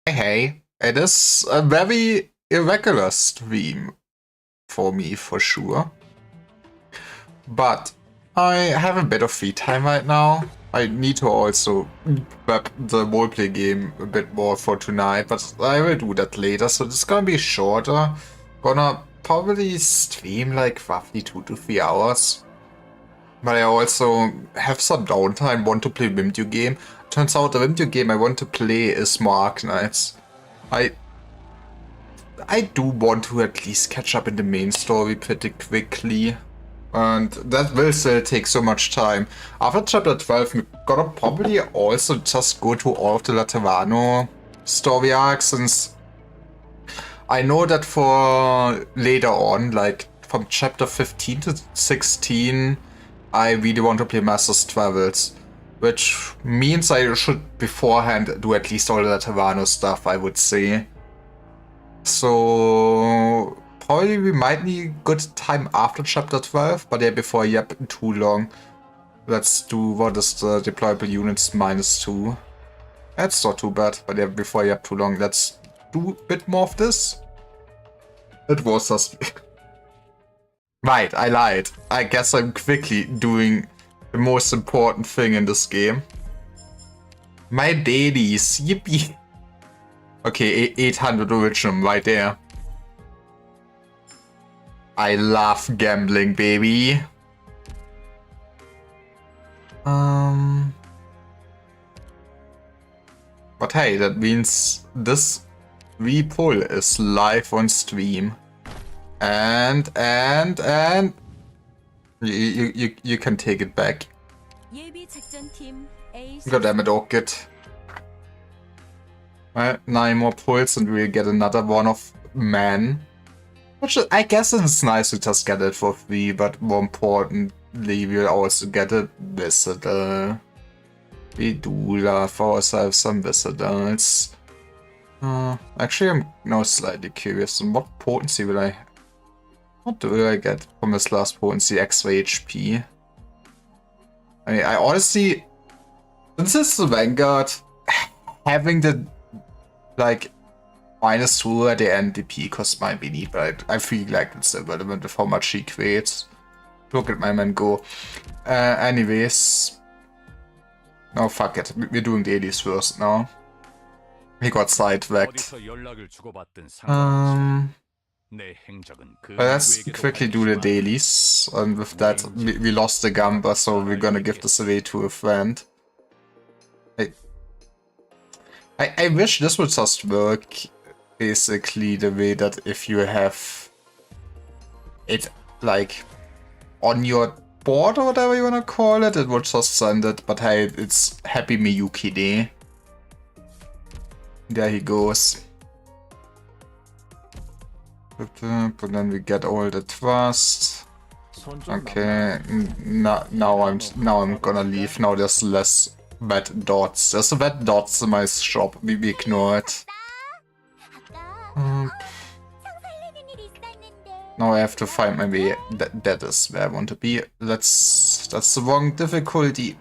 Hey, it is a very irregular stream for me, for sure. But I have a bit of free time right now. I need to also prep the roleplay game a bit more for tonight, but I will do that later, so this is gonna be shorter. Gonna probably stream like roughly 2 to 3 hours. But I also have some downtime, want to play Vimtio game. Turns out the Vimtio game I want to play is more Arknights. I do want to at least catch up in the main story pretty quickly. And that will still take so much time. After chapter 12, we're gonna probably also just go to all of the Laterano story arcs, since I know that for later on, like from chapter 15 to 16, I really want to play Master's Travels. Which means I should beforehand do at least all the Laterano stuff, I would say. So probably we might need good time after chapter 12, but yeah, before yep, too long. Let's do, what is the deployable units -2. That's not too bad, but yeah, before yep, too long. Let's do a bit more of this. It was just... Right, I lied. I guess I'm quickly doing the most important thing in this game. My dailies, yippee. Okay, 800 original right there. I love gambling, baby. But hey, that means this repull is live on stream. And you can take it back. God damn it, Orchid. 9 more pulls and we'll get another one of man. Which I guess it's nice to just get it for free, but more importantly, we'll also get a visitor. We do love ourselves some visitors. Actually, I'm now slightly curious on what potency will I What do I get from his last potency? Extra HP. I mean, I honestly, since it's the Vanguard, having the, like, -2 at the end DP cost might be neat, but I feel like it's irrelevant with how much he creates. Look at my man go. Anyways. No, fuck it. We're doing dailies first now. He got sidetracked. Let's quickly do the dailies. And with that, we lost the Gamba, so we're gonna give this away to a friend. I wish this would just work basically the way that if you have it like on your board or whatever you wanna call it, it would just send it, but hey, it's Happy Miyuki Day. There he goes. But then we get all the trust. Okay, now I'm gonna leave. Now there's less red dots. There's red dots in my shop. We ignore it. Now I have to find my way. That is where I want to be. That's the wrong difficulty.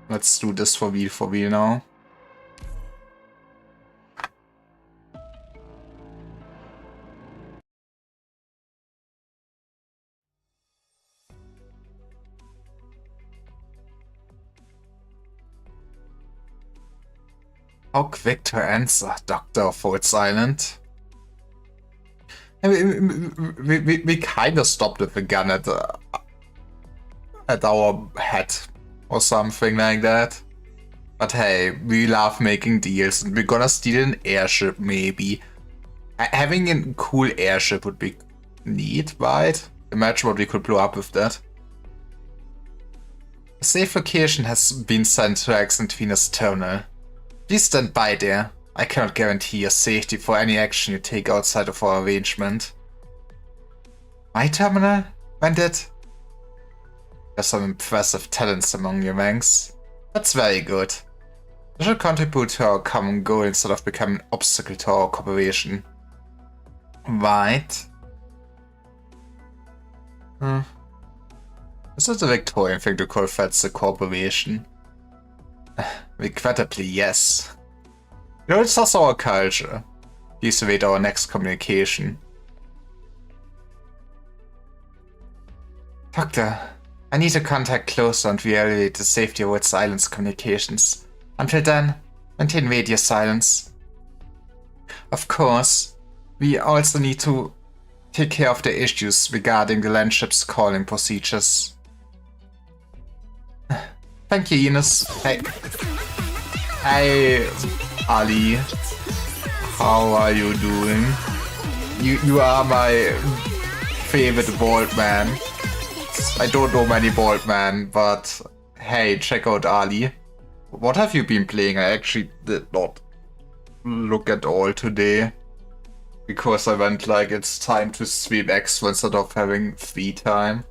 Let's do this for real now. How quick to answer, Doctor of Ford's Island. We kind of stopped with the gun at our head or something like that. But hey, we love making deals and we're gonna steal an airship maybe. Having a cool airship would be neat, right? Imagine what we could blow up with that. A safe location has been sent to Exit Venus Terminal. Please stand by there. I cannot guarantee your safety for any action you take outside of our arrangement. My terminal? When did? There's some impressive talents among your ranks. That's very good. You should contribute to our common goal instead of becoming an obstacle to our cooperation. Right. Is it a Victorian thing to call that's a cooperation? Regrettably, yes. You know, it's just our culture. Please await our next communication. Doctor, I need to contact closer and reevaluate the safety of its island's communications. Until then, maintain radio silence. Of course, we also need to take care of the issues regarding the landship's calling procedures. Thank you, Ines. Hey. Hey, Ali. How are you doing? You are my favorite bald man. I don't know many bald men, but hey, check out Ali. What have you been playing? I actually did not look at all today. Because I went like, it's time to stream extra instead of having free time.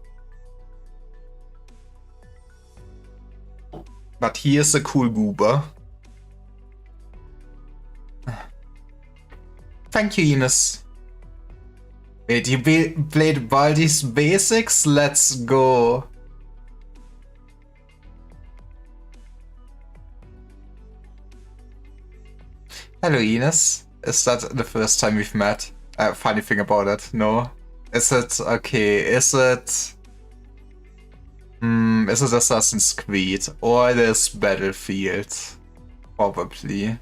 But he is a cool goober. Thank you, Ines. Wait, you played Baldi's Basics? Let's go. Hello, Ines. Is that the first time we've met? Funny thing about it, no? Is it, okay, is it Assassin's Creed? Or it is Battlefield? Probably.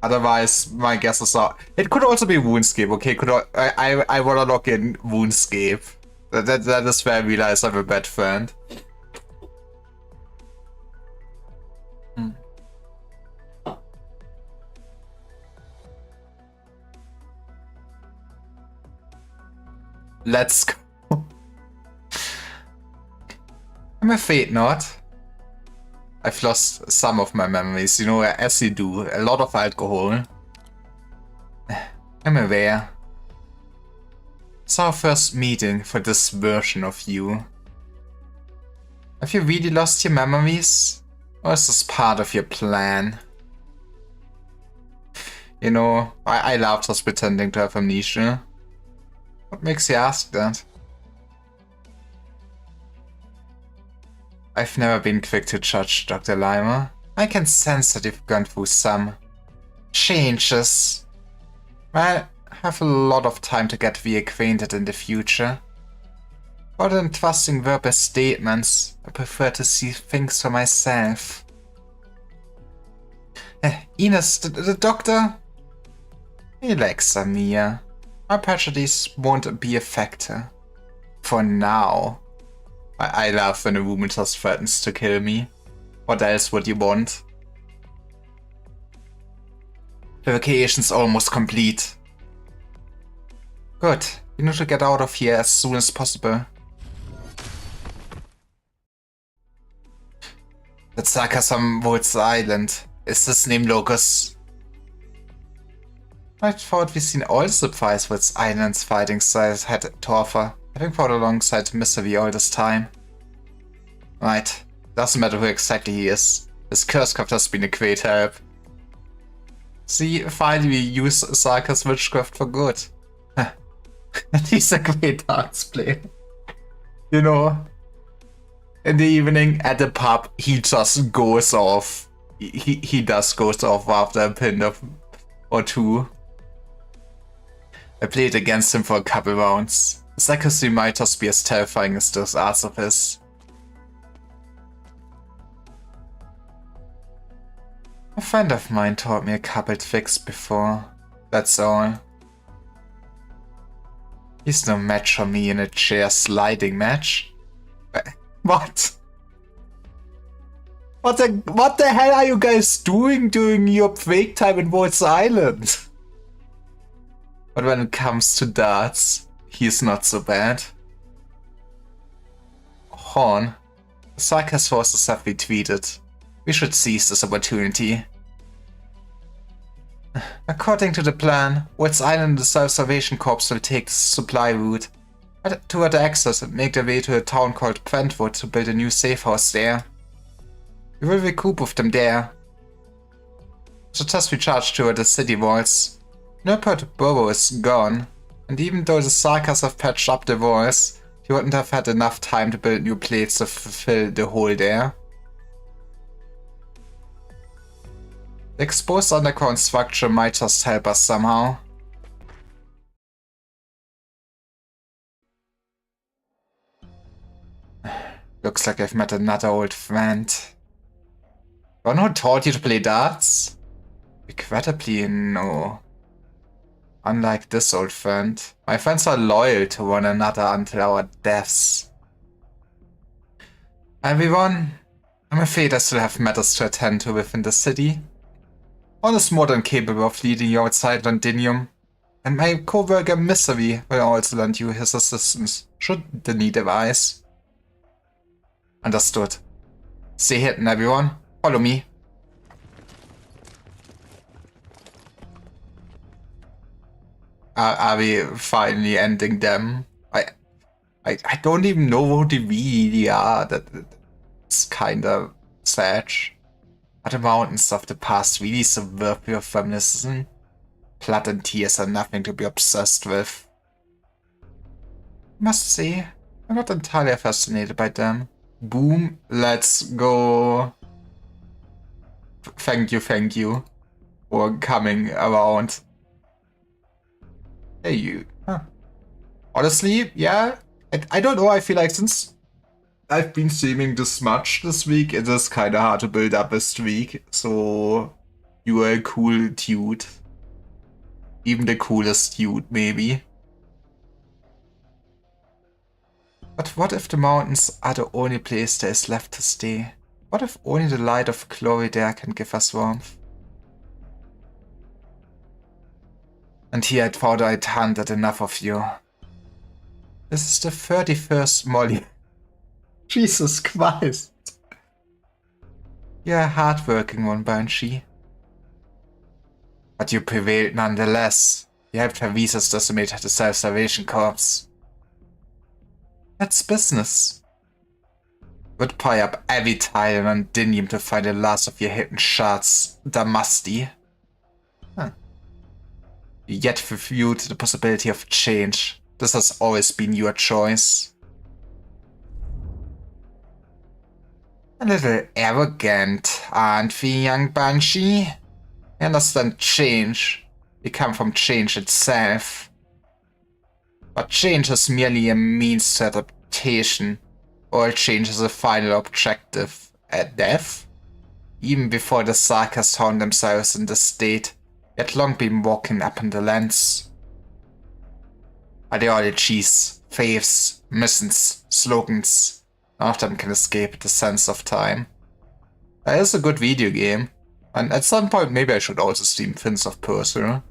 Otherwise, my guesses are... It could also be RuneScape, okay? I wanna log in RuneScape. That is where I realize I'm a bad friend. Let's go. I'm afraid not. I've lost some of my memories, you know, as you do. A lot of alcohol. I'm aware. It's our first meeting for this version of you. Have you really lost your memories? Or is this part of your plan? You know, I love just pretending to have amnesia. What makes you ask that? I've never been quick to judge, Dr. Lima. I can sense that you've gone through some changes. Well, I have a lot of time to get reacquainted in the future. Rather than trusting verbal statements, I prefer to see things for myself. Ines, the doctor? Relax, Amia. My prejudice won't be a factor. For now. I love when a woman just threatens to kill me. What else would you want? The vacation's almost complete. Good. We need to get out of here as soon as possible. The Sarcasm Woods Island. Is this name Locus? I thought we've seen all the supplies Woods Island's fighting side had Torfa, having fought alongside Misery all this time. Right. Doesn't matter who exactly he is. His cursecraft has been a great help. See, finally we use Sarkas witchcraft for good. He's a great darts player. You know, in the evening at the pub, he just goes off. He does goes off after a pin or two. I played against him for a couple rounds. His accuracy might just be as terrifying as those arts of his. A friend of mine taught me a couple tricks before. That's all. He's no match for me in a chair sliding match. What? What the hell are you guys doing during your break time in Woods Island? But when it comes to darts, he's not so bad. Horn. The Sarkas forces have retreated. We should seize this opportunity. According to the plan, Woods Island and the Self-Salvation Corps will take the supply route toward the access and make their way to a town called Brentwood to build a new safe house there. We will recoup with them there. So just recharge toward the city walls. Nurport Borough is gone, and even though the Sarkas have patched up the walls, he wouldn't have had enough time to build new plates to fill the hole there. The exposed underground structure might just help us somehow. Looks like I've met another old friend. One who taught you to play darts? Regrettably, no. Unlike this old friend, my friends are loyal to one another until our deaths. Everyone, I'm afraid I still have matters to attend to within the city. One is more than capable of leading you outside Londinium, and my co-worker Misery will also lend you his assistance, should the need arise. Understood. Stay hidden, everyone. Follow me. Are we finally ending them? I don't even know who they really are. That's kinda sad. Are the mountains of the past really so worthy of feminism? Blood and tears are nothing to be obsessed with. Must say, I'm not entirely fascinated by them. Boom, let's go. Thank you for coming around. Hey, you. Huh. Honestly, yeah, I don't know, I feel like since I've been streaming this much this week, it is kinda hard to build up a streak, so you are a cool dude. Even the coolest dude, maybe. But what if the mountains are the only place there is left to stay? What if only the light of glory there can give us warmth? And here I thought I'd hunted enough of you. This is the 31st Molly. Jesus Christ. You're a hard-working one, Banshee. But you prevailed nonetheless. You helped Havisa's decimate the Self-Salvation Corps. That's business. Would pry up every tile on Londinium to find the last of your hidden shards, Damasty. Huh. You yet reviewed the possibility of change. This has always been your choice. A little arrogant, aren't we, young Banshee? I understand change. We come from change itself. But change is merely a means to adaptation. All change is a final objective. Death? Even before the Sarkas found themselves in this state, they had long been walking up in the lands. Ideologies, faiths, missions, slogans. None of them can escape the sense of time. It is a good video game, and at some point maybe I should also stream Fins of Persia.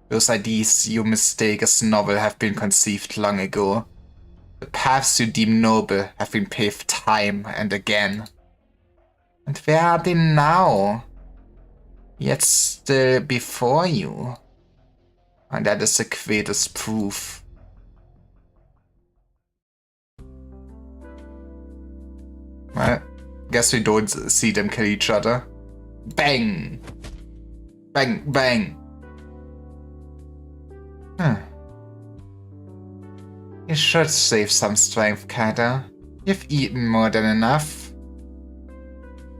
Those ideas you mistake as novel have been conceived long ago. The paths you deem noble have been paved time and again. And where are they now? Yet still before you. And that is the greatest proof. Well, guess we don't see them kill each other. Bang! Bang, bang! You should save some strength, Kata. You've eaten more than enough.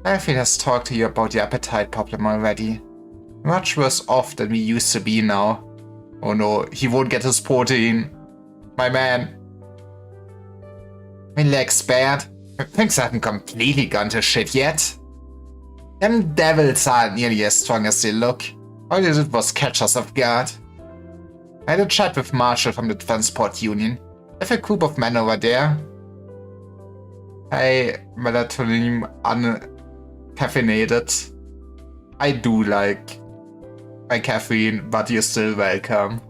Alfie has talked to you about your appetite problem already. Much worse off than we used to be now. Oh no, he won't get his protein. My man. My leg's bad. Things haven't completely gone to shit yet. Them devils aren't nearly as strong as they look. All they did was catch us off guard. I had a chat with Marshall from the Transport Union. I have a group of men over there. Hey, melatonin uncaffeinated. I do like my caffeine, but you're still welcome.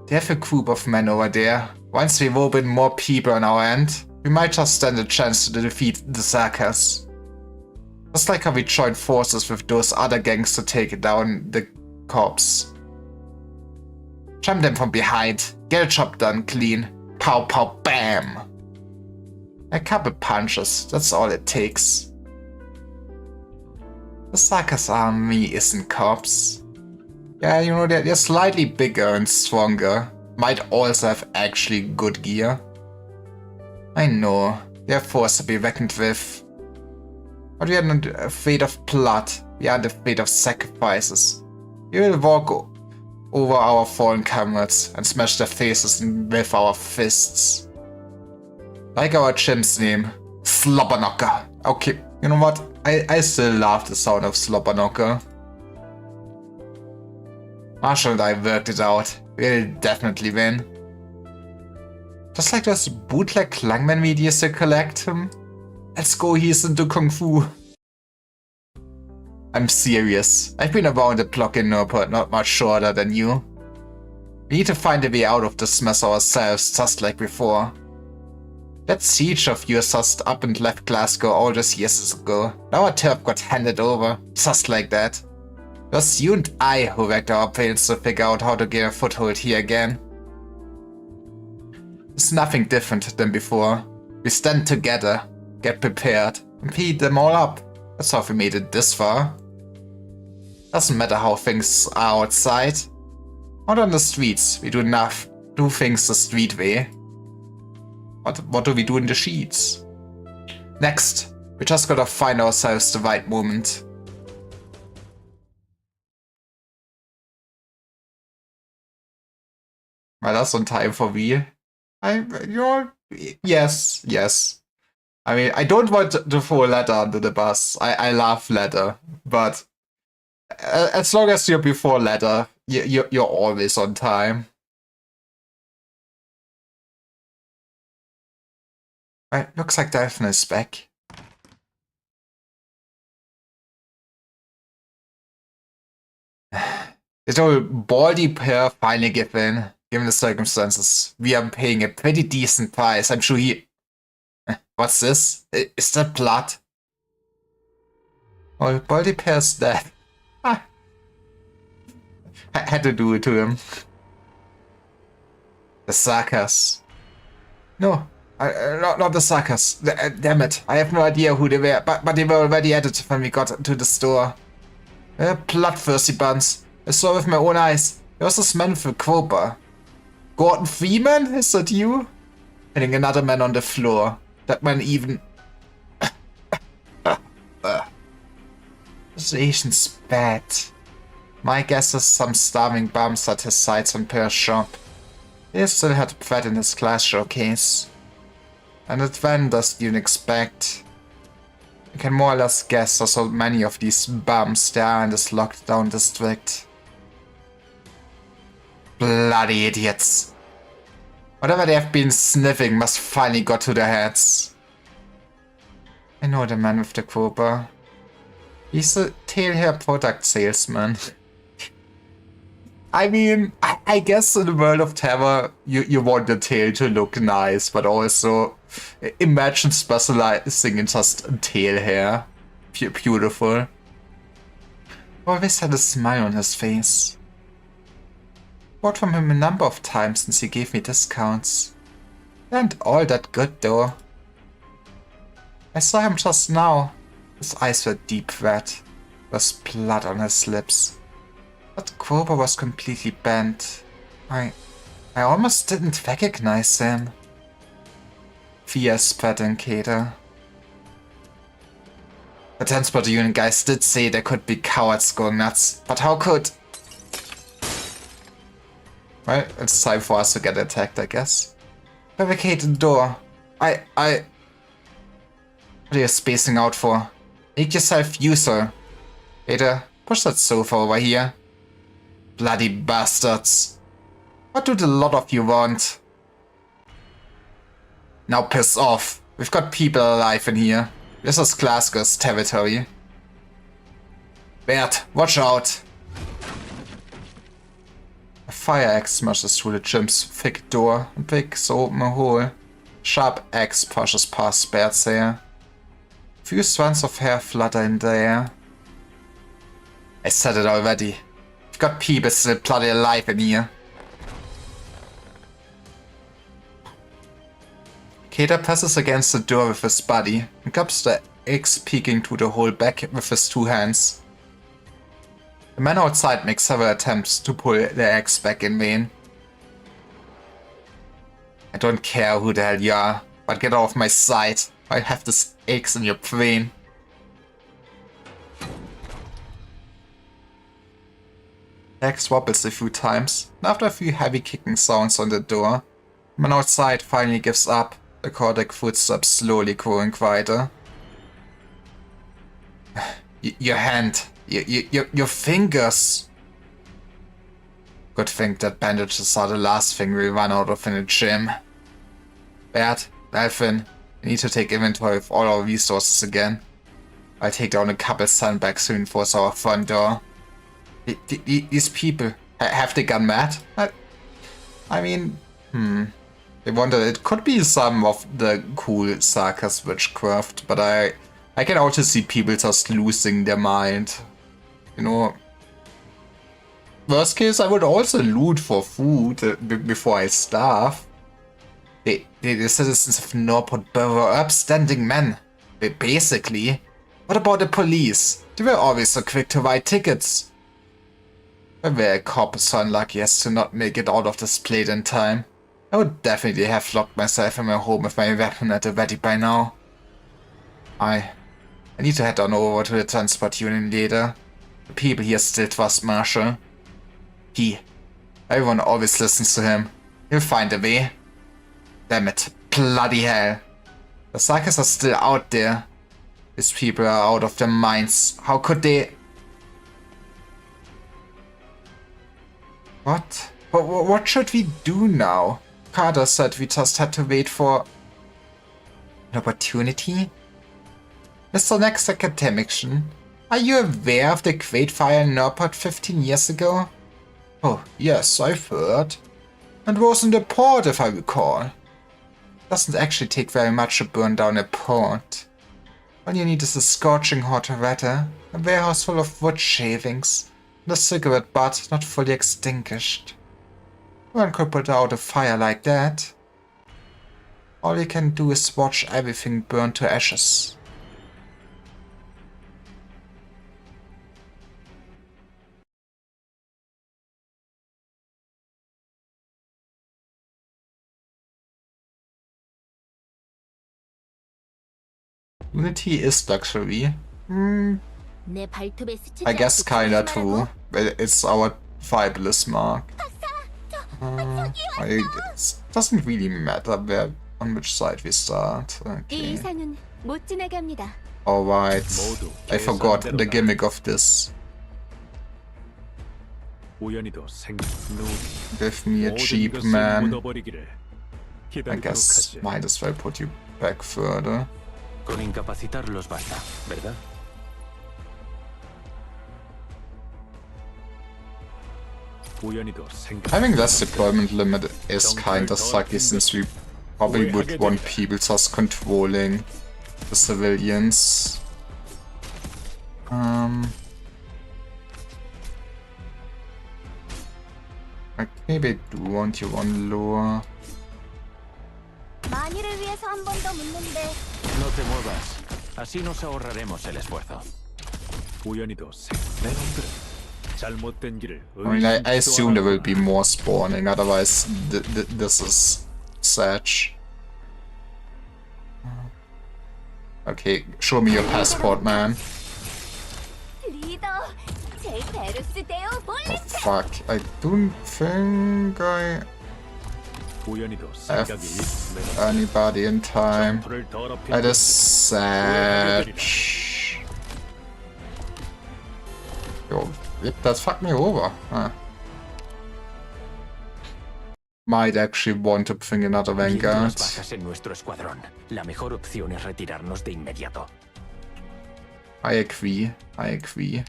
They have a group of men over there. Once we rope in more people on our end, we might just stand a chance to defeat the Sarkas. Just like how we joined forces with those other gangs to take down the cops. Jump them from behind, get a job done clean. Pow pow bam! A couple punches, that's all it takes. The Sarkas army isn't cops. Yeah, you know, they're slightly bigger and stronger. Might also have actually good gear. I know, they're a force to be reckoned with. But we are not afraid of blood, we aren't afraid of sacrifices. We will walk over our fallen comrades and smash their faces with our fists. Like our chim's name, Slobberknocker. Okay, you know what? I still love the sound of Slobberknocker. Marshall and I worked it out. We'll definitely win. Just like those bootleg Klangman videos to collect him. Let's go he's into Kung Fu. I'm serious. I've been around the block in Nurport not much shorter than you. We need to find a way out of this mess ourselves, just like before. That siege of yours just up and left Glasgow all those years ago. Now our turf got handed over, just like that. It was you and I who wrecked our brains to figure out how to get a foothold here again. It's nothing different than before. We stand together, get prepared, and beat them all up. That's how we made it this far. Doesn't matter how things are outside. Out on the streets, we do things the street way. What do we do in the sheets? Next, we just gotta find ourselves the right moment. Well, that's on time for me. Yes. I mean, I don't want to throw Leather under the bus. I love Leather, but as long as you're before Leather, you're always on time. Right, looks like Delphin is back. This old baldy pair finally give in. Given the circumstances, we are paying a pretty decent price. I'm sure he... What's this? Is that blood? Oh, baldy pair's dead. I had to do it to him. The Sarkas. No, Not the suckers. Damn it. I have no idea who they were, but they were already at it when we got to the store. Bloodthirsty buns. I saw with my own eyes. There was this man with a crowbar. Gordon Freeman? Is that you? Hitting another man on the floor. That man even... This Asian's bad. My guess is some starving bums at his sights on per shop. He still had Pratt in his class showcase. And at when does you expect? I can more or less guess there's so many of these bums there are in this locked down district. Bloody idiots. Whatever they have been sniffing must finally got to their heads. I know the man with the crowbar. He's a tail hair product salesman. I mean, I guess in the world of terror, you want the tail to look nice, but also imagine specializing in just tail hair. Beautiful. Always had a smile on his face. Bought from him a number of times since he gave me discounts. They aren't all that good though. I saw him just now. His eyes were deep red. There was blood on his lips. That crowbar was completely bent. I almost didn't recognize him. Fear spread in Keda. The transport unit guys did say there could be cowards going nuts, but how could... Well, it's time for us to get attacked, I guess. Barricade the door. What are you spacing out for? Make yourself user. Ada, push that sofa over here. Bloody bastards. What do the lot of you want? Now piss off. We've got people alive in here. This is Glasgow's territory. Bert, watch out. A fire axe smashes through the gym's thick door and breaks open a hole. Sharp axe pushes past Bert's hair. Few strands of hair flutter in the air. I said it already. We've got people still bloody alive in here. Keda presses against the door with his body and grabs the axe peeking through the hole back with his two hands. The man outside makes several attempts to pull the axe back in vain. I don't care who the hell you are, but get off my side. I have this axe in your brain. The axe wobbles a few times, and after a few heavy kicking sounds on the door, the man outside finally gives up, the Kordek footsteps slowly growing quieter. Your hand. Your fingers. Good thing that bandages are the last thing we run out of in the gym. Bert, Delphin, we need to take inventory of all our resources again. I'll take down a couple sandbags to reinforce our front door. These people, have they gone mad? I mean, They wonder it could be some of the cool Sarkaz witchcraft, but I can also see people just losing their mind. You know, worst case, I would also loot for food before I starve. The citizens of Norport Borough are upstanding men, basically. What about the police? They were always so quick to write tickets. I were a cop so unlucky as to not make it out of this plate in time, I would definitely have locked myself in my home with my weapon at the ready by now. I need to head on over to the transport unit later. The people here still trust Marshall. Everyone always listens to him. He'll find a way. Damn it. Bloody hell. The Sarkaz are still out there. These people are out of their minds. How could they... What? What should we do now? Carter said we just had to wait for... an opportunity? Mr. Next Academician, are you aware of the Great Fire in Norport 15 years ago? Oh, yes, I've heard. And was in the port, if I recall. Doesn't actually take very much to burn down a port. All you need is a scorching hot weather, a warehouse full of wood shavings, and a cigarette butt not fully extinguished. One could put out a fire like that. All you can do is watch everything burn to ashes. Unity is luxury. I guess kinda too. It's our Fibulous mark. It doesn't really matter where on which side we start. Okay. Alright. I forgot the gimmick of this. Give me a cheap man. I guess might as well put you back further. Con incapacitarlos basta, ¿verdad? Having less deployment limit is kinda sucky since we probably would want people just controlling the civilians. Okay, they do want you on lower. No te muevas. Así nos ahorraremos el esfuerzo. I mean, I assume there will be more spawning, otherwise this is Satch. Okay, show me your passport, man. Oh fuck, I don't think I have anybody in time. That is Satch. Yo, that fucked me over. Huh. Might actually want to bring another Vanguard. I agree. I agree.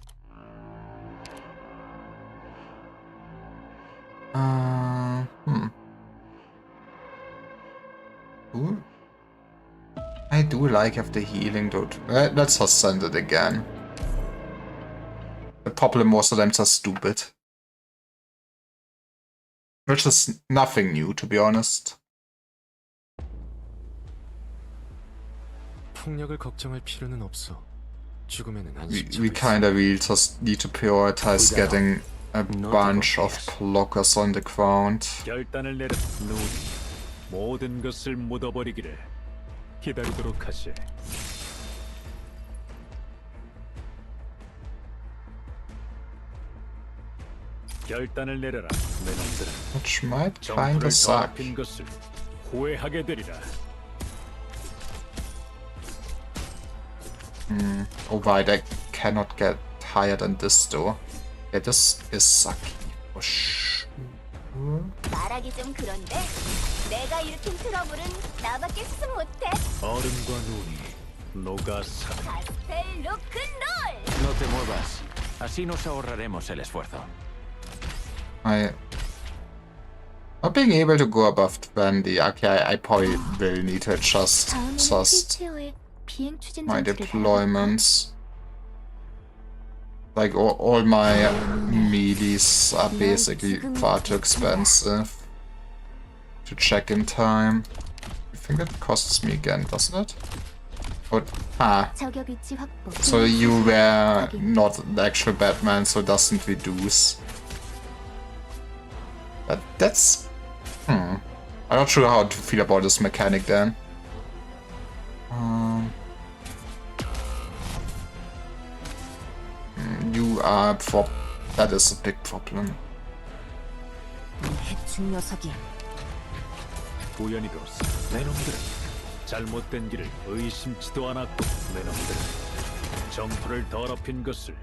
Ooh. I do like have the healing though. Let's just send it again. The problem was that I'm just stupid. Which is nothing new, to be honest. We kinda really just need to prioritize getting a bunch of blockers on the ground. 모든 것을 묻어버리기를 기다리도록 하시. 결단을 내려라, 내 놈들아. Which might kinda suck. 것을 후회하게 되리라. Oh right, I cannot get higher than this though. Yeah, this is sucky for sure. 말하기 좀 그런데 내가 일으킨 트러블은 나밖에 수습 못해. 얼음과 눈이 녹아서. 가스펠 로큰롤. No te muevas. Así nos ahorraremos el esfuerzo. Not being able to go above 20. Okay, I probably will need to adjust my deployments. Like all my melees are basically far too expensive to check in time. I think it costs me again, doesn't it? Oh, so you were not the actual Batman, so it doesn't reduce. That's... I'm not sure how to feel about this mechanic then. You are that is a big problem. 우연히도 내 놈들은 잘못된 길을 의심치도 않았고 내 놈들은 정프를 더럽힌 것을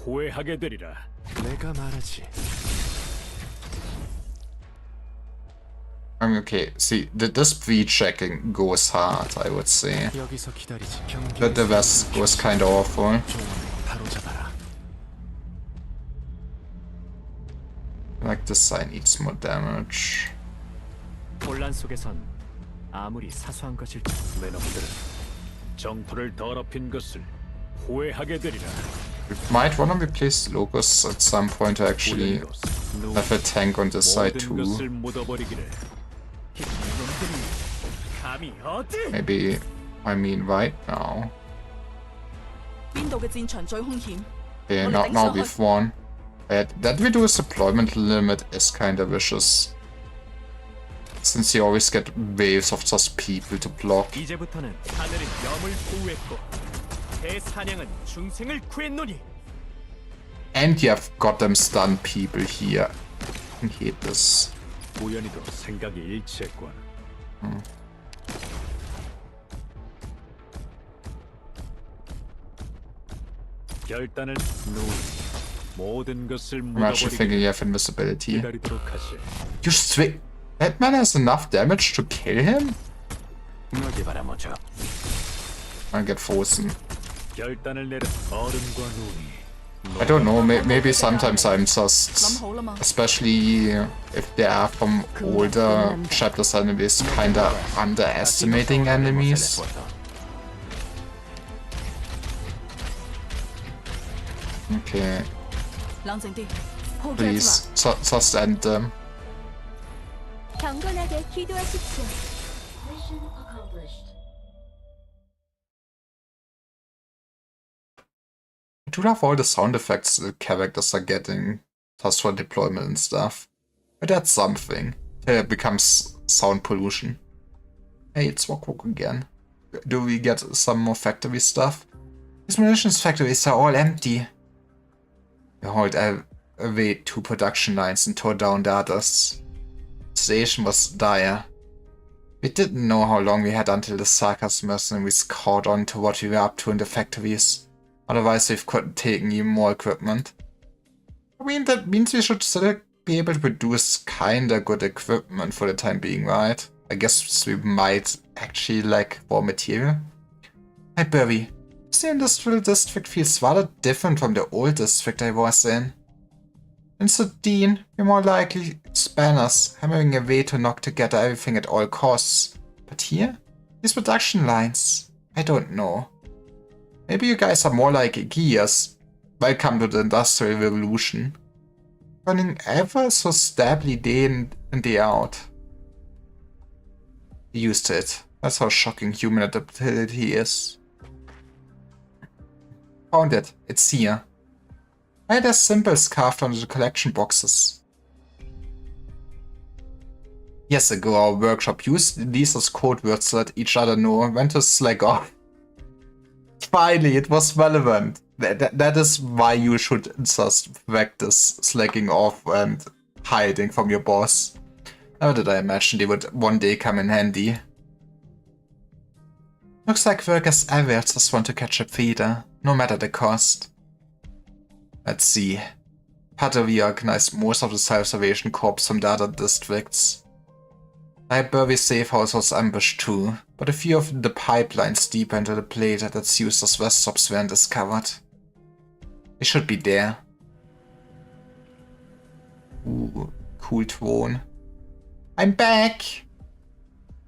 후회하게 되리라. 내가 말하지. I mean, okay, see, this pre-checking goes hard, I would say. But the rest goes kinda awful. Like this side needs more damage. 혼란 속에선 아무리 사소한 것일지 내 놈들은 정프를 더럽힌 것을 후회하게 되리라. We might want to replace Locus at some point to actually have a tank on this side too. 감히 어디? Maybe, I mean right now. 邊度嘅戰場最兇險？ Okay, 我哋 not 頂 now 上去。 we've won. That reduced deployment limit is kinda vicious. Since you always get waves of just people to block. 이제부터는 하늘은 염을 보호했고 대사냥은 중생을 구했노니. And you have goddamn stun people here. I hate this. 우연히도 생각이 일치했군. 결단을 누이 모든 것을 I'm actually thinking you have invisibility. 기다리도록 하시. You swing. That man has enough damage to kill him? No llevará mucho. I get frozen. 결단을 내려 얼음과 눈이. I don't know, maybe sometimes I'm 諗 just, 好啦嘛。 especially if they are from older chapters enemies, kinda underestimating enemies. Okay, 冷靜啲，포기하지 please, just end them. 경건하게 기도하십시오. I do love all the sound effects the characters are getting, just for deployment and stuff. But that's something. It becomes sound pollution. Hey, it's Wok again. Do we get some more factory stuff? These munitions factories are all empty. We hauled away 2 production lines and tore down the others. The situation was dire. We didn't know how long we had until the Sarkas mercenaries caught on to what we were up to in the factories. Otherwise, we could have taken even more equipment. I mean, that means we should still be able to produce kinda good equipment for the time being, right? I guess we might actually lack more material. Hey, Burry. The industrial district feels rather different from the old district I was in. In Sudeen, we're more likely spanners, hammering away to knock together everything at all costs. But here? These production lines? I don't know. Maybe you guys are more like gears. Welcome to the Industrial Revolution. Running ever so stably day in and day out. Used to it. That's how shocking human adaptability is. Found it. It's here. Why are there symbols carved onto the collection boxes? Years ago, our workshop used these as code words to let each other know when to slack off. Finally, it was relevant. That is why you should just practice slacking off and hiding from your boss. Never did I imagine they would one day come in handy. Looks like workers everywhere just want to catch a feeder, no matter the cost. Let's see. Patavi organized most of the self-salvation corps from the other districts. Burry safe house was ambushed too, but a few of the pipelines deeper into the plate that's used as rest stops weren't discovered. They should be there. Ooh, cool throne. I'm back!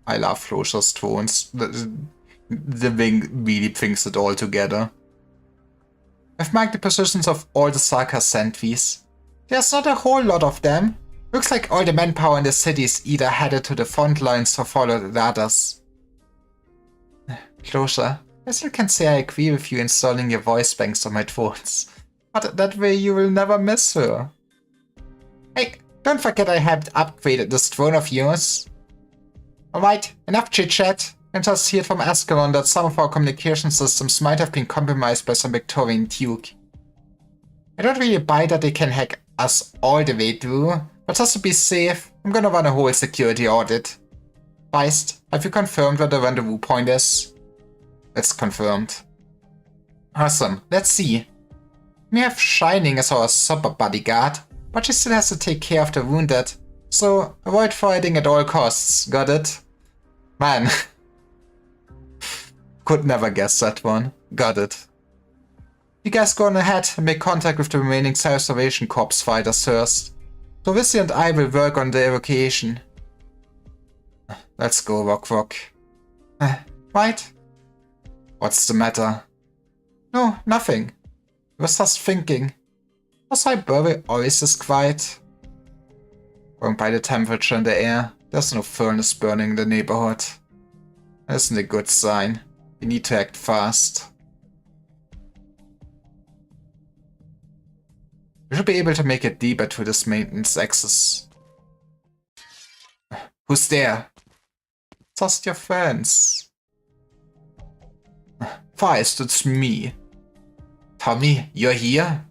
I love Flosha's thrones. The wing really brings it all together. I've marked the positions of all the Sarka sentries. There's not a whole lot of them. Looks like all the manpower in the city is either headed to the front lines or followed the others. Closure, I still can't say I agree with you installing your voice banks on my thrones. But that way you will never miss her. Hey, don't forget I have upgraded this throne of yours. Alright, enough chit-chat. I just heard from Ascalon that some of our communication systems might have been compromised by some Victorian duke. I don't really buy that they can hack us all the way through, but just to be safe, I'm gonna run a whole security audit. Feist, have you confirmed where the rendezvous point is? It's confirmed. Awesome, let's see. We have Shining as our super bodyguard, but she still has to take care of the wounded, so avoid fighting at all costs, got it? Man. Could never guess that one. Got it. You guys go on ahead and make contact with the remaining Self-Salvation Corps fighters first. So Vissy and I will work on the evacuation. Let's go, Rock. Right? What's the matter? No, nothing. I was just thinking. Was I Burry always this quiet? Going by the temperature in the air, there's no furnace burning in the neighborhood. That isn't a good sign. We need to act fast. We should be able to make it deeper to this maintenance access. Who's there? Just your friends. Feist, it's me. Tommy, you're here?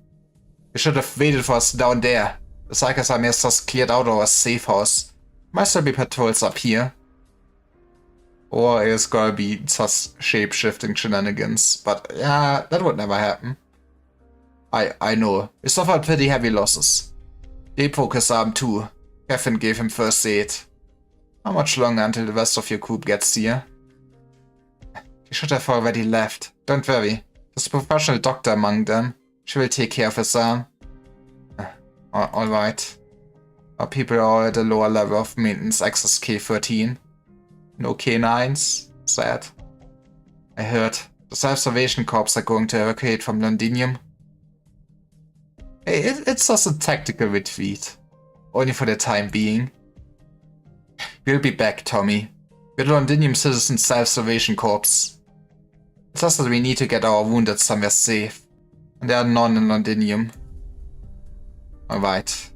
You should have waited for us down there. The Psychers Army has just cleared out our safe house. Might still be patrols up here. Or it's gonna be just shape-shifting shenanigans. But yeah, that would never happen. I know. We suffered pretty heavy losses. They broke his arm too. Kevin gave him first aid. How much longer until the rest of your group gets here? They should have already left. Don't worry. There's a professional doctor among them. She will take care of his arm. Alright. Our people are at a lower level of maintenance access K13. No K9s? Sad. I heard. The Self-Salvation Corps are going to evacuate from Londinium. Hey, it's just a tactical retreat. Only for the time being. We'll be back, Tommy. We're the Londinium Citizen Self-Salvation Corps. It's just that we need to get our wounded somewhere safe. And there are none in Londinium. Alright.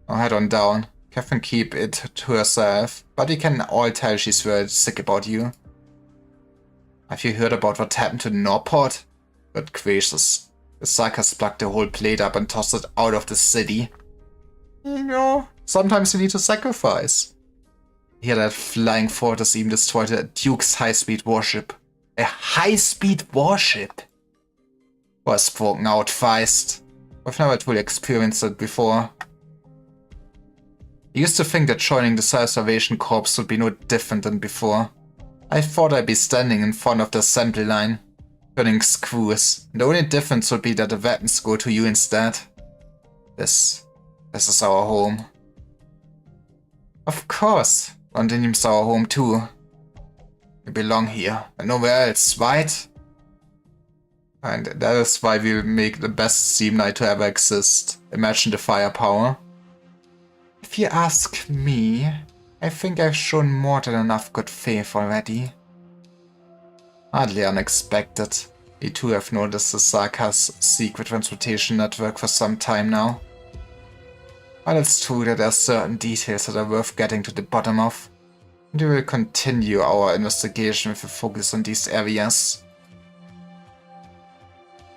I'll head on down. Catherine keep it to herself, but we can all tell she's very sick about you. Have you heard about what happened to Norport? Good gracious. The Psychers plucked the whole plate up and tossed it out of the city. You know, sometimes you need to sacrifice. Here that flying fortress even destroyed a Duke's high-speed warship. A high-speed warship? Was spoken out, Feist. I've never truly experienced it before. I used to think that joining the Self-Salvation Corps would be no different than before. I thought I'd be standing in front of the assembly line, turning screws, and the only difference would be that the weapons go to you instead. This is our home. Of course, Londinium's our home too. We belong here, and nowhere else, right? And that is why we make the best Steam Knight to ever exist. Imagine the firepower. If you ask me, I think I've shown more than enough good faith already. Hardly unexpected. We too have noticed the Sarkas secret transportation network for some time now. While it's true that there are certain details that are worth getting to the bottom of, and we will continue our investigation with a focus on these areas.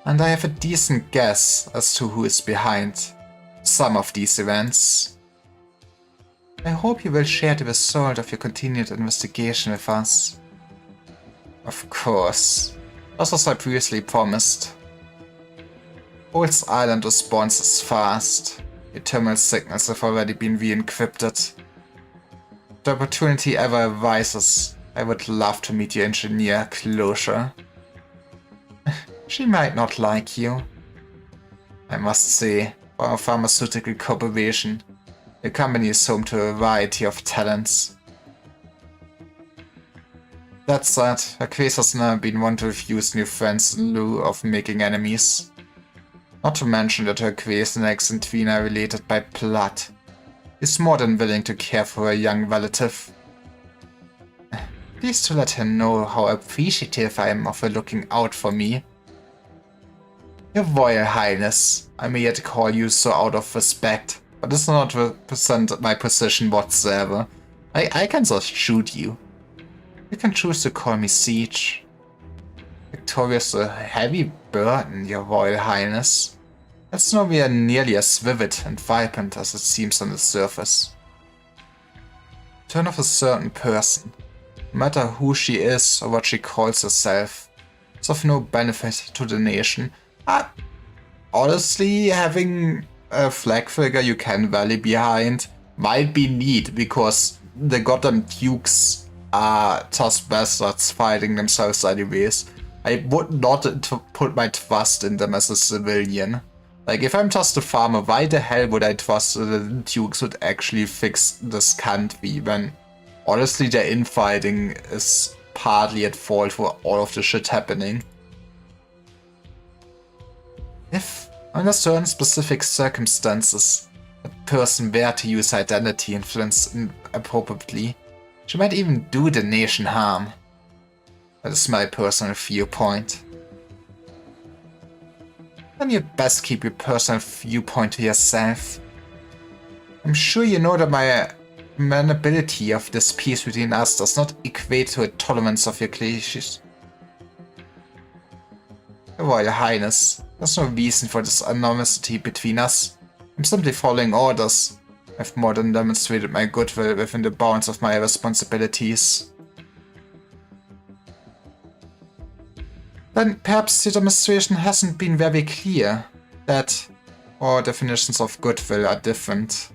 And I have a decent guess as to who is behind some of these events. I hope you will share the result of your continued investigation with us. Of course, just as I previously promised. Olds Island responses fast. Your terminal signals have already been re-encrypted. If the opportunity ever arises, I would love to meet your engineer, Closure. She might not like you. I must say, for our pharmaceutical corporation, the company is home to a variety of talents. That said, her case has never been one to refuse new friends in lieu of making enemies. Not to mention that her Quace and Excentrina are related by blood. Is more than willing to care for her young relative. Please to let her know how appreciative I am of her looking out for me. Your Royal Highness, I may yet call you so out of respect, but this does not represent my position whatsoever. I can just shoot you. You can choose to call me Siege. Victoria's a heavy burden, Your Royal Highness. It's nowhere nearly as vivid and vibrant as it seems on the surface. Turn of a certain person, no matter who she is or what she calls herself, is of no benefit to the nation. Honestly, having a flag figure you can rally behind might be neat, because the goddamn dukes are just bastards fighting themselves anyways. I would not put my trust in them as a civilian. Like, if I'm just a farmer, why the hell would I trust that the dukes would actually fix this country when honestly their infighting is partly at fault for all of the shit happening? If, under certain specific circumstances, a person were to use identity influence inappropriately, she might even do the nation harm. That is my personal viewpoint. And you best keep your personal viewpoint to yourself. I'm sure you know that my amenability of this peace between us does not equate to a tolerance of your cliches. Royal Highness, there's no reason for this animosity between us. I'm simply following orders. I've more than demonstrated my goodwill within the bounds of my responsibilities. Then perhaps your demonstration hasn't been very clear. That our definitions of goodwill are different.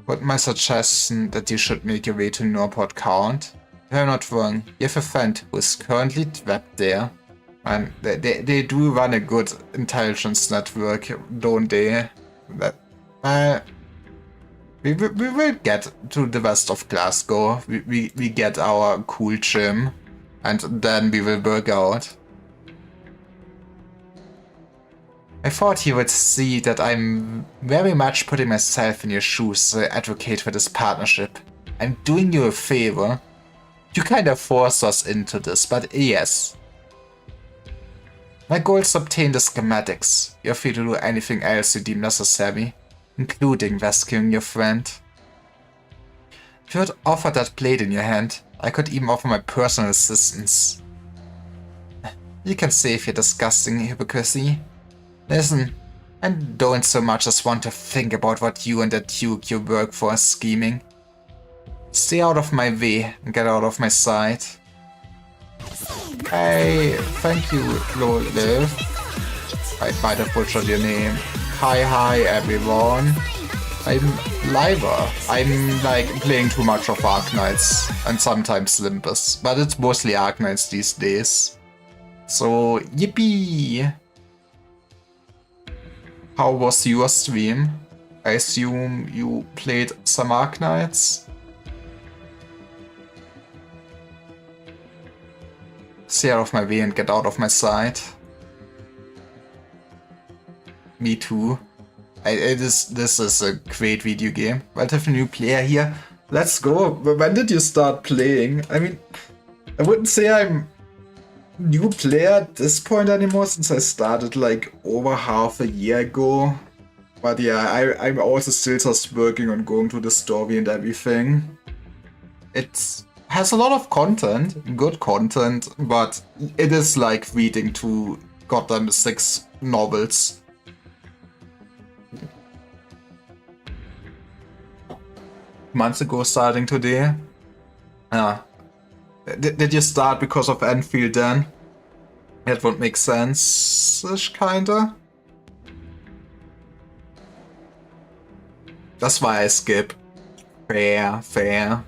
Would my suggestion that you should make your way to Norport count? If I'm not wrong, you have a friend who is currently trapped there. And they do run a good intelligence network, don't they? We will get to the west of Glasgow. We get our cool gym. And then we will work out. I thought you would see that I'm very much putting myself in your shoes to advocate for this partnership. I'm doing you a favor. You kind of forced us into this, but yes. My goal is to obtain the schematics. You're free to do anything else you deem necessary, including rescuing your friend. If you would offer that blade in your hand, I could even offer my personal assistance. You can save your disgusting hypocrisy. Listen, I don't so much as want to think about what you and the Duke you work for are scheming. Stay out of my way and get out of my sight. Hey, thank you, Liv. I might have butchered your name. Hi everyone. I'm Liver. I'm like playing too much of Arknights and sometimes Limbus, but it's mostly Arknights these days. So, yippee! How was your stream? I assume you played some Arknights? Stay out of my way and get out of my sight. Me too. This is a great video game. We'll have a new player here. Let's go. When did you start playing? I mean, I wouldn't say I'm new player at this point anymore since I started like over half a year ago. But yeah, I'm also still just working on going to the story and everything. It has a lot of content, good content, but it is like reading 2 goddamn 6 novels. Months ago starting today. Did you start because of Enfield then? That would make sense-ish, kinda. That's why I skip. Fair.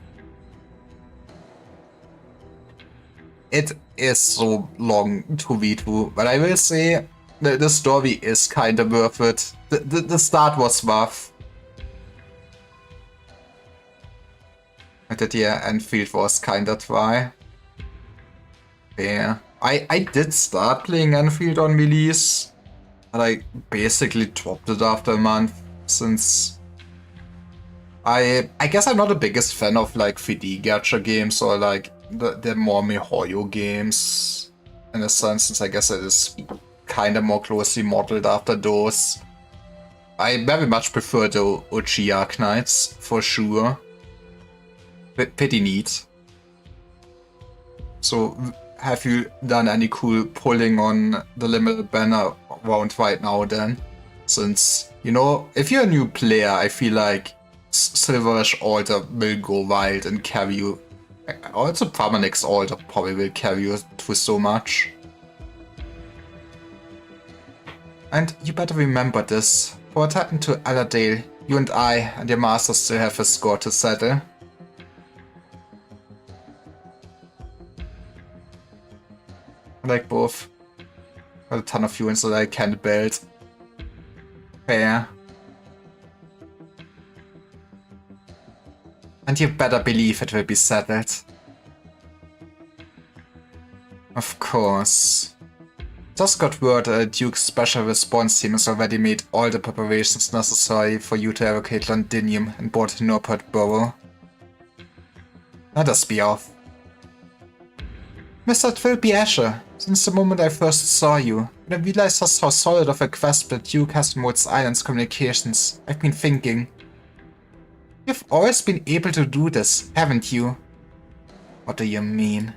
It is so long to read through, but I will say the story is kinda worth it. The start was rough. That yeah, Enfield was kinda dry. Yeah. I did start playing Enfield on release, but I basically dropped it after a month since I guess I'm not the biggest fan of like 3D gacha games or like the more MiHoYo games in a sense, since I guess it is kinda more closely modeled after those. I very much prefer the OG Arknights for sure. Pretty neat. So, have you done any cool pulling on the limited banner round right now then? Since, you know, if you're a new player, I feel like Silverish Altar will go wild and carry you. Also, Pramanix Altar probably will carry you through so much. And you better remember this. For what happened to Aladale, you and I and your master still have a score to settle. I like both. Got a ton of units that I can't build. Fair. And you better believe it will be settled. Of course. Just got word that Duke's special response team has already made all the preparations necessary for you to evacuate Londinium and board Norport Borough. Let us be off. Mr. Trilby Asher, since the moment I first saw you, when I realized just how solid of a grasp the Duke has on Woods Island's communications, I've been thinking. You've always been able to do this, haven't you? What do you mean?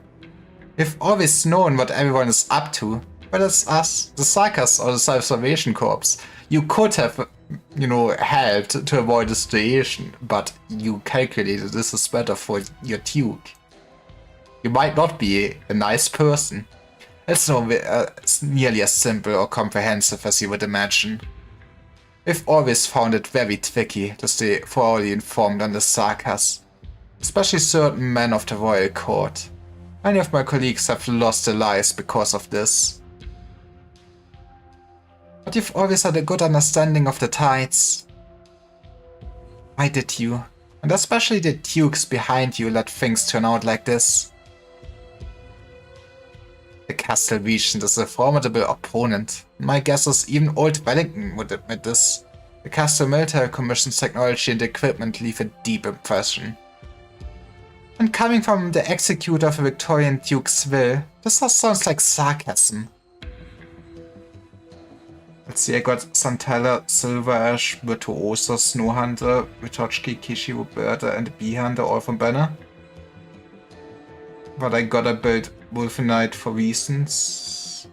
You've always known what everyone is up to, whether it's us, the Sarkas, or the Salvation Corps. You could have, helped to avoid the situation, but you calculated this is better for your Duke. You might not be a nice person. It's not nearly as simple or comprehensive as you would imagine. We've always found it very tricky to stay thoroughly informed on the Sarkas, especially certain men of the royal court. Many of my colleagues have lost their lives because of this. But you've always had a good understanding of the tides. Why did you, and especially the dukes behind you, let things turn out like this? The Castle Regent is a formidable opponent. My guess is even old Wellington would admit this. The Castle Military Commission's technology and equipment leave a deep impression. And coming from the executor of a Victorian Duke's will, this just sounds like sarcasm. Let's see, I got Santella, Silver Ash, Virtuoso, Snow Hunter, Witochki, Kishi, Roberta, and Bee Hunter, all from Banner. But I gotta build Wolfenite for reasons.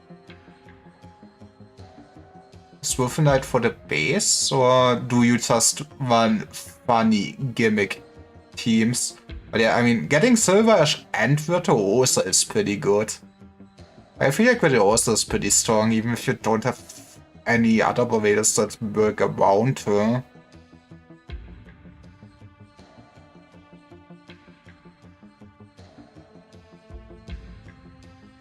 Is Wolfenite for the base, or do you just run funny gimmick teams? But yeah, I mean, getting Silver Ash and Virtuoso is pretty good. I feel like Virtuoso is pretty strong, even if you don't have any other providers that work around her.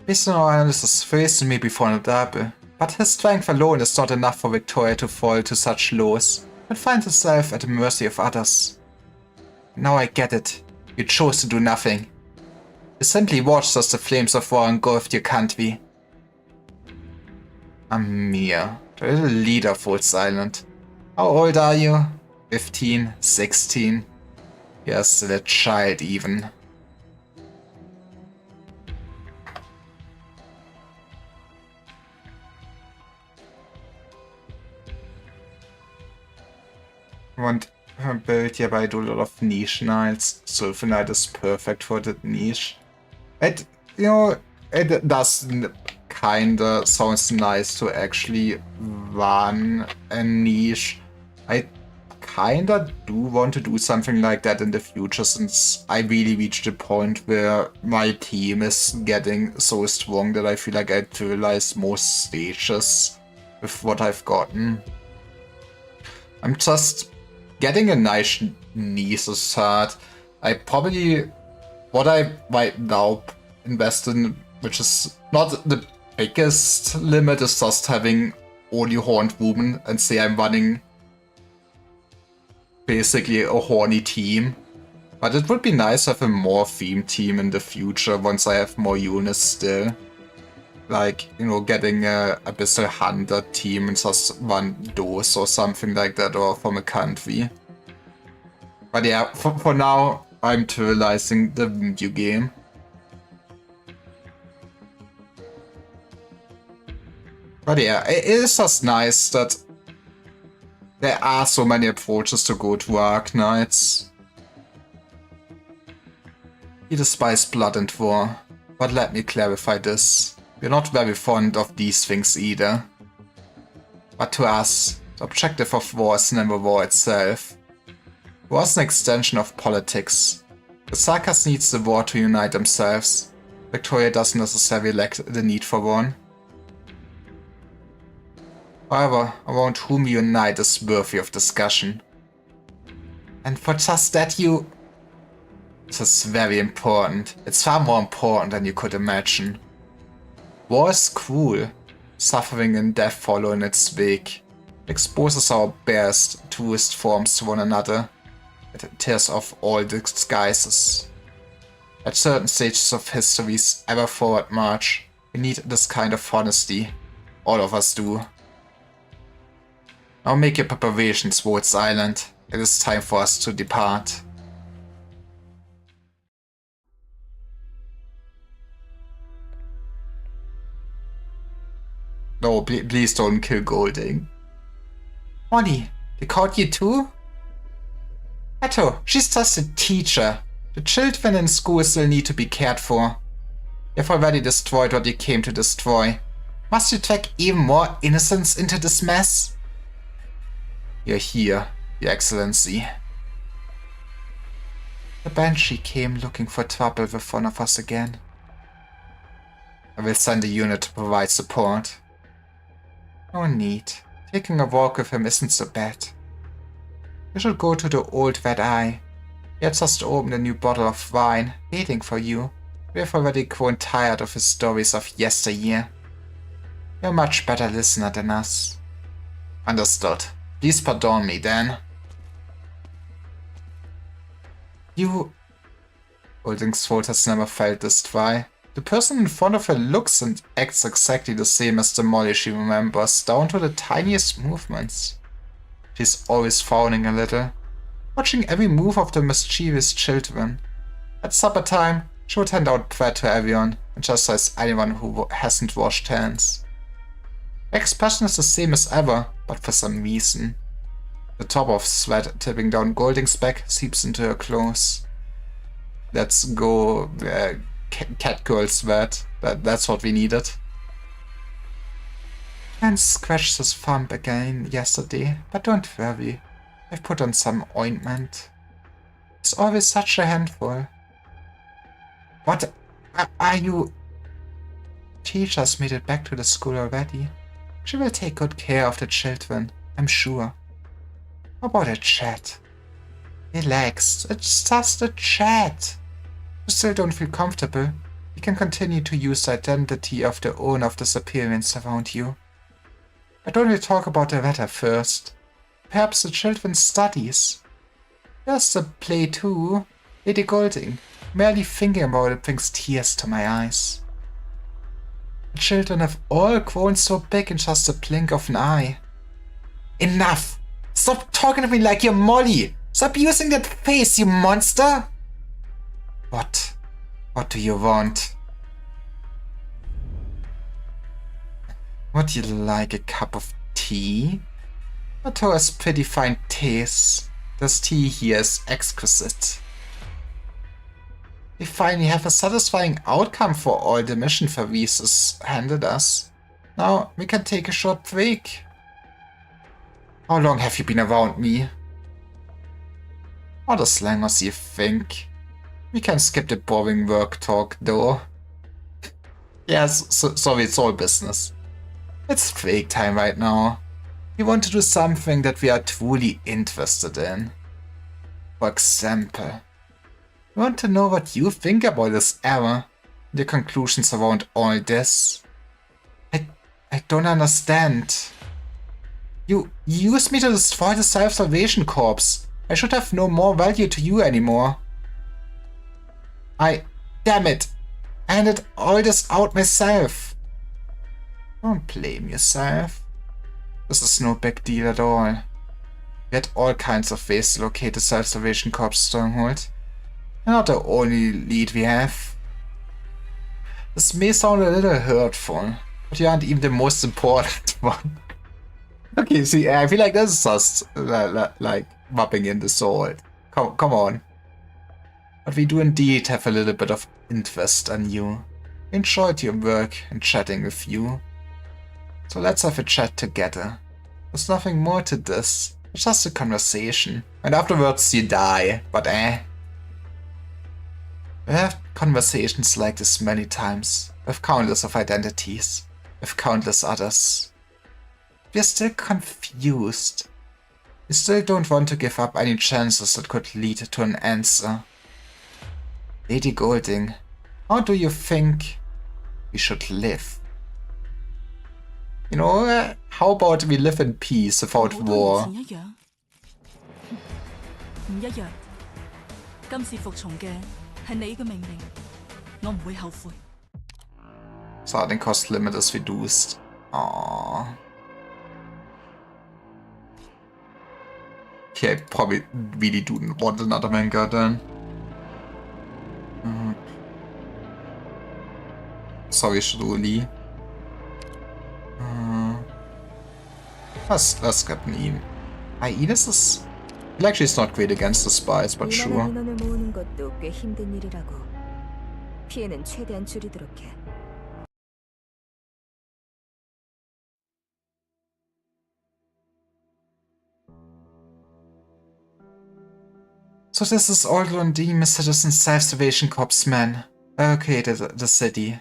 Mr. Analyst is facing me before Nodable, but his strength alone is not enough for Victoria to fall to such lows and find herself at the mercy of others. Now I get it. You chose to do nothing. You simply watched as the flames of war engulfed your country. Amir, the little leader of Woods Island. How old are you? 15? 16? You're still a child even. Want her build here, but I do a lot of niche knights. Sylphenite is perfect for that niche. It does kinda sounds nice to actually run a niche. I kinda do want to do something like that in the future, since I really reached a point where my team is getting so strong that I feel like I realize most stages with what I've gotten. I'm just getting a nice niche is hard. What I right now invest in, which is not the biggest limit, is just having only horned women, and say I'm running basically a horny team. But it would be nice to have a more themed team in the future once I have more units still. Like, getting a Abyssal Hunter team and just run those or something like that, or from a country. But yeah, for now, I'm trivializing the video game. But yeah, it is just nice that there are so many approaches to go to Arknights. He despises blood and war, but let me clarify this. We're not very fond of these things either. But to us, the objective of war is never war itself. War is an extension of politics. The Sarkas needs the war to unite themselves. Victoria doesn't necessarily lack the need for one. However, around whom you unite is worthy of discussion. And for just that this is very important. It's far more important than you could imagine. War is cruel. Suffering and death follow in its wake. It exposes our barest, truest forms to one another. It tears off all disguises. At certain stages of history's ever-forward march, we need this kind of honesty. All of us do. Now make your preparations, Woods Island. It is time for us to depart. No, please don't kill Golding. Molly, they caught you too? Otto, she's just a teacher. The children in school still need to be cared for. You've already destroyed what you came to destroy. Must you drag even more innocence into this mess? You're here, Your Excellency. The Banshee came looking for trouble with one of us again. I will send a unit to provide support. No need. Taking a walk with him isn't so bad. You should go to the old Red Eye. He had just opened a new bottle of wine, waiting for you. We have already grown tired of his stories of yesteryear. You're a much better listener than us. Understood. Please pardon me, then. You... Golding's throat has never felt this dry. The person in front of her looks and acts exactly the same as the Molly she remembers, down to the tiniest movements. She's always frowning a little, watching every move of the mischievous children. At supper time, she would hand out bread to everyone, and just as anyone who hasn't washed hands. Her expression is the same as ever, but for some reason. The top of sweat tipping down Golding's back seeps into her clothes. Let's go, catgirl sweat. That's what we needed. And scratched his thumb again yesterday, but don't worry. I've put on some ointment. It's always such a handful. What are you? Teacher's made it back to the school already. She will take good care of the children, I'm sure. How about a chat? Relax, it's just a chat. You still don't feel comfortable? You can continue to use the identity of the owner of the superiors around you. But don't we talk about the weather first? Perhaps the children's studies? There's the play too. Lady Golding. Merely thinking about it brings tears to my eyes. The children have all grown so big in just a blink of an eye. Enough! Stop talking to me like you're Molly! Stop using that face, you monster! What? What do you want? Would you like a cup of tea? Otto has pretty fine taste. This tea here is exquisite. We finally have a satisfying outcome for all the mission Faris has handed us. Now we can take a short break. How long have you been around me? Not as long as you think. We can skip the boring work talk though. Yes, sorry, it's all business. It's break time right now. We want to do something that we are truly interested in. For example, we want to know what you think about this era, the conclusions around all this. I don't understand. You used me to destroy the Self-Salvation Corps. I should have no more value to you anymore. Damn it! I handed all this out myself. Don't blame yourself. This is no big deal at all. We had all kinds of ways to locate the Self-Salvation Corps stronghold. You're not the only lead we have. This may sound a little hurtful, but you aren't even the most important one. Okay, see, I feel like this is just like rubbing in the salt. Come on. But we do indeed have a little bit of interest in you. We enjoyed your work and chatting with you. So let's have a chat together. There's nothing more to this. It's just a conversation. And afterwards you die, but We have conversations like this many times, with countless of identities, with countless others. We're still confused. We still don't want to give up any chances that could lead to an answer. Lady Golding, how do you think we should live? You know, how about we live in peace without war? 唔一樣。今次服從嘅係你嘅命令，我唔會後悔。 Starting cost limit is reduced. Aww. Okay, I probably really do want another manga then. Sorry, Shiruli. Let's get Neen. Ines is... Like, she's not great against the spies, but 이만한 sure. 인원을 모으는 것도 꽤 힘든 일이라고. 피해는 최대한 줄이도록 해. So this is all London Citizen Self-Salvation Corps men. Located the city.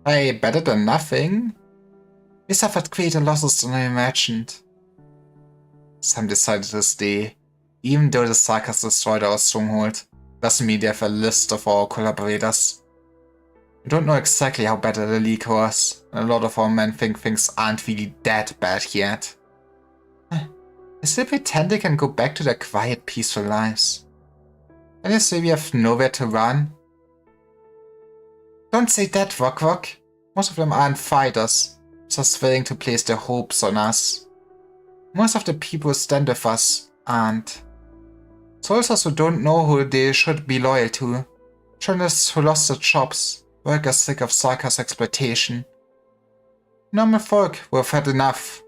Hey, better than nothing. We suffered greater losses than I imagined. Some decided to stay. Even though the Sarkas destroyed our stronghold, doesn't mean they have a list of our collaborators. We don't know exactly how bad the leak was, and a lot of our men think things aren't really that bad yet. They still pretend they can go back to their quiet, peaceful lives. And you say we have nowhere to run? Don't say that, Rock Rock. Most of them aren't fighters, just willing to place their hopes on us. Most of the people who stand with us aren't. Soldiers who don't know who they should be loyal to. Journalists who lost their jobs. Workers sick of Sarkas exploitation. Normal folk who have had enough.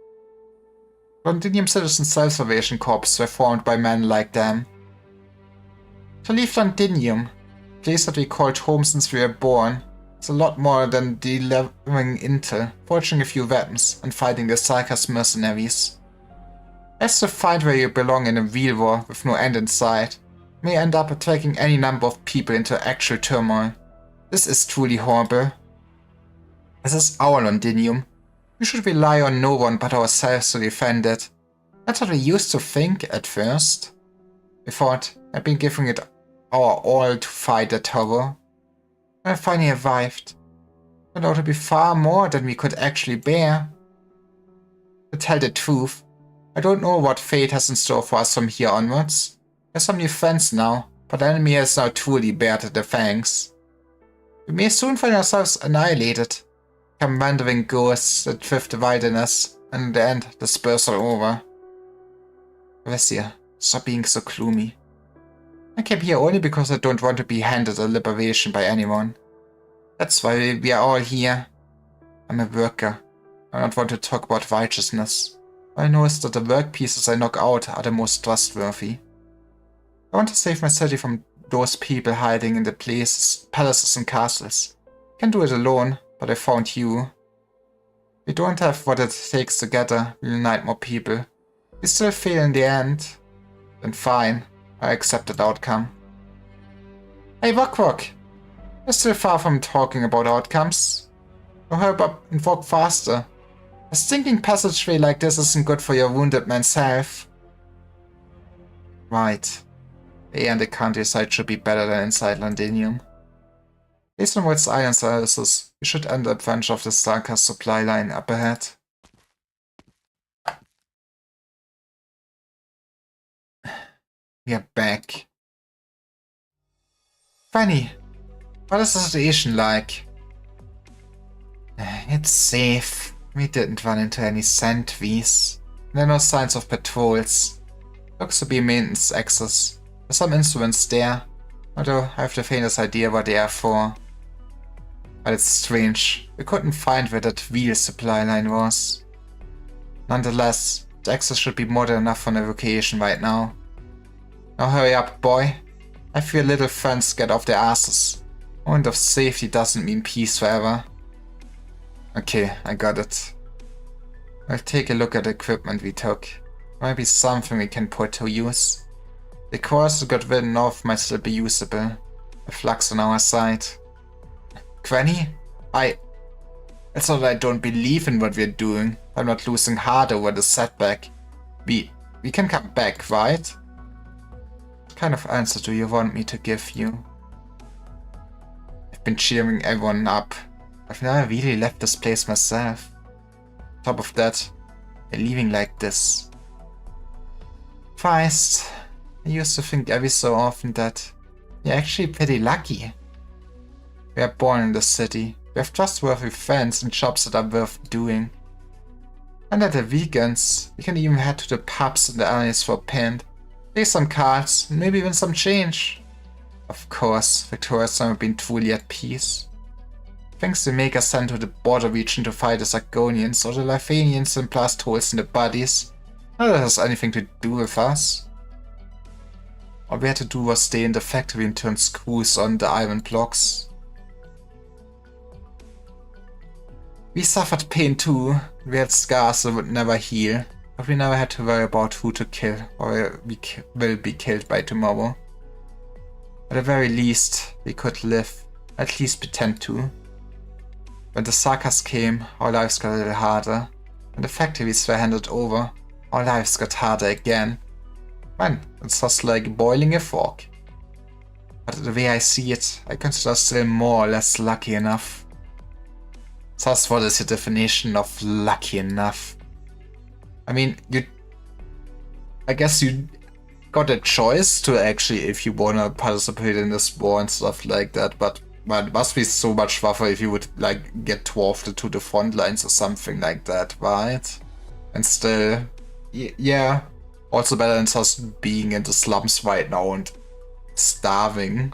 Londinium Citizen Self-Salvation Corps were formed by men like them. To leave Londinium, a place that we called home since we were born, is a lot more than delivering intel, forging a few weapons, and fighting the Sarkas mercenaries. As to find where you belong in a real war with no end in sight, may end up attracting any number of people into actual turmoil. This is truly horrible. This is our Londinium. We should rely on no one but ourselves to defend it. That's what we used to think at first. We thought I'd been giving it our all to fight that horror. When I finally arrived, it turned out to be far more than we could actually bear. To tell the truth, I don't know what fate has in store for us from here onwards. There's some new friends now, but the enemy has now truly bared the fangs. We may soon find ourselves annihilated, become wandering ghosts that drift the wilderness, and in the end, disperse all over. Vessia, stop being so gloomy. I came here only because I don't want to be handed a liberation by anyone. That's why we are all here. I'm a worker. I don't want to talk about righteousness. All I know is that the work pieces I knock out are the most trustworthy. I want to save my city from those people hiding in the palaces and castles. Can't do it alone, but I found you. We don't have what it takes together, we'll unite more people. We still fail in the end. Then fine, I accept that outcome. Hey Rock Rock! We're still far from talking about outcomes. So hurry up and walk faster. A stinking passageway like this isn't good for your wounded man's health. Right. The air in the countryside should be better than inside Londinium. Based on Woods Island services, we should end up bunch of the Sarkas supply line up ahead. We are back. Funny, what is the situation like? It's safe. We didn't run into any sentries. There are no signs of patrols. Looks to be maintenance access. There's some instruments there, although I have the faintest idea what they are for. But it's strange, we couldn't find where that real supply line was. Nonetheless, the access should be more than enough for navigation right now. Now hurry up, boy. Have your little friends get off their asses. Moment of safety doesn't mean peace forever. Okay, I got it. I'll take a look at the equipment we took. Might be something we can put to use. The course that got written off might still be usable. The flux on our side. Granny? It's not that I don't believe in what we're doing. I'm not losing heart over the setback. We can come back, right? What kind of answer do you want me to give you? I've been cheering everyone up. I've never really left this place myself. On top of that, they're leaving like this. Feist, I used to think every so often that you're actually pretty lucky. We are born in the city. We have trustworthy friends and jobs that are worth doing. And at the weekends, we can even head to the pubs and the alleys for a pint, play some cards, and maybe win some change. Of course, Victoria's never been truly at peace. thinks the Maker sent to the border region to fight the Sargonians or the Lithanians and blast holes in the bodies. None of that has anything to do with us. All we had to do was stay in the factory and turn screws on the iron blocks. We suffered pain too. We had scars that would never heal, but we never had to worry about who to kill or we will be killed by tomorrow. At the very least, we could live, at least pretend to. When the Sarkas came, our lives got a little harder. When the factories were handed over, our lives got harder again. Man, it's just like boiling a frog. But the way I see it, I consider still more or less lucky enough. Thus, what is your definition of lucky enough? I mean, I guess you got a choice to actually, if you wanna participate in this war and stuff like that, but man, it must be so much rougher if you would like get dwarfed to the front lines or something like that, right? And still, yeah, also better than just being in the slums right now and starving.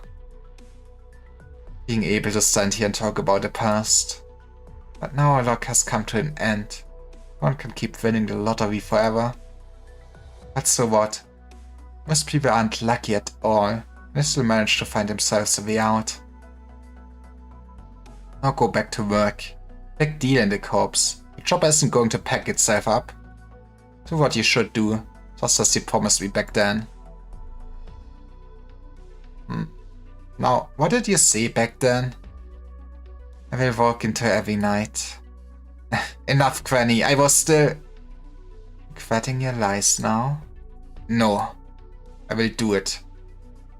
Being able to stand here and talk about the past. But now our luck has come to an end. One can keep winning the lottery forever. But so what? Most people aren't lucky at all. They still manage to find themselves a way out. Now go back to work. Big deal in the corps. The job isn't going to pack itself up. Do what you should do, just as you promised me back then. Now, what did you say back then? I will walk into every night. Enough, Granny, I was still... Regretting your lies now? No. I will do it.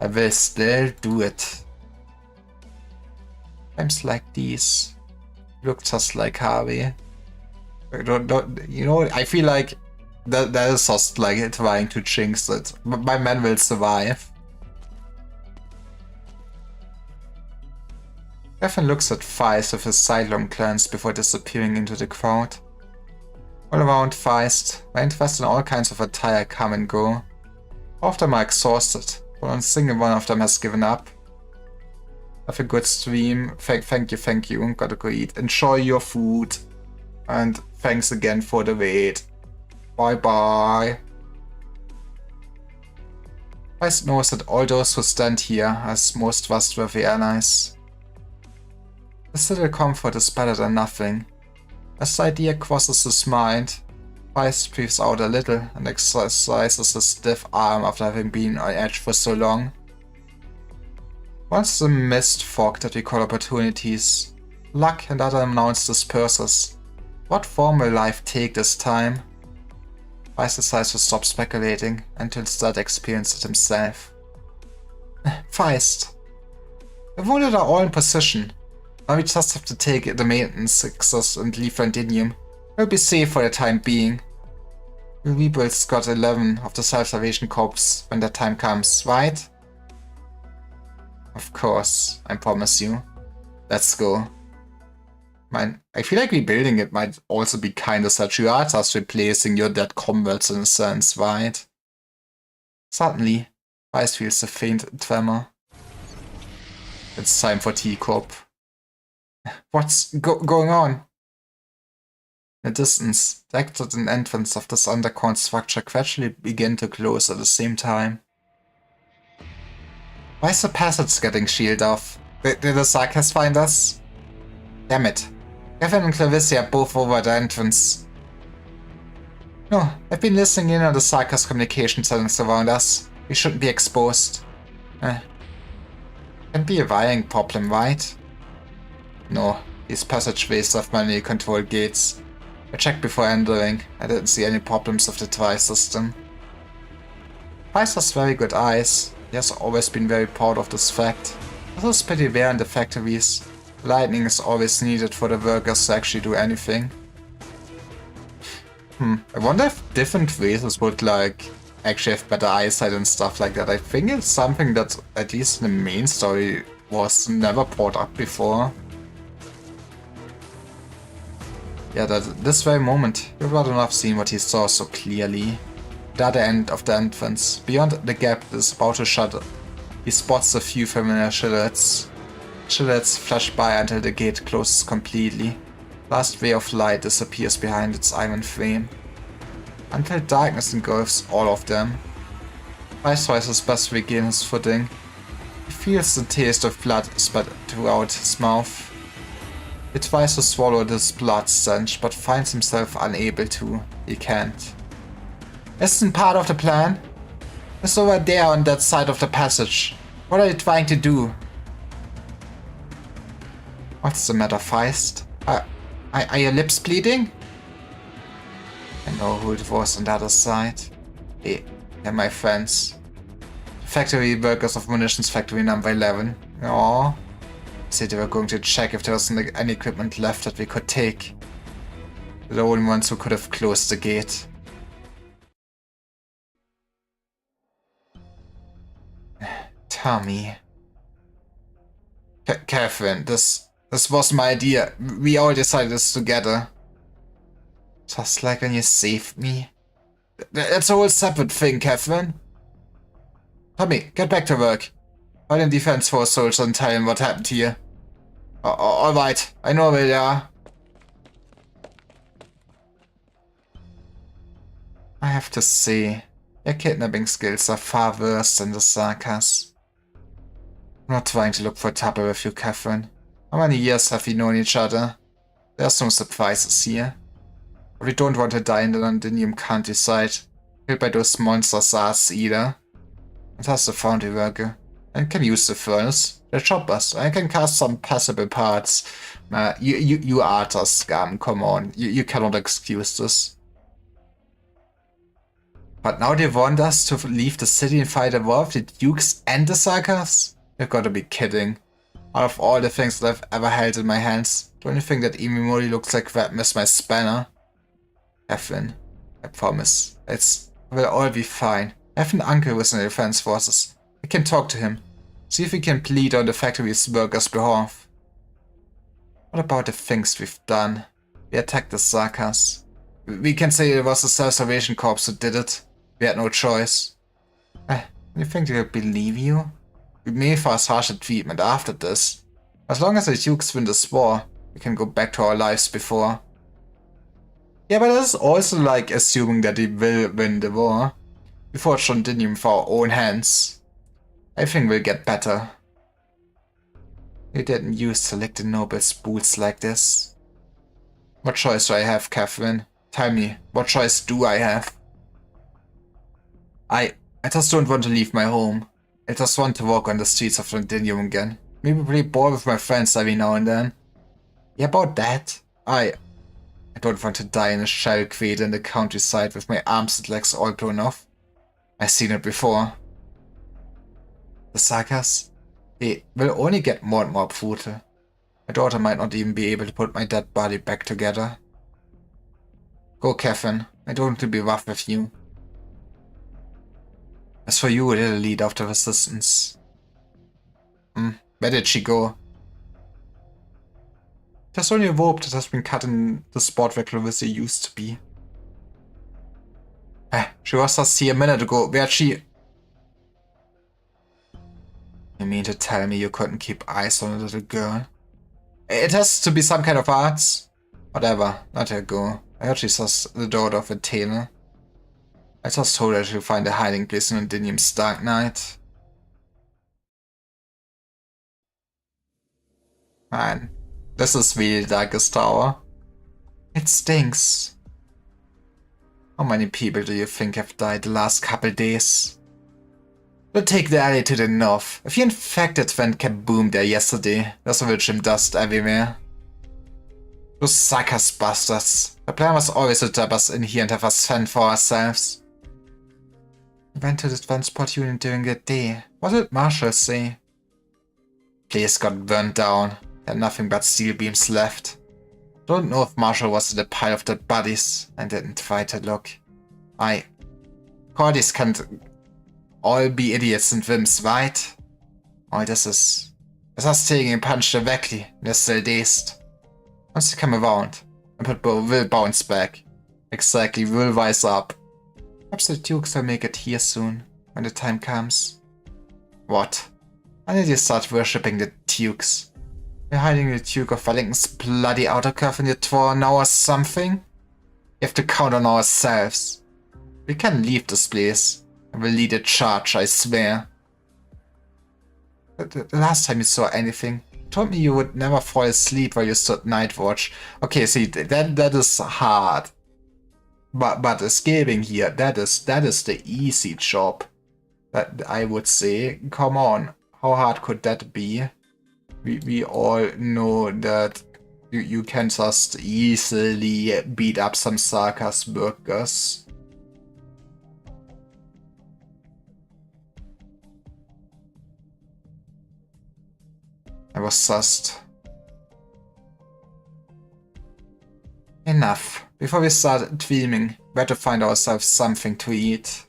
I will still do it. Times like these look just like Harvey. You know, I feel like that is just like trying to jinx it. My man will survive. Gavin looks at Feist with his sidelong glance before disappearing into the crowd. All around Feist, my interest in all kinds of attire come and go. All of them are exhausted, but not a single one of them has given up. Have a good stream. Thank you. Gotta go eat. Enjoy your food. And thanks again for the wait. Bye bye. Feist knows that all those who stand here are his most trustworthy allies. This little comfort is better than nothing. As the idea crosses his mind, Feist breathes out a little and exercises his stiff arm after having been on edge for so long. Once the mist fog that we call opportunities, luck and other unknowns disperses, what form will life take this time? Feist decides to stop speculating and to instead experience it himself. Feist! The wounded are all in position. Now we just have to take the maintenance success and leave Londinium. We'll be safe for the time being. We'll rebuild Scott 11 of the Self-Salvation Corps when that time comes, right? Of course, I promise you. Let's go. I feel like rebuilding it might also be kinda such. You are just replacing your dead comrades in a sense, right? Suddenly, Feist feels a faint tremor. It's time for T-Corp. What's going on? In the distance, the exit and entrance of this underground structure gradually begin to close at the same time. Why is the passage getting shielded off? Did the Sarkas find us? Damn it. Gavin and Clavicia are both over at the entrance. No, I've been listening in on the Sarkas communication settings around us. We shouldn't be exposed. Can be a wiring problem, right? No, these passageways have manually controlled gates. I checked before entering. I didn't see any problems with the TRI system. Feist has very good eyes. He has always been very proud of this fact. This is pretty rare in the factories. Lightning is always needed for the workers to actually do anything. I wonder if different races would like actually have better eyesight and stuff like that. I think it's something that, at least in the main story, was never brought up before. Yeah, this very moment, you would not have seen what he saw so clearly. The other end of the entrance, beyond the gap that is about to shut, he spots a few familiar silhouettes. She lets flash by until the gate closes completely. Last ray of light disappears behind its iron frame. Until darkness engulfs all of them. Twice tries his best to regain his footing. He feels the taste of blood spat throughout his mouth. He tries to swallow this blood stench, but finds himself unable to. He can't. Isn't part of the plan? It's over there on that side of the passage. What are you trying to do? What's the matter, Feist? Are your lips bleeding? I know who it was on the other side. Hey, they're my friends. Factory workers of munitions factory number 11. Aww. Said they were going to check if there was any equipment left that we could take. They're the only ones who could have closed the gate. Tommy. Catherine, this was my idea. We all decided this together. Just like when you saved me. That's a whole separate thing, Catherine. Tommy, get back to work. Call in Defense Force soldiers and tell him what happened here. Alright, I know where they are. I have to say, your kidnapping skills are far worse than the Sakas. I'm not trying to look for trouble with you, Catherine. How many years have we known each other? There's no surprises here. But we don't want to die in the Londinium countryside, killed by those monster SARS either. And that's the foundry worker. And can use the furnace. The choppers. I can cast some passable parts. You Arthur scum, come on. You cannot excuse this. But now they want us to leave the city and fight a war with the Dukes and the Sakas? You've got to be kidding. Out of all the things that I've ever held in my hands, the only thing that Imimori looks like that is my spanner. Catherine, I promise. We'll all be fine. I have an uncle who's in the defense forces. I can talk to him. See if we can plead on the factory's workers' behalf. What about the things we've done? We attacked the Sakas. We can say it was the Self-Salvation Corps who did it. We had no choice. You think they'll believe you? We may face harsher treatment after this. As long as the Dukes win this war, we can go back to our lives before. Yeah, but that's also like assuming that they will win the war. We forged Londinium for our own hands. I think we'll get better. You didn't use to lick the nobles' boots like this. What choice do I have, Catherine? Tell me, what choice do I have? I just don't want to leave my home. I just want to walk on the streets of Londinium again. Maybe play ball with my friends every now and then. Yeah, about that. I don't want to die in a shell crater in the countryside with my arms and legs all blown off. I've seen it before. The Sakas, they will only get more and more brutal. My daughter might not even be able to put my dead body back together. Go, Catherine. I don't want to be rough with you. As for you, little leader of the resistance. Where did she go? There's only a rope that has been cut in the spot where Clarissa used to be. She was just here a minute ago. Where'd she... You mean to tell me you couldn't keep eyes on a little girl? It has to be some kind of arts. Whatever, let her go. I heard she's just the daughter of a tailor. I just told her to find a hiding place in Londinium's dark night. Man, this is really the darkest tower. It stinks. How many people do you think have died the last couple days? We'll take the alley to the north. A few infected went kaboom there yesterday. There's Wilchem dust everywhere. Those Sakas bastards. The plan was always to trap us in here and have us fend for ourselves. We went to the transport unit during the day. What did Marshall say? Place got burned down. There are nothing but steel beams left. Don't know if Marshall was in the pile of dead bodies. I didn't try to look. Cordis can't all be idiots and wimps, right? Oh, this is us taking a punch directly. They're still dazed. Once they come around, and will bounce back. Exactly, will rise up. Perhaps the Dukes will make it here soon, when the time comes. What? When did you start worshipping the Dukes? We're hiding the Duke of Wellington's bloody outer curve in the tower now or something? We have to count on ourselves. We can leave this place. I will lead a charge, I swear. The last time you saw anything, you told me you would never fall asleep while you stood night watch. Okay, see, that is hard. But escaping here, that is the easy job. That I would say. Come on, how hard could that be? We all know that you can just easily beat up some Sarkas workers. I was just... Enough. Before we start dreaming, we had to find ourselves something to eat.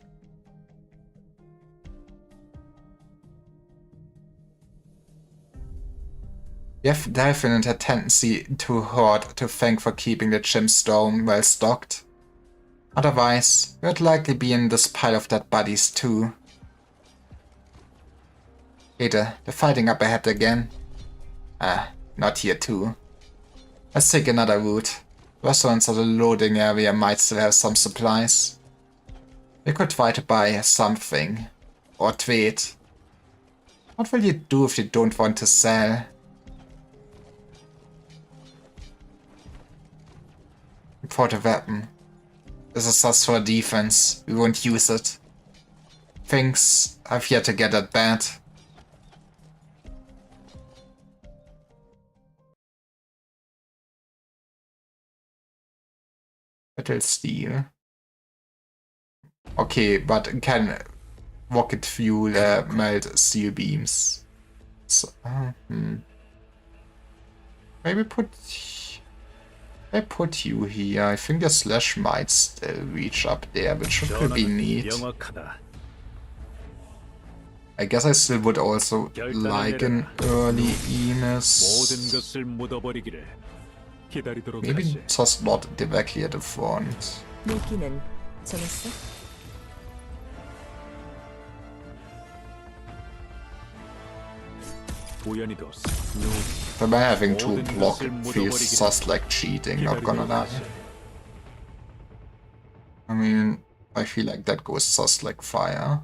We have definitely a tendency to hoard to thank for keeping the gym's dome well stocked. Otherwise, we'd likely be in this pile of dead bodies too. Peter, they're fighting up ahead again. Ah, not here too. Let's take another route. Restaurants at the loading area might still have some supplies. We could try to buy something. Or trade. What will you do if you don't want to sell? Import a weapon. This is just for defense. We won't use it. Things have yet to get that bad. Metal steel. Okay, but can rocket fuel melt steel beams? So, maybe I put you here. I think the slash might still reach up there, which would be neat. 명확하다. I guess I still would also like an early Enos. 모든 것을 묻어버리기를 기다리도록 Maybe 하지. just not directly at the front. 미끼는 정했어? 우연히도 But by having to block it feels just like cheating, not gonna lie. I mean, I feel like that goes just like fire.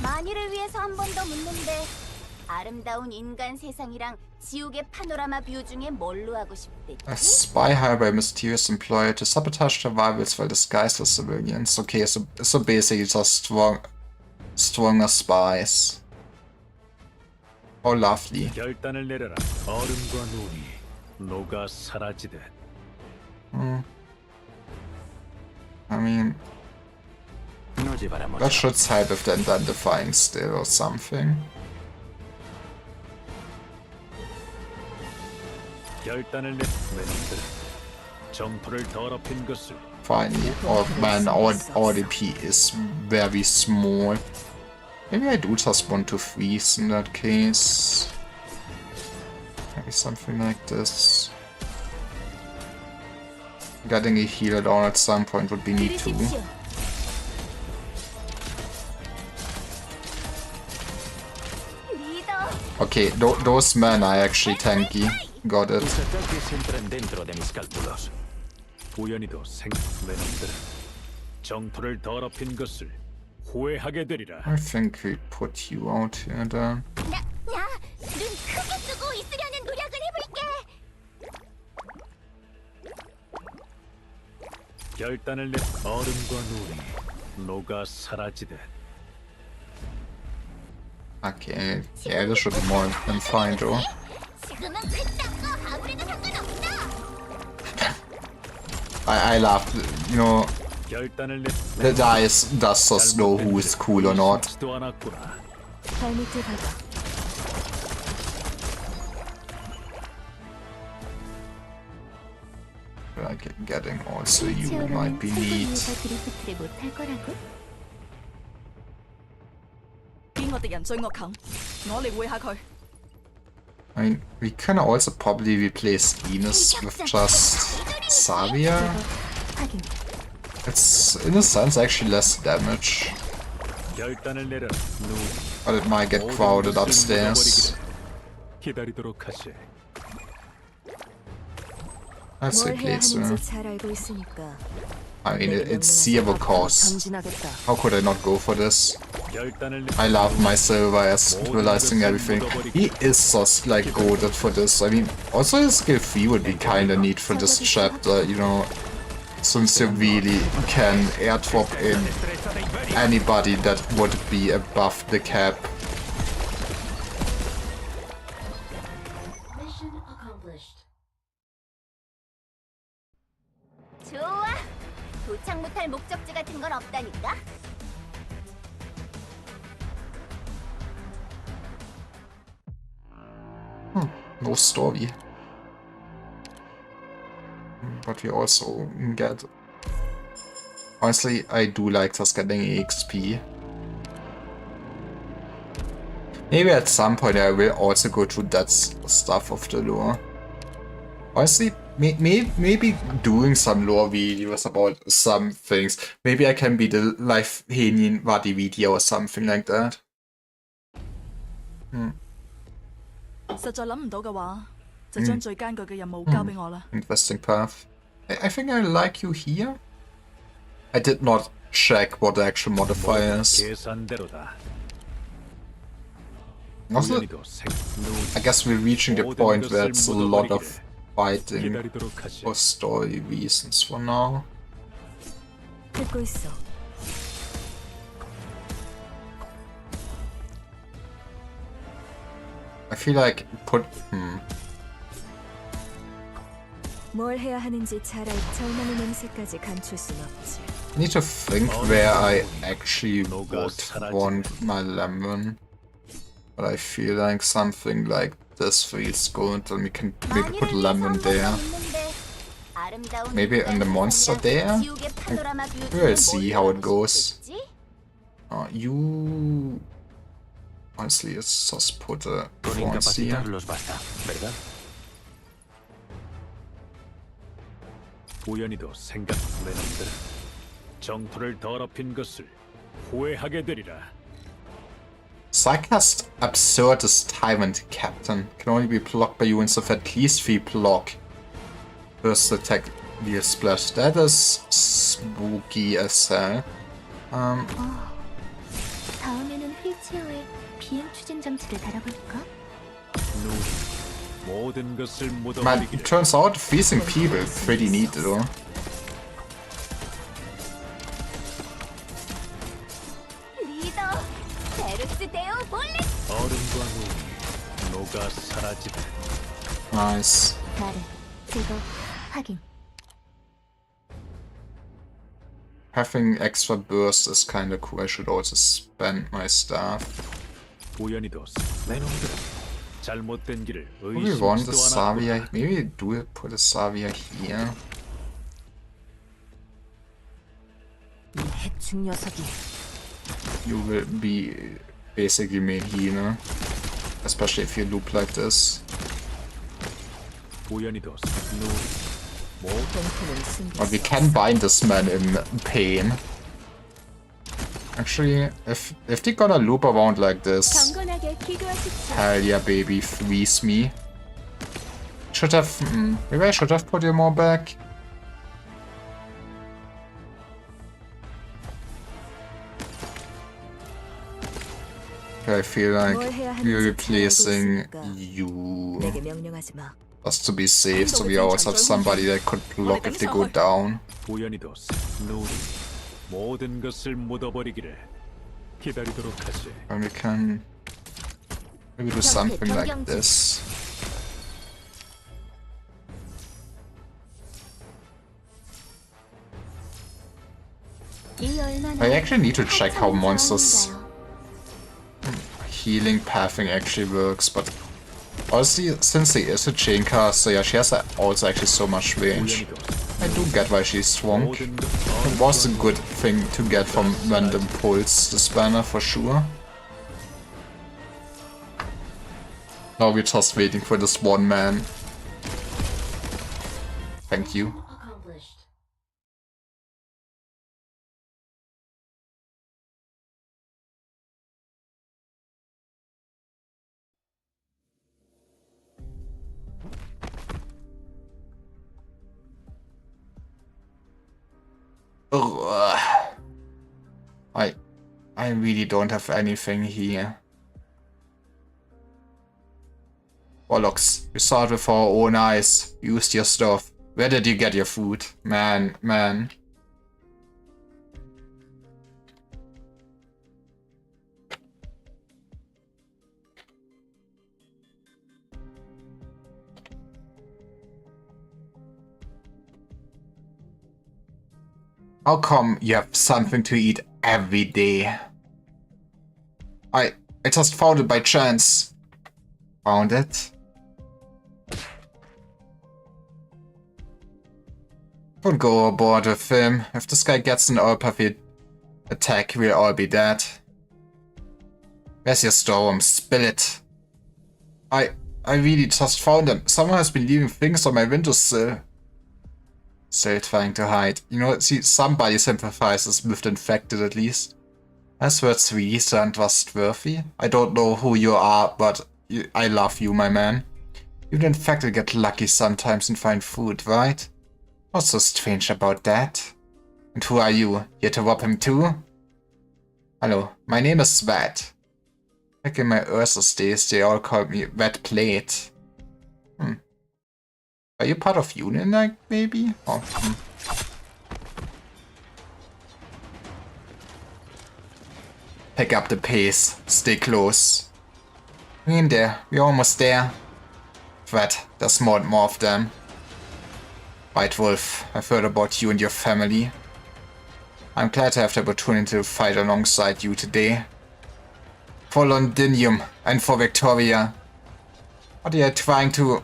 만일을 위해서 한 번 더 묻는데 아름다운 인간 세상이랑 지옥의 파노라마 뷰 중에 뭘로 하고 싶대? A spy hired by a mysterious employer to sabotage survivors while disguised as civilians. Okay, so basically just stronger spies. Oh, lovely. 결단을 내려라. 얼음과 눈이 녹아 사라지듯. I mean, No llevará that mucho. should help with the identifying still or something. 결단을 내 놈들은 점토를 더럽힌 것을 Finally, oh man, our DP is very small. Maybe I do just want to freeze in that case. Maybe something like this. Getting a heal down at some point would be neat too. 들으십시오. 리더, Okay, those men are actually tanky. Got it. Tus ataques entran dentro de mis cálculos. 우연히도 내 놈들은 정토를 더럽힌 것을 후회하게 되리라. I think we put you out here then. 눈 크게 뜨고 있으려는 노력을 해볼게. 결단을 내 얼음과 눈이 녹아 사라지듯. Okay, yeah, this should be more than fine though. 지금은 그딴 거 아무래도 상관없어. I love, you know, 결단을 내 the dice does just know who is cool or not. 도 않았구나. 발밑에 박아. Like getting also you might be neat. 드리프트를 못할 거라고? 邊個敵人追我近，我嚟會下佢。 I mean, we can also probably replace Enos with just Savia. 확인. It's, in a sense, actually less damage. 결단을 내려라. 눈 But it might get crowded upstairs. 기다리도록 하지. That's 뭘 it, 해야 please. 하는지 잘 알고 있으니까 I mean, 내게 it's 명령하지 seeable 마. cost. 전진하겠다. How could I not go for this? 결단을 I love my Silver as realizing everything. He is just like goaded for this. I mean, also his skill 3 would be kinda neat for this chapter, you know, since you really can airdrop in anybody that would be above the cap. 좋아. 도착 못할 목적지 같은 건 없다니까. No story. But we also get... Honestly, I do like just getting EXP. Maybe at some point I will also go through that stuff of the lore. Honestly, maybe doing some lore videos about some things. Maybe I can be the live Henin Vadi video or something like that. 實在諗唔到嘅話，就將最艱巨嘅任務交俾我啦。 Interesting path. I think I like you here. I did not check what the actual modifier is. 계산대로다. Also, 우연히도 I guess we're reaching the point where it's a lot of fighting 기다리도록 하지. for story reasons for now. 듣고 있어. I feel like 뭘 해야 하는지 잘 알. 절망의 냄새까지 감출 순 없지. I need to think where I actually would want my lemon. But I feel like something like this feels good, and we can maybe put lemon there. Maybe in the monster there? We'll see how it goes. You... Honestly, let's just put a Con thorns here. incapacitarlos basta, ¿verdad? 우연히도 생각 내 놈들아. 정토를 더럽힌 것을 후회하게 되리라. Psychast Absurdist Tyrant Captain can only be blocked by units of at least 3 block. First attack deals splash. That is spooky as hell. 다음에는 휠체어에 비행 추진 장치를 달아볼까? 모든 것을 Man, 묻어버리기를. it turns out freezing people pretty neat though. 리더, 베르스 데오 볼레. 얼음과 눈이 녹아 사라지다. Nice. 나를 제거 확인. Having extra burst is kinda cool. I should also spend my staff. 우연히도 내 놈들아. 잘못된 길을 Do we want the 의심치도 않았구나. Savia? Maybe do it put a Savia here. 이 해충 녀석이. You will be basically main healer. Especially if you loop like this. 우연히도 눈 공포는 숨겼어. But we can bind this man in pain. Actually, if they gonna loop around like this, 경건하게 기도하십시오. hell yeah, baby, freeze me. Should have, maybe I should have put you more back. Okay, I feel like 뭘 해야 하는지 we're 잘 알고 replacing 있으니까 you 내게 명령하지 마. just to be safe, so we always have somebody that could block if they go down. 우연히도 눈이 모든 것을 묻어버리기를 기다리도록 하지. And we can maybe do something like this. 이 얼마나 I actually need to check how 하찮은 monsters 자원인가요? healing pathing actually works, but honestly, since she is a chain caster, yeah, she has also actually so much range. 우연히도 I do get why she's strong. 모든 것 It was a good thing to get from random pulls, this banner for sure. Now we're just waiting for this one man. Thank you. Ugh. I really don't have anything here. Bollocks, we saw it with our own eyes. Used your stuff. Where did you get your food? Man. How come you have something to eat every day? I just found it by chance. Found it? Don't go aboard with him. If this guy gets an all-puffy attack, we'll all be dead. Where's your storm? Spill it. I really just found them. Someone has been leaving things on my windowsill. Still trying to hide. You know, see, somebody sympathizes with the infected at least. As words really sound trustworthy. I don't know who you are, but I love you, my man. Even infected get lucky sometimes and find food, right? What's so strange about that? And who are you? Here to rob him too? Hello, my name is Svat. Back in my Ursus days, they all called me Wet Plate. Are you part of Union, like, maybe? Oh, Pick up the pace. Stay close. We're in there. We're almost there. Threat. There's more and more of them. White Wolf, I've heard about you and your family. I'm glad to have the opportunity to fight alongside you today. For Londinium and for Victoria. What are you trying to...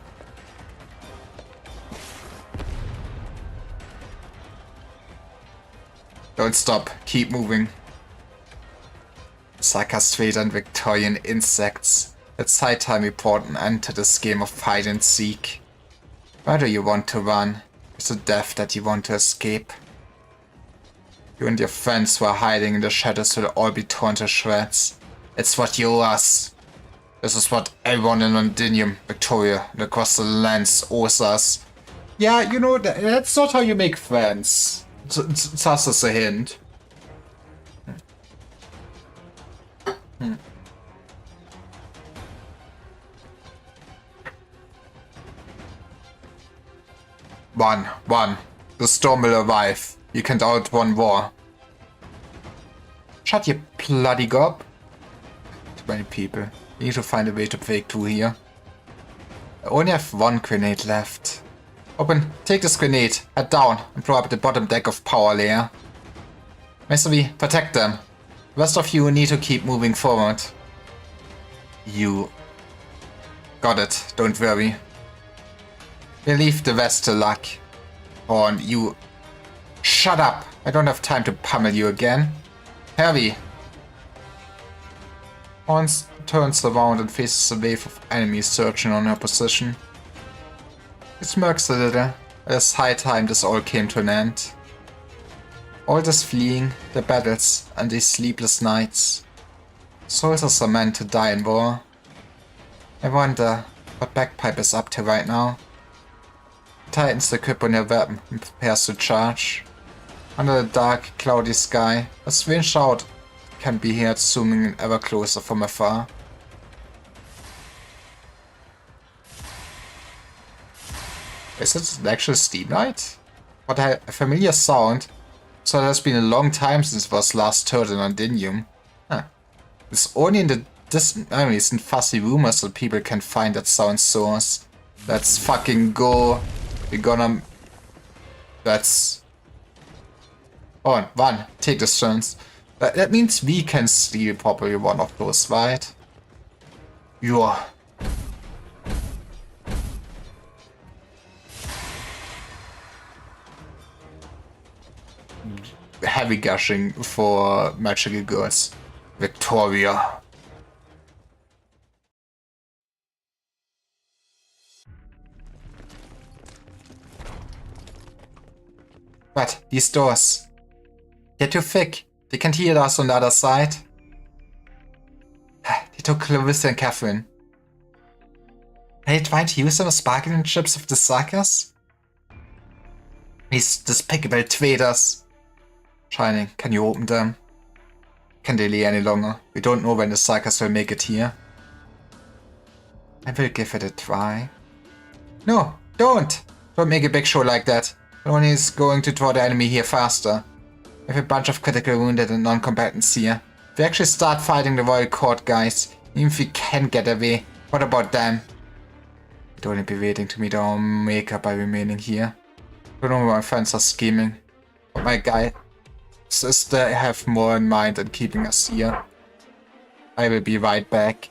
Don't stop. Keep moving. Sarcastrate and Victorian insects. It's high time we brought an end to this game of hide and seek. Why do you want to run? Is it death that you want to escape? You and your friends who are hiding in the shadows will all be torn to shreds. It's what you owe us. This is what everyone in Londinium, Victoria, and across the lands owes us. Yeah, you know, that's not how you make friends. It's just as a hint. One. The storm will arrive. You can't outrun war. Shut your bloody gob. Too many people. We need to find a way to break through here. I only have one grenade left. Open, take this grenade, head down, and blow up the bottom deck of power layer. Mystery, protect them. The rest of you need to keep moving forward. You... Got it, don't worry. We'll leave the rest to luck. Horn, you... Shut up! I don't have time to pummel you again. Hurry! Horn turns around and faces a wave of enemies searching on her position. He smirks a little. It's high time this all came to an end. All this fleeing, the battles, and these sleepless nights. Soldiers are meant to die in war. I wonder what Bagpipe is up to right now. He tightens the grip on your weapon and prepares to charge. Under the dark, cloudy sky, a strange shout can be heard zooming in ever closer from afar. Is it an actual Steam Knight? What a familiar sound. So it has been a long time since it was last heard in Londinium. Huh. It's only in the distant memories and fuzzy rumors that people can find that sound source. Let's fucking go. We're gonna... That's... Oh, one. Take this chance. That means we can steal probably one of those, right? Yeah. Heavy gushing for magical goods. Victoria. But these doors. They're too thick. They can't hear us on the other side. They took Clarissa and Catherine. Are they trying to use them as bargaining chips of the suckers? These despicable traitors. Shining, can you open them? Can't delay any longer. We don't know when the Psychers will make it here. I will give it a try. No, don't! Don't make a big show like that. It only is going to draw the enemy here faster. We have a bunch of critical wounded and non-combatants here. If we actually start fighting the Royal Court guys, even if we can get away, what about them? We'd only be waiting to meet our maker by remaining here. I don't know what my friends are scheming. But my guy sister have more in mind than keeping us here. I will be right back.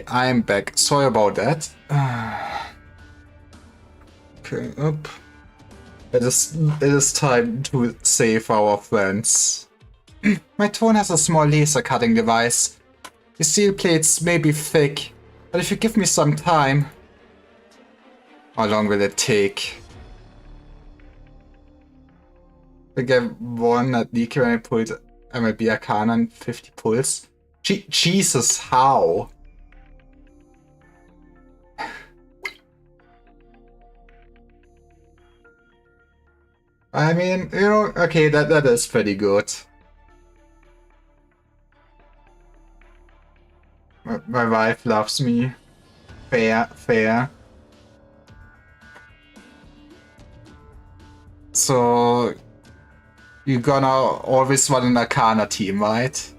I'm back. Sorry about that. Okay, up. It is time to save our friends. My tone has a small laser cutting device. The steel plates may be thick, but if you give me some time... How long will it take? I get 1 at leak when I pulled MLB Arcana and 50 pulls. Jesus, how? I mean, you know, okay, that is pretty good. My wife loves me. Fair, fair. So, you're gonna always run an Arcana team, right?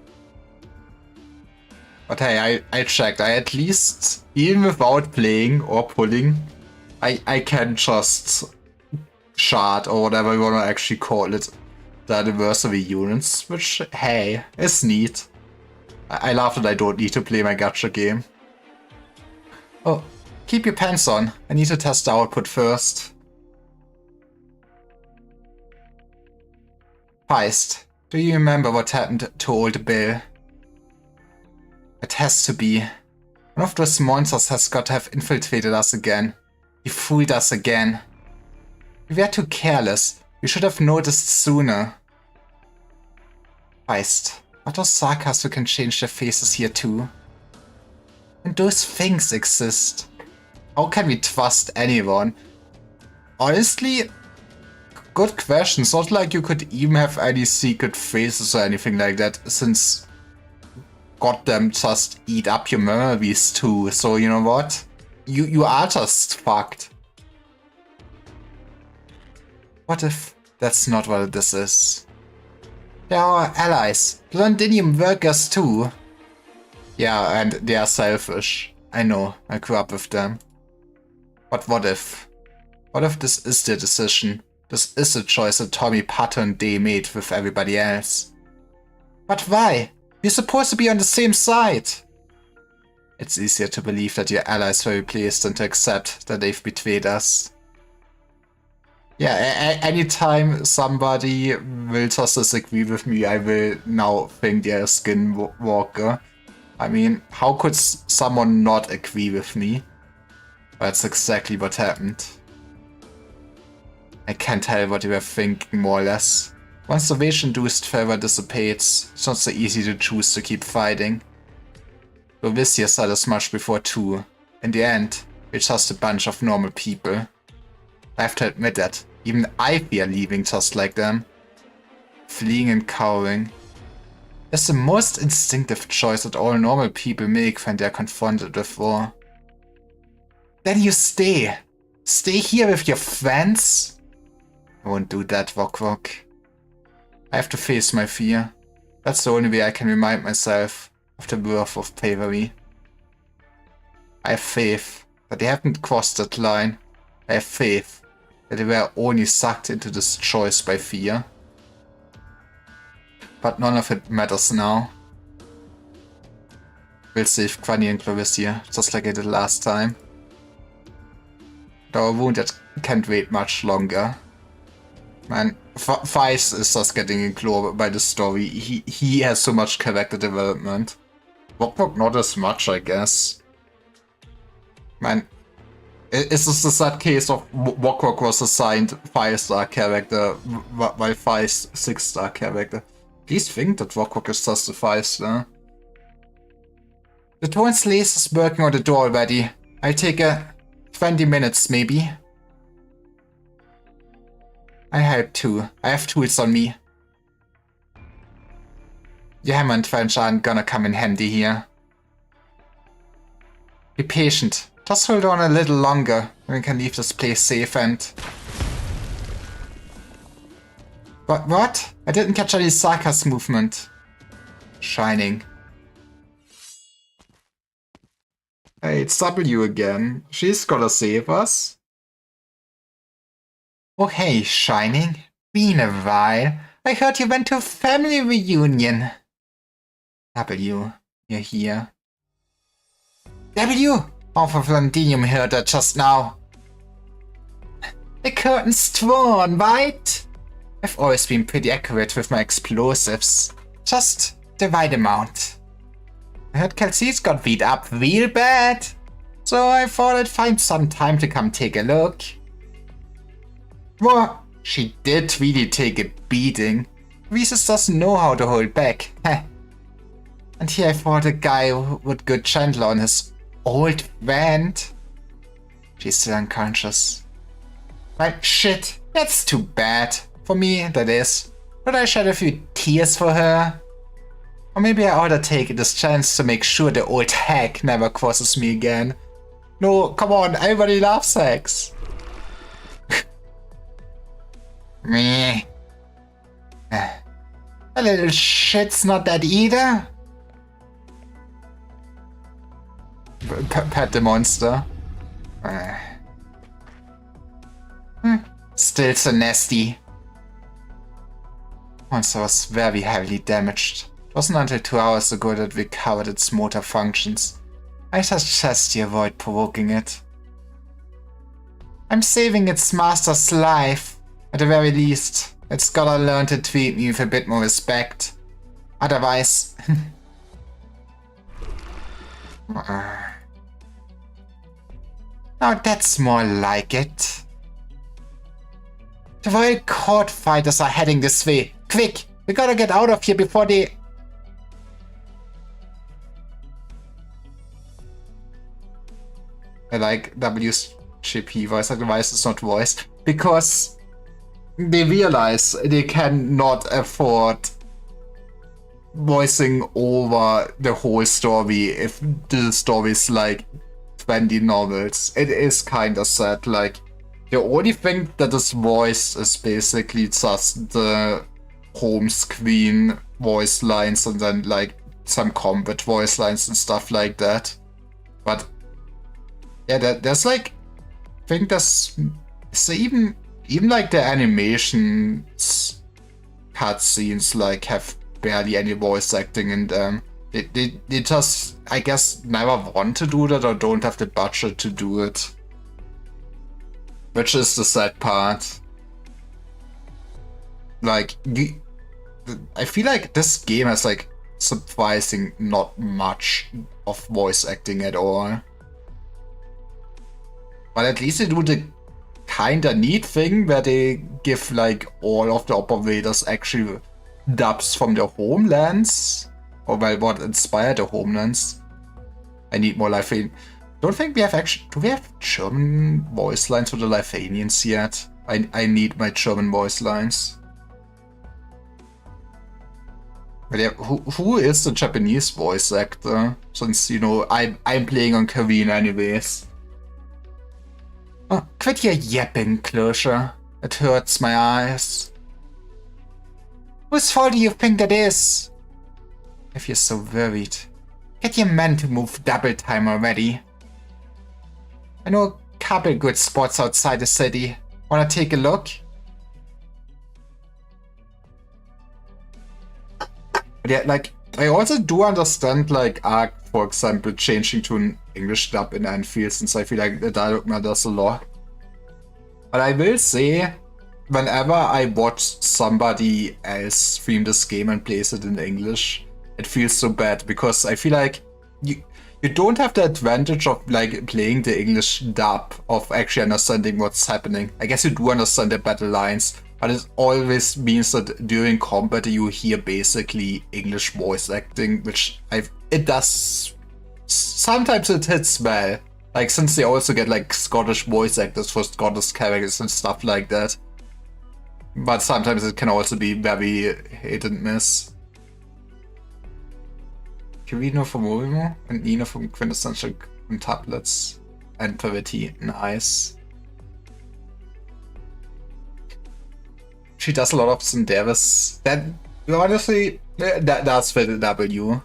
But hey, I checked. I at least, even without playing or pulling, I can just shard or whatever you wanna actually call it, the anniversary units, which, hey, is neat. I love that I don't need to play my gacha game. Oh, keep your pants on. I need to test the output first. Feist, do you remember what happened to old Bill? It has to be. One of those monsters has got to have infiltrated us again. He fooled us again. We were too careless. We should have noticed sooner. Feist, are those Sakas who can change their faces here too? And those things exist. How can we trust anyone? Honestly, good question. It's not like you could even have any secret faces or anything like that, since goddamn just eat up your memories too. So you know what? You are just fucked. What if that's not what this is? They're our allies. Londinium workers too. Yeah, and they are selfish. I know, I grew up with them. But what if? What if this is the decision? This is a choice that Tommy, Pato and Day made with everybody else. But why? We're supposed to be on the same side. It's easier to believe that your allies were replaced than to accept that they've betrayed us. Yeah, anytime somebody will just disagree with me, I will now think they're a skinwalker. I mean, how could someone not agree with me? That's exactly what happened. I can't tell what you were thinking, more or less. Once the rage-induced fervor dissipates, it's not so easy to choose to keep fighting. Lovicia said as much before too. In the end, we're just a bunch of normal people. I have to admit that. Even I fear leaving just like them. Fleeing and cowering. It's the most instinctive choice that all normal people make when they're confronted with war. Then you stay. Stay here with your friends? I won't do that, Wok. I have to face my fear. That's the only way I can remind myself of the worth of bravery. I have faith that they haven't crossed that line. I have faith that they were only sucked into this choice by fear. But none of it matters now. We'll save Granny and Clovis just like I did last time. But our wounded can't wait much longer. Man, Feist is just getting ignored by the story. He has so much character development. Wok not as much, I guess. Man, is this that case of Wok was assigned 5-star character while Feist 6-star character? Please think that Wok is just a 5-star. The Torrent's lace is working on the door already. I'll take 20 minutes maybe. I help too. I have tools on me. Your hammer and trench aren't gonna come in handy here. Be patient. Just hold on a little longer, and we can leave this place safe and... What? I didn't catch any Sakas movement. Shining. Hey, it's W again. She's gonna save us. Oh hey, Shining. Been a while. I heard you went to a family reunion. W, you're here. W! Off of Londinium heard that just now. The curtain's drawn, right? I've always been pretty accurate with my explosives. Just the right amount. I heard Kelsey's got beat up real bad, so I thought I'd find some time to come take a look. Well, she did really take a beating. Rhesus doesn't know how to hold back. Heh. And here I fought a guy with good chandler on his old friend. She's still unconscious. Well, shit, that's too bad. For me, that is. But I shed a few tears for her. Or maybe I ought to take this chance to make sure the old hag never crosses me again. No, come on, everybody loves sex. Meh. A little shit's not that either. Pet the monster. Still so nasty. Monster was very heavily damaged. It wasn't until 2 hours ago that we recovered its motor functions. I suggest you avoid provoking it. I'm saving its master's life. At the very least, it's gotta learn to treat me with a bit more respect. Otherwise... Now that's more like it. The Royal Court fighters are heading this way. Quick! We gotta get out of here before they... I like WGP voice, otherwise it's not voiced. Because they realize they cannot afford voicing over the whole story if the story is like 20 novels. It is kinda sad, like the only thing that is voiced is basically just the home screen voice lines and then like some combat voice lines and stuff like that. But yeah, there's like, I think there's so even like the animations cutscenes like have barely any voice acting in them. They just, I guess, never want to do that or don't have the budget to do it. Which is the sad part. Like, I feel like this game has like surprising not much of voice acting at all. But at least they do the kinda neat thing where they give like all of the operators actually dubs from their homelands. Or well, what inspired the homelands. I need more Lithuanian. Don't think we have actually... Do we have German voice lines for the Lithuanians yet? I need my German voice lines. But yeah, who is the Japanese voice actor? Since, you know, I'm playing on Korean anyways. Oh, quit your yapping, Closure. It hurts my eyes. Whose fault do you think that is? If you're so worried, get your men to move double time already. I know a couple good spots outside the city. Wanna take a look? But yeah, like, I also do understand, like, Ark, for example, changing to an English dub in Anfield, since I feel like the dialogue matters a lot. But I will say, whenever I watch somebody else stream this game and plays it in English, it feels so bad, because I feel like you don't have the advantage of like playing the English dub, of actually understanding what's happening. I guess you do understand the battle lines, but it always means that during combat you hear basically English voice acting, which it does... Sometimes it hits well. Like, since they also get like Scottish voice actors for Scottish characters and stuff like that. But sometimes it can also be very hit and miss. Kirino from Ulmo and Nina from Quintessential Quintuplets and Parity. Nice. She does a lot of Cinderis. That, honestly, that does fit the W.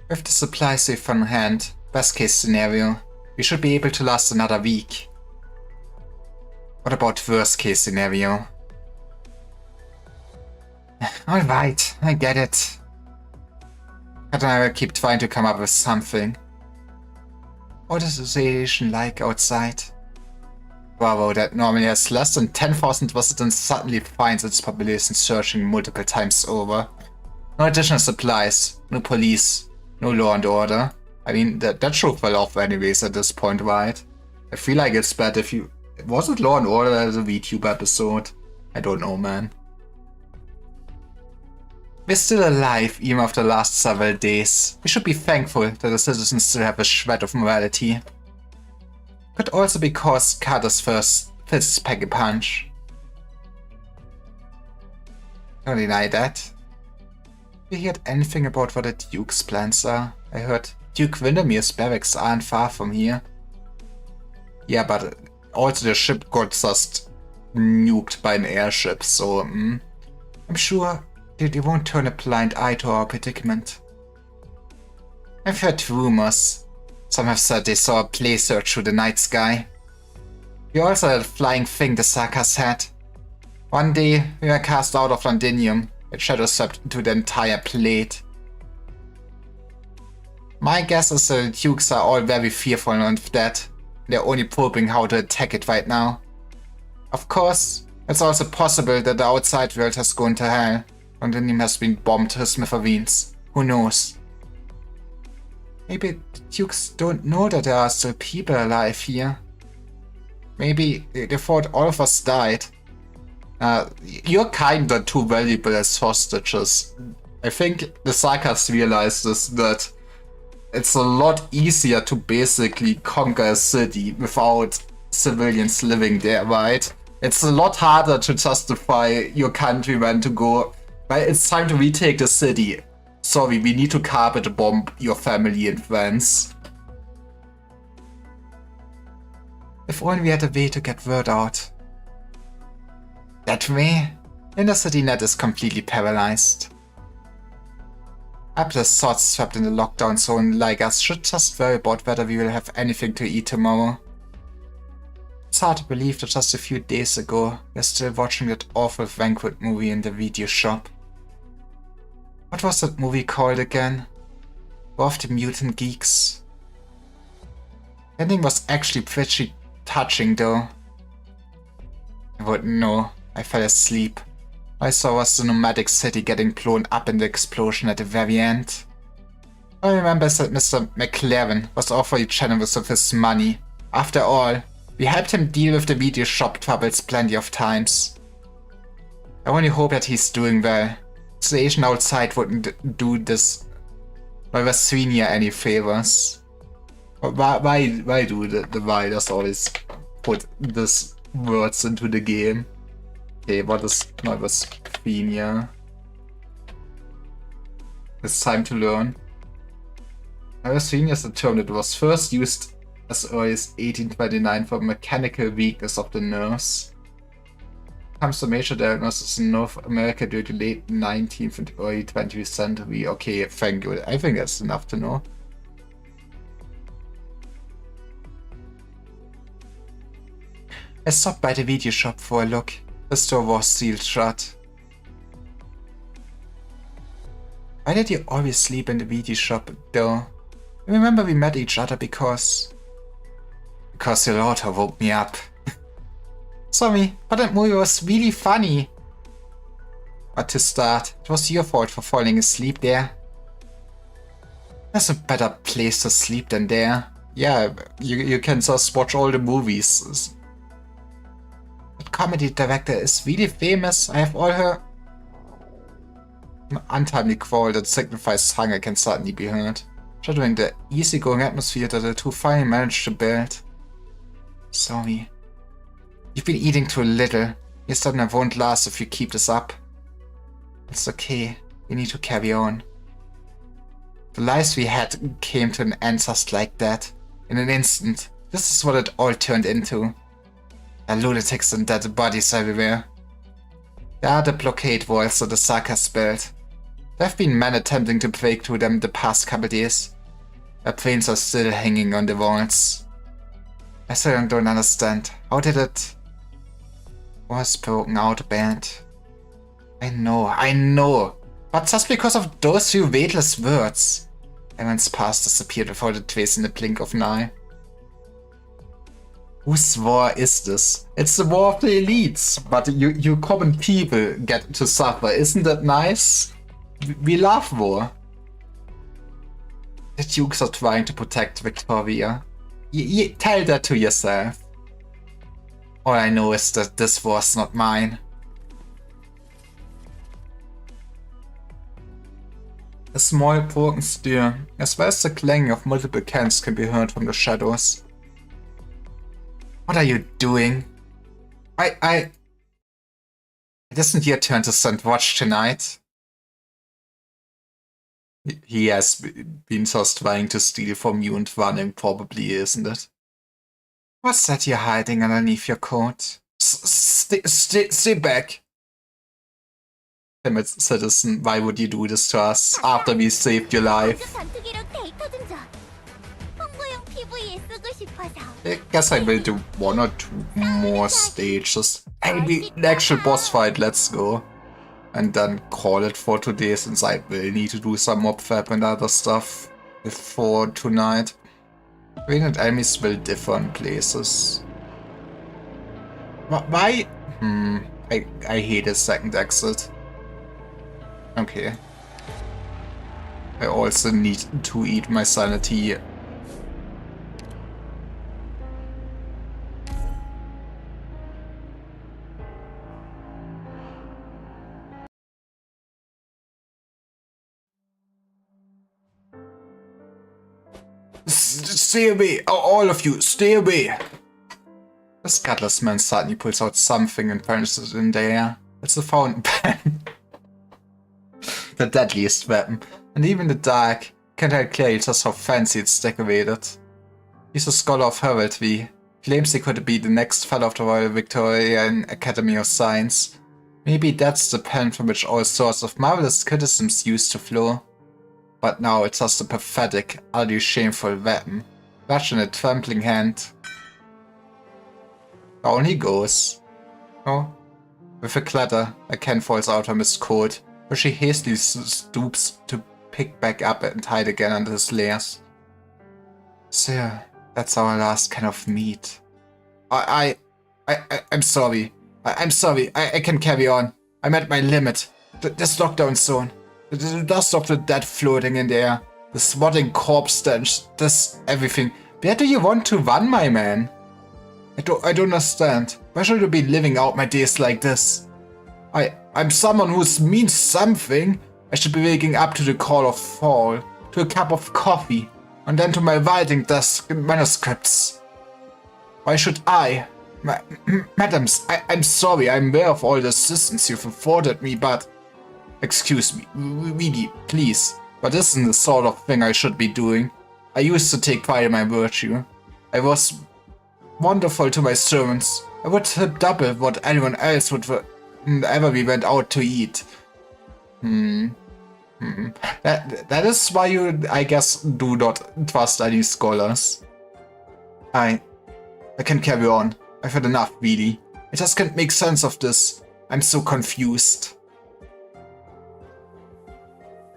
With the supply safe on hand, best case scenario, we should be able to last another week. What about worst case scenario? Alright, I get it. But I will keep trying to come up with something. What is the situation like outside? Bravo, that normally has less than 10,000 residents suddenly finds its population surging multiple times over. No additional supplies, no police, no law and order. I mean, that show fell off anyways at this point, right? I feel like it's bad if you... Was it Law and Order as a VTube episode? I don't know, man. We're still alive, even after the last several days. We should be thankful that the citizens still have a shred of morality. Could also be because Carter's first fists pack a punch. Don't deny that. Have you heard anything about what the Duke's plans are? I heard Duke Windermere's barracks aren't far from here. Yeah, but also the ship got just nuked by an airship, so I'm sure they won't turn a blind eye to our predicament. I've heard rumors. Some have said they saw a play search through the night sky. We also had a flying thing the Sarkas had. One day, we were cast out of Londinium. It shadow swept into the entire plate. My guess is the Dukes are all very fearful of that. They're only probing how to attack it right now. Of course, it's also possible that the outside world has gone to hell. Londinium has been bombed to smithereens. Who knows? Maybe the Dukes don't know that there are still people alive here. Maybe they thought all of us died. You're kinda too valuable as hostages. I think the Sarkas realizes that it's a lot easier to basically conquer a city without civilians living there, right? It's a lot harder to justify your country when to go, right, it's time to retake the city. Sorry, we need to carpet bomb your family and friends. If only we had a way to get word out. That way, Intercity Net is completely paralyzed. Helpless thoughts trapped in the lockdown zone like us should just worry about whether we will have anything to eat tomorrow. It's hard to believe that just a few days ago, we're still watching that awful Vanquid movie in the video shop. What was that movie called again? War of the Mutant Geeks. The ending was actually pretty touching though. I wouldn't know. I fell asleep. All I saw was the nomadic city getting blown up in the explosion at the very end. All I remember is that Mr. McLaren was awfully generous with his money. After all, we helped him deal with the video shop troubles plenty of times. I only hope that he's doing well. The Asian outside wouldn't do this Norvesvinia any favors. Why do the writers always put these words into the game? Okay, what is Norvesvinia? It's time to learn. Norvesvinia is a term that was first used as early as 1829 for mechanical weakness of the nerves. Comes to major diagnosis in North America during the late 19th and early 20th century. Okay, thank you. I think that's enough to know. I stopped by the video shop for a look. The store was sealed shut. Why did you always sleep in the video shop, though? I remember we met each other because your daughter woke me up. Sorry, but that movie was really funny. But to start, it was your fault for falling asleep there. There's a better place to sleep than there. Yeah, you can just watch all the movies. That comedy director is really famous. I have all her... An untimely quarrel that signifies hunger can certainly be heard, shadowing the easygoing atmosphere that the two finally managed to build. Sorry. You've been eating too little. Your stamina won't last if you keep this up. It's okay. We need to carry on. The lives we had came to an end just like that. In an instant. This is what it all turned into. There are lunatics and dead bodies everywhere. There are the blockade walls that the Sarkas built. There have been men attempting to break through them the past couple days. Their brains are still hanging on the walls. I still don't understand. How did it... was broken out, Band? I know. But just because of those few weightless words. Everyone's past disappeared before the trace in the blink of an eye. Whose war is this? It's the war of the elites, but you common people get to suffer. Isn't that nice? We love war. The Dukes are trying to protect Victoria. Tell that to yourself. All I know is that this war's not mine. A small broken steel, as well as the clanging of multiple cans, can be heard from the shadows. What are you doing? It isn't your turn to send watch tonight. He has been just trying to steal from you and running, probably, isn't it? What's that you're hiding underneath your coat? Stay back. Damn it, citizen, why would you do this to us after we saved your life? I guess I will do 1 or 2 more stages. Maybe the actual boss fight, let's go. And then call it for today, since I will need to do some mob fab and other stuff before tonight. Rain and enemies will differ in places. Why? I hate a second exit. Okay. I also need to eat my sanity. Stay away! All of you, stay away! The Scuttless man suddenly pulls out something and punches it in the air. It's a fountain pen. The deadliest weapon. And even the dark can't tell clearly just how fancy it's decorated. He's a scholar of heraldry. Claims he could be the next fellow of the Royal Victorian Academy of Science. Maybe that's the pen from which all sorts of marvelous criticisms used to flow. But now it's just a pathetic, utterly shameful weapon. Clutched in a trembling hand. Down he goes. Oh. With a clatter, a can falls out from his coat, where she hastily stoops to pick back up and hide again under his layers. Sir, that's our last can of meat. I'm sorry. I'm sorry. I can carry on. I'm at my limit. This lockdown zone. The dust of the dead floating in the air. The swatting corpse stench. This everything. Where do you want to run, my man? I don't understand. Why should I be living out my days like this? I'm someone who means something. I should be waking up to the call of fall, to a cup of coffee, and then to my writing desk and manuscripts. Why should I? Madams, I'm sorry, I'm aware of all the assistance you've afforded me, but... Excuse me, really, please, but this isn't the sort of thing I should be doing. I used to take pride in my virtue. I was wonderful to my servants. I would tip double what anyone else would whenever we went out to eat. That is why you, I guess, do not trust any scholars. I can carry on. I've had enough, really. I just can't make sense of this. I'm so confused.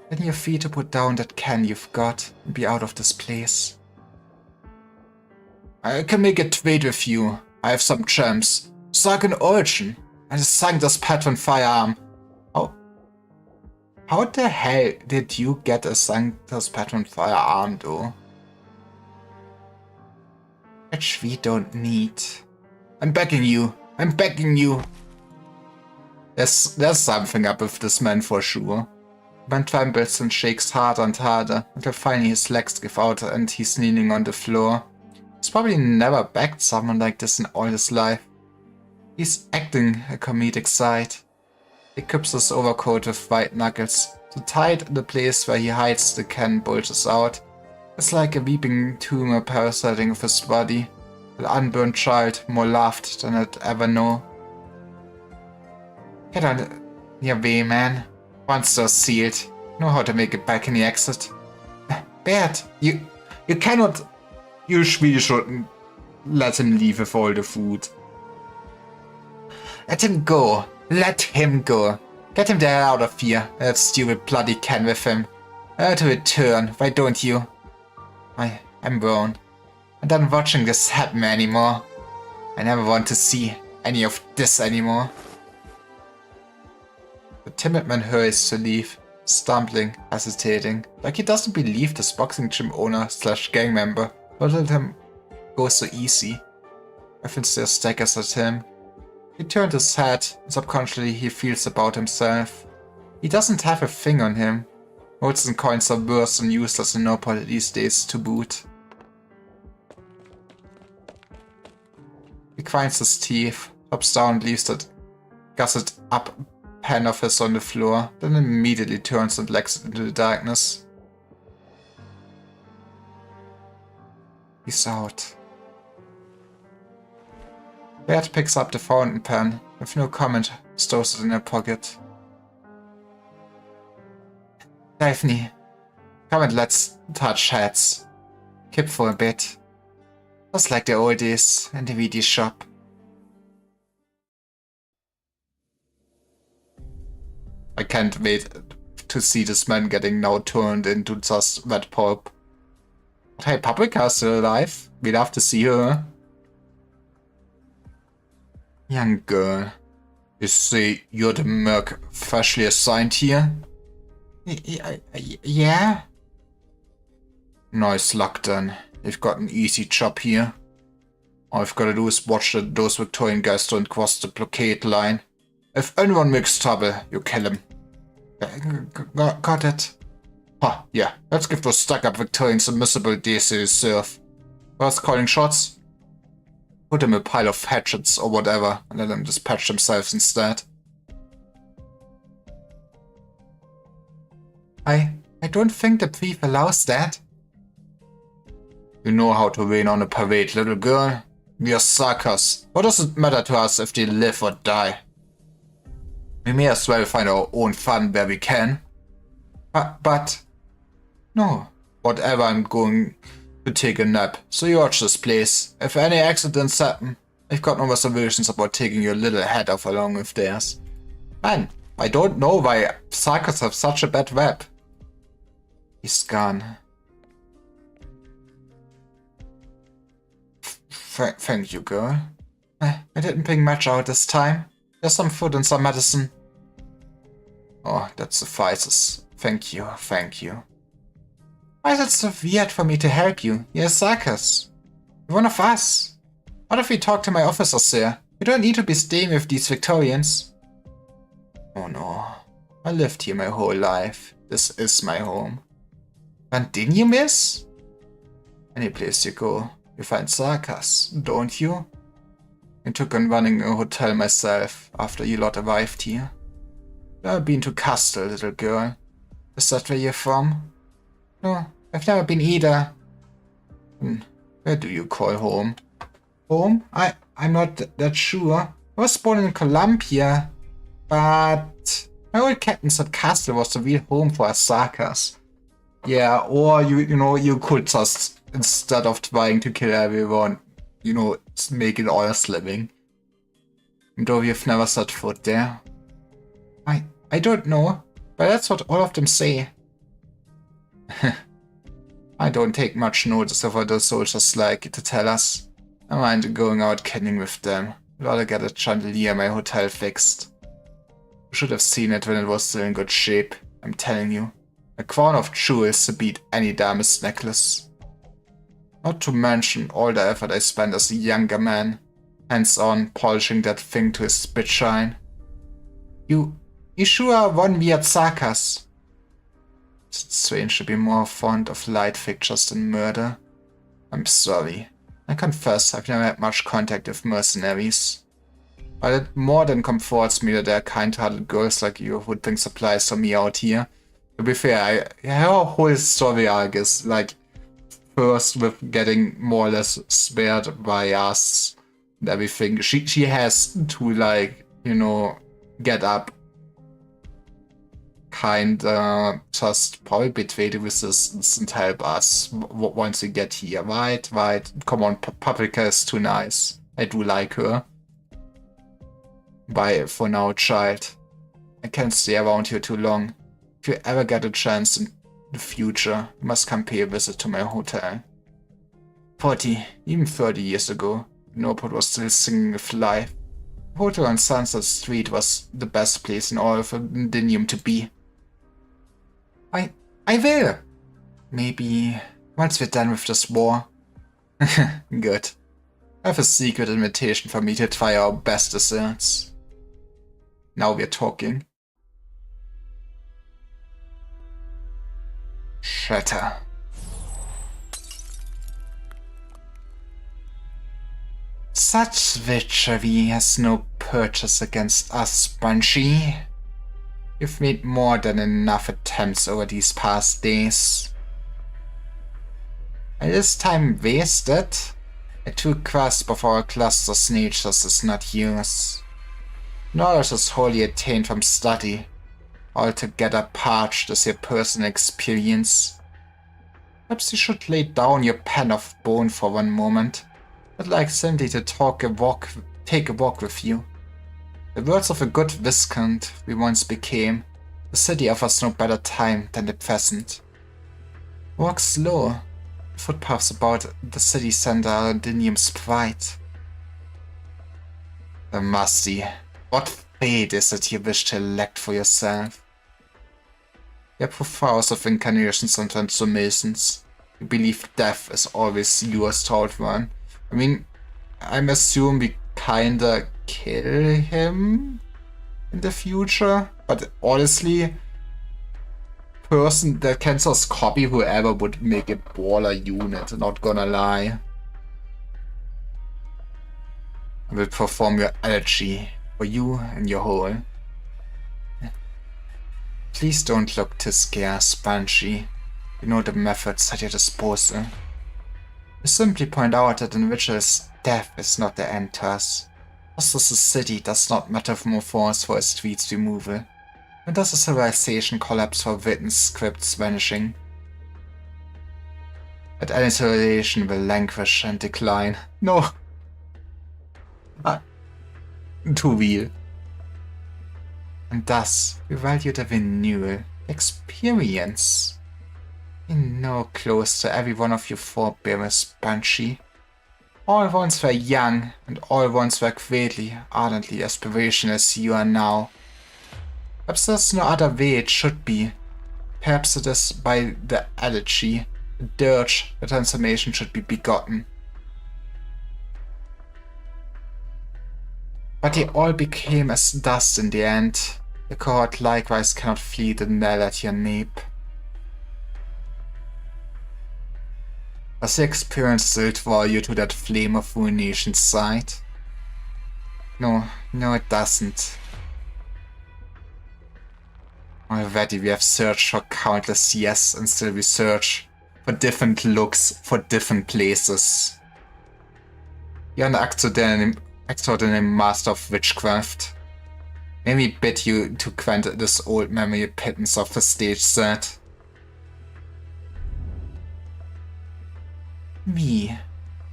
Then you're free to put down that can you've got and be out of this place. I can make a trade with you. I have some gems. Sargon Origin and a Sanctus Patron firearm. How the hell did you get a Sanctus Patron firearm, though? Which we don't need. I'm begging you. I'm begging you. There's something up with this man for sure. Man trembles and shakes harder and harder until finally his legs give out and he's kneeling on the floor. He's probably never begged someone like this in all his life. He's acting a comedic side. He equips his overcoat with white knuckles. So tight in the place where he hides the can bulges out. It's like a weeping tumor parasiting of his body. An unburned child, more loved than I'd ever know. Get on your way, man. Once they're sealed, know how to make it back in the exit. Bert, you cannot... You really shouldn't let him leave with all the food. Let him go. Let him go. Get him the hell out of here. That stupid bloody can with him. To return, why don't you? I'm burned. I'm done watching this happen anymore. I never want to see any of this anymore. The timid man hurries to leave, stumbling, hesitating, like he doesn't believe this boxing gym owner / gang member will let him go so easy. Evan stares staggers at him. He turned his head, and subconsciously he feels about himself. He doesn't have a thing on him. Notes and coins are worse and useless in Nopal these days to boot. He grinds his teeth, hops down and leaves that gusset up pen of his on the floor, then immediately turns and legs into the darkness. He's out. Bert picks up the fountain pen, with no comment, stores it in her pocket. Daphne, come and let's touch heads. Kip for a bit. Just like the old days in the VD shop. I can't wait to see this man getting now turned into just that pulp. But hey, Paprika's still alive. We love to see her. Young girl. You say you're the merc freshly assigned here? Yeah? Nice luck then. You've got an easy job here. All I've gotta do is watch that those Victorian guys don't cross the blockade line. If anyone makes trouble, you kill him. Got it. Huh, yeah. Let's give those stuck-up Victorians a miserable days they deserve. First calling shots? Put them a pile of hatchets or whatever, and let them dispatch themselves instead. I don't think the brief allows that. You know how to rain on a parade, little girl. We are suckers. What does it matter to us if they live or die? We may as well find our own fun where we can. But... No. Whatever, I'm going to take a nap, so you watch this place. If any accidents happen, I've got no reservations about taking your little head off along with theirs. Man, I don't know why suckers have such a bad rep. He's gone. Thank you, girl. I didn't bring much out this time. There's some food and some medicine. Oh, that suffices. Thank you, thank you. Why is it so weird for me to help you? You're Sarkis. You're one of us. What if we talk to my officers here? You don't need to be staying with these Victorians. Oh no. I lived here my whole life. This is my home. When didn't you miss? Any place you go, you find Sarkis, don't you? I took on running a hotel myself after you lot arrived here. I've been to Castle, little girl. Is that where you're from? No, I've never been either. Where do you call home? Home? I'm not that sure. I was born in Columbia, but my old captain said Castle was the real home for us Sarkis. Yeah, or you could just, instead of trying to kill everyone, make it honest living. Though we've never set foot there. I don't know, but that's what all of them say. I don't take much notice of what those soldiers like to tell us. I mind going out kidding with them. Rather get a chandelier in my hotel fixed. You should have seen it when it was still in good shape, I'm telling you. A crown of jewels to beat any dame's necklace. Not to mention all the effort I spent as a younger man, hands-on polishing that thing to a spit shine. You sure are one weird Sarkis. It's strange to be more fond of light fixtures than murder. I'm sorry. I confess I've never had much contact with mercenaries. But it more than comforts me that there are kind-hearted girls like you who bring supplies for me out here. To be fair, her whole story arc is like first with getting more or less spared by us and everything. She has to get up, just probably betray the resistance and help us once we get here. Right. Come on, Paprika is too nice. I do like her. Bye for now, child. I can't stay around here too long. If you ever get a chance in the future, you must come pay a visit to my hotel. 40, even 30 years ago, Norport was still singing with life. The hotel on Sunset Street was the best place in all of Londinium to be. I will! Maybe once we're done with this war. Good. I have a secret invitation for me to try our best desserts. Now we're talking. Shatter. Such witchery has no purchase against us, Banshee. You've made more than enough attempts over these past days. And this time wasted, a true grasp of our cluster's natures is not yours. Knowledge is wholly attained from study. Altogether parched is your personal experience. Perhaps you should lay down your pen of bone for one moment. I'd like simply to take a walk with you. The words of a good Viscount we once became, the city offers no better time than the present. Walk slow. The footpaths about the city center are Londinium's pride. Damacy, what fate is it you wish to elect for yourself? Your profiles of incarnations and transformations. You believe death is always yours to outrun. I mean, I'm assuming we kinda kill him in the future, but honestly, person that can just copy whoever would make a baller unit, not gonna lie. I will perform your elegy for you and your whole. Please don't look to scare us, Banshee. You know the methods at your disposal. You simply point out that in rituals, death is not the end to us. Just as the city does not metamorphose for its streets removal, and does a civilization collapse for written scripts vanishing. That any civilization will languish and decline. No! Too real. And thus, we value the renewal, experience. You know close to every one of your forebears, Banshee. All once were young, and all once were greatly, ardently aspirational as you are now. Perhaps there's no other way it should be. Perhaps it is by the elegy, the dirge, the transformation should be begotten. But they all became as dust in the end. The cohort likewise cannot flee the knell at your nape. Does the experience still draw you to that flame of ruination's side? No, it doesn't. Already we have searched for countless years and still we search for different looks, for different places. You're an extraordinary master of witchcraft. May we bid you to grant this old memory pittance of the stage set. Me.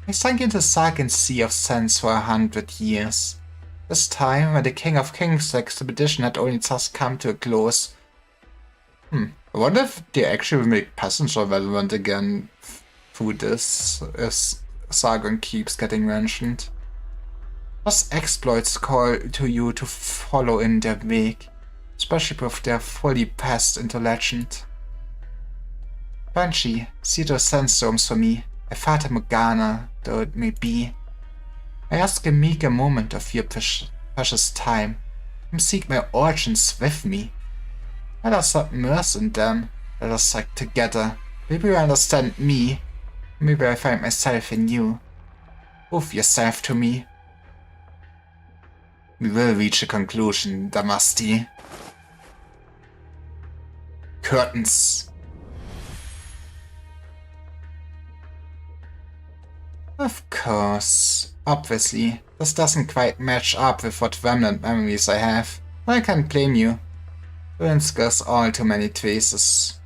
I sank into the sunken sea of sense for 100 years. This time, when the King of Kings expedition had only just come to a close. I wonder if they actually make passenger relevant again through this, as Sargon keeps getting mentioned. Those exploits call to you to follow in their wake, especially if they're fully passed into legend. Banshee, see those sandstorms for me. A Fata Morgana, though it may be. I ask a meager moment of your precious time. Come seek my origins with me. Let us not immerse in them. Let us sing together. Maybe you understand me. Maybe I find myself in you. Prove yourself to me. We will reach a conclusion, Damacy. Curtains. Of course. Obviously, this doesn't quite match up with what remnant memories I have. I can't blame you. Ruins gives all too many traces.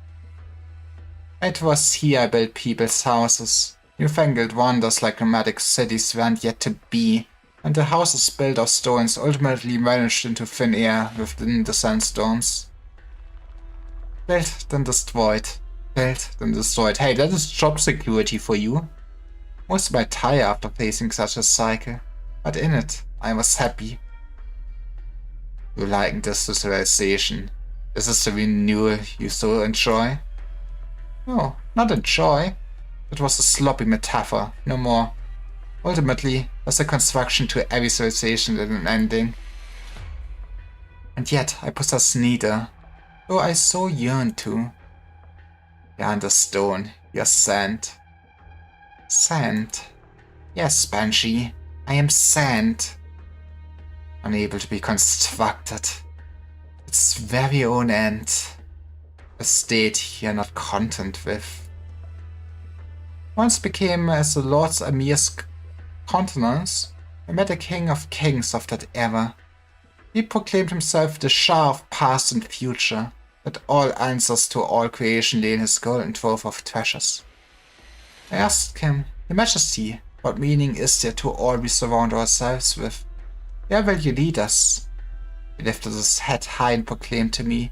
It was here I built people's houses. Newfangled wonders like nomadic cities weren't yet to be. and the houses built of stones ultimately vanished into thin air within the sandstorms. Built, then destroyed. Built, then destroyed. Hey, that is job security for you. Most might tire after facing such a cycle, but in it, I was happy. You liking this visualization? This is the renewal you so enjoy? No, not enjoy. It was a sloppy metaphor, no more. Ultimately, there's a construction to every civilization and an ending. And yet, I possess neither, though I so yearn to. Behind the stone, you're sand. Sand. Yes, Banshee, I am sand. Unable to be constructed. Its very own end. A state you're not content with. Once became as the Lord's Amir's countenance, I met a king of kings of that era. He proclaimed himself the Shah of past and future, that all answers to all creation lay in his golden trove of treasures. I asked him, Your Majesty, what meaning is there to all we surround ourselves with? Where will you lead us? He lifted his head high and proclaimed to me,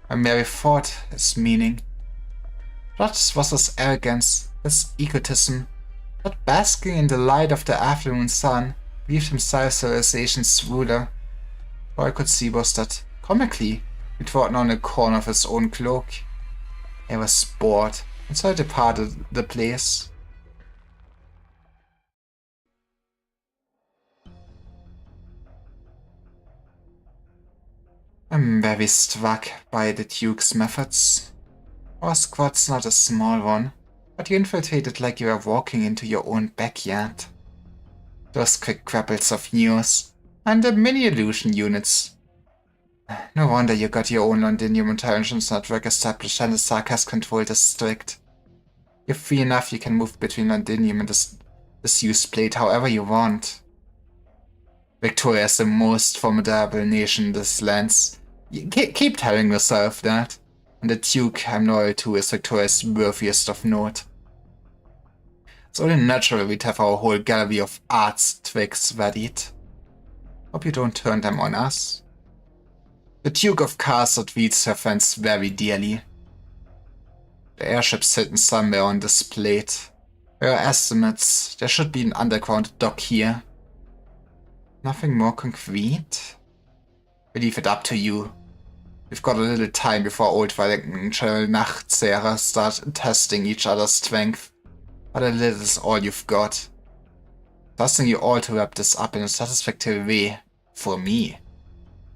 My very thought is meaning. That was his arrogance, his egotism, that basking in the light of the afternoon sun, believed himself civilization's ruler. All I could see was that, comically, he trodden on a corner of his own cloak. I was bored, and so I departed the place. I'm very struck by the Duke's methods. Our squad's not a small one, but you infiltrated like you were walking into your own backyard. Those quick grapples of news, and the mini-illusion units. No wonder you got your own Londinium intelligence network established and the Sark has controlled district. You're free enough you can move between Londinium and this disused plate however you want. Victoria is the most formidable nation in this lands. You keep telling yourself that. And the Duke I'm loyal to is Victoria's worthiest of note. It's only natural we'd have our whole gallery of arts twigs readied. Hope you don't turn them on us. The Duke of Castleton treats her friends very dearly. The airship's hidden somewhere on this plate. By our estimates, there should be an underground dock here. Nothing more concrete? We leave it up to you. We've got a little time before old Wellington General Nachtzehrer start testing each other's strength. But a little is all you've got. Trusting you all to wrap this up in a satisfactory way. For me.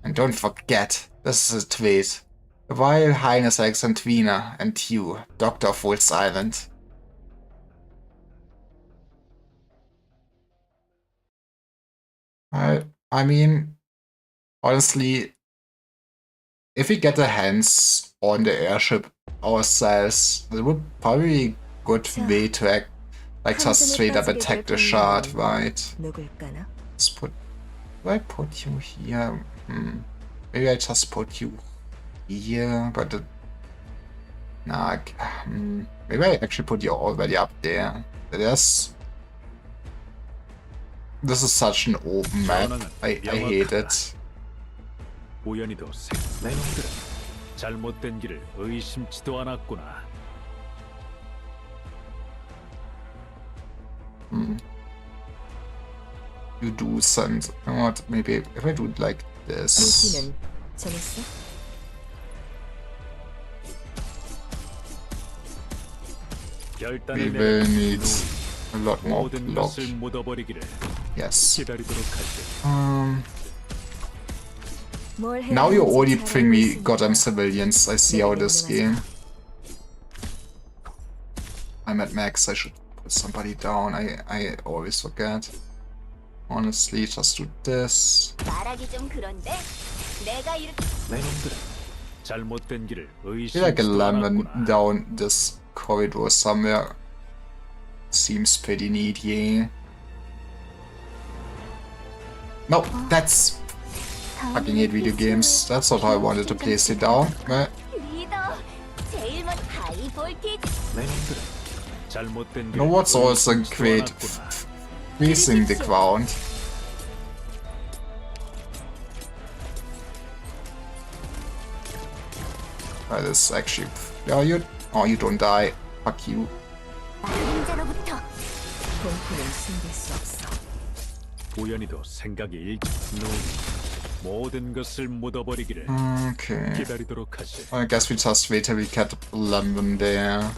And don't forget, this is a trade. The Royal Highness Alexandrina and you, Doctor of Wolf's Island. I mean, honestly, if we get our hands on the airship ourselves, it would probably be a good way to act, like just straight up attack the shard, right? Let's put, do I put you here? Maybe I just put you here, but nah, maybe I actually put you already up there. This is such an open map. I hate it. 우연히도 내 놈들은 잘못된 길을 의심치도 않았구나. You do send. What? Maybe if I do it like this. We will need a lot more block. Yes. Now you only bring me goddamn civilians. I see how this game. I'm at max. I should put somebody down. I always forget. Honestly, just do this. I feel like a lemon down this corridor somewhere. Seems pretty neat, yeah. No, that's... fucking hate video games. That's not how I wanted to place it down. Right? You know what's also great? Freezing the ground. That is actually... Yeah, you don't die. Fuck you. 그림자로부터 공포는 숨길 수 없어. 우연히도 생각이 일찍 모든 것을 묻어버리기를 Okay. 기다리도록 하지. I guess we just wait till we get London there.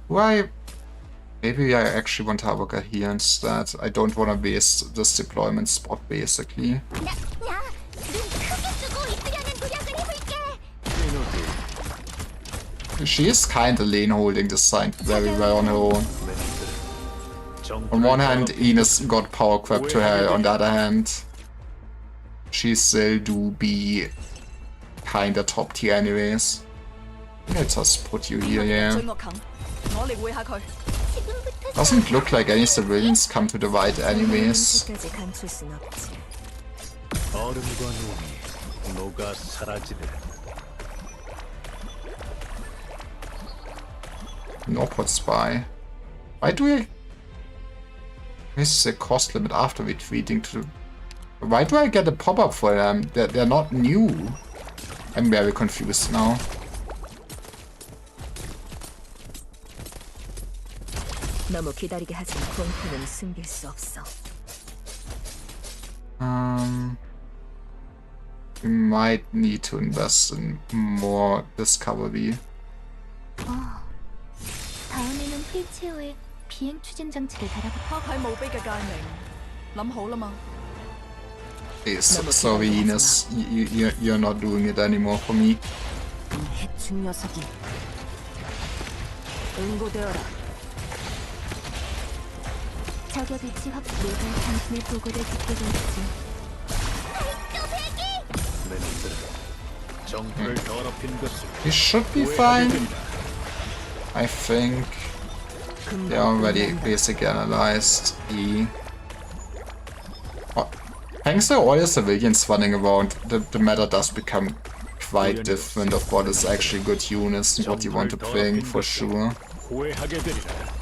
Why? Maybe I actually want Harburger here instead. I don't want to waste this deployment spot, basically. 눈 크게 뜨고 있으려는 노력을 해볼게. She is kinda lane holding this side very well on her own. On one hand, Ines got power crept to hell, on the other hand, she still do be kinda top tier anyways. Let's just put you here, yeah. 追我近，我嚟會下佢。 지금부터 Doesn't look like any civilians come to the right anyways. 음식까지 감출 순 없지. 얼음과 눈이 녹아 사라지네. Norport spy. Why do I... This is a cost limit after retreating to... Why do I get a pop-up for them? They're not new. I'm very confused now. 너무 기다리게 하지 마. 공포는 숨길 수 없어. We might need to invest in more discovery. 다음에는 휠체어에 비행 추진 장치를 달아볼게. 黑喺墓碑嘅界名，諗好啦嘛？ Yes, sorry Ines, you're not doing it anymore for me. 이 해충 녀석이 응고되어라. 저격 위치 확 내가 당신의 보고를 듣게 됐지. 내놈들 정토를 더럽힌 것을 He should be fine. I think they already basically analyzed E. Thanks to all the civilians running around, the meta does become quite different of what is actually good units and what you want to bring for sure. 후회하게 되리라.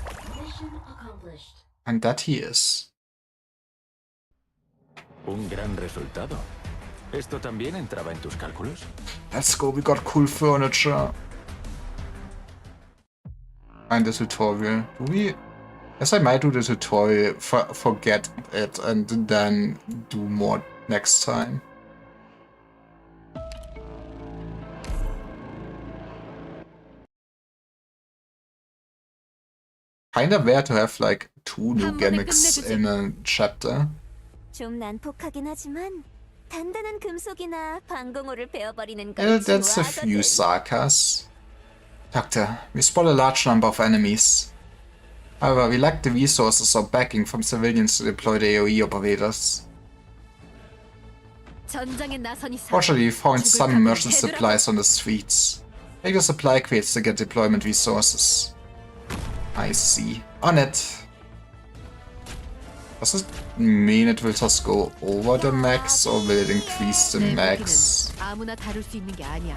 And that he is. Un gran resultado. ¿Esto también entraba en tus cálculos? Let's go, we got cool furniture. And the tutorial. Do we... Yes, I might do the tutorial, forget it, and then do more next time. Kinda rare to have like 2 new gimmicks in a chapter. 좀 난폭하긴 하지만 단단한 금속이나 방공호를 베어버리는 걸 That's a few sarkas. Doctor, we spot a large number of enemies. However, we lack the resources or backing from civilians to deploy the AoE operators. 전장에 나선 이상 Fortunately, we found some merchant supplies on the streets. Take the supply crates to get deployment resources. I see. On it. Does it mean it will just go over the max or will it increase the max? 아무나 다룰 수 있는 게 아니야.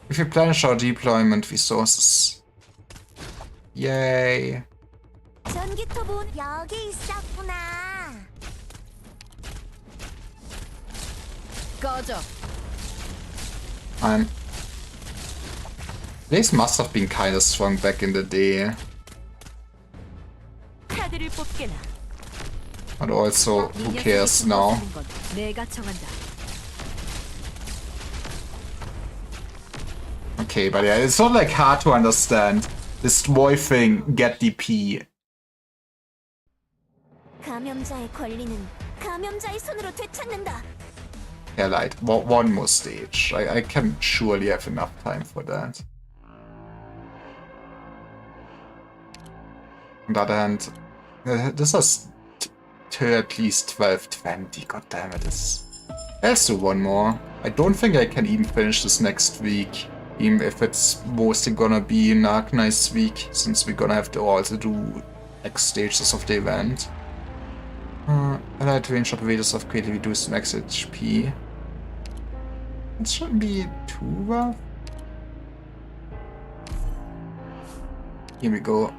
If we replenish our deployment resources. Yay. 전기톱은 여기 있었구나. 꺼져. These must have been kinda strong back in the day. 카드를 뽑게나. But also, who cares now? 내가 정한다. Okay, but yeah, it's not like hard to understand. Destroy thing, get DP. 감염자의 권리는 감염자의 손으로 되찾는다. Yeah, like, one more stage. I can surely have enough time for that. On the other hand, this is at least 12:20. God damn it! Let's do one more. I don't think I can even finish this next week, even if it's mostly gonna be an Arknights week, since we're gonna have to also do X stages of the event. Allied range operators of greatly reduced max HP. It shouldn't be too rough. Here we go.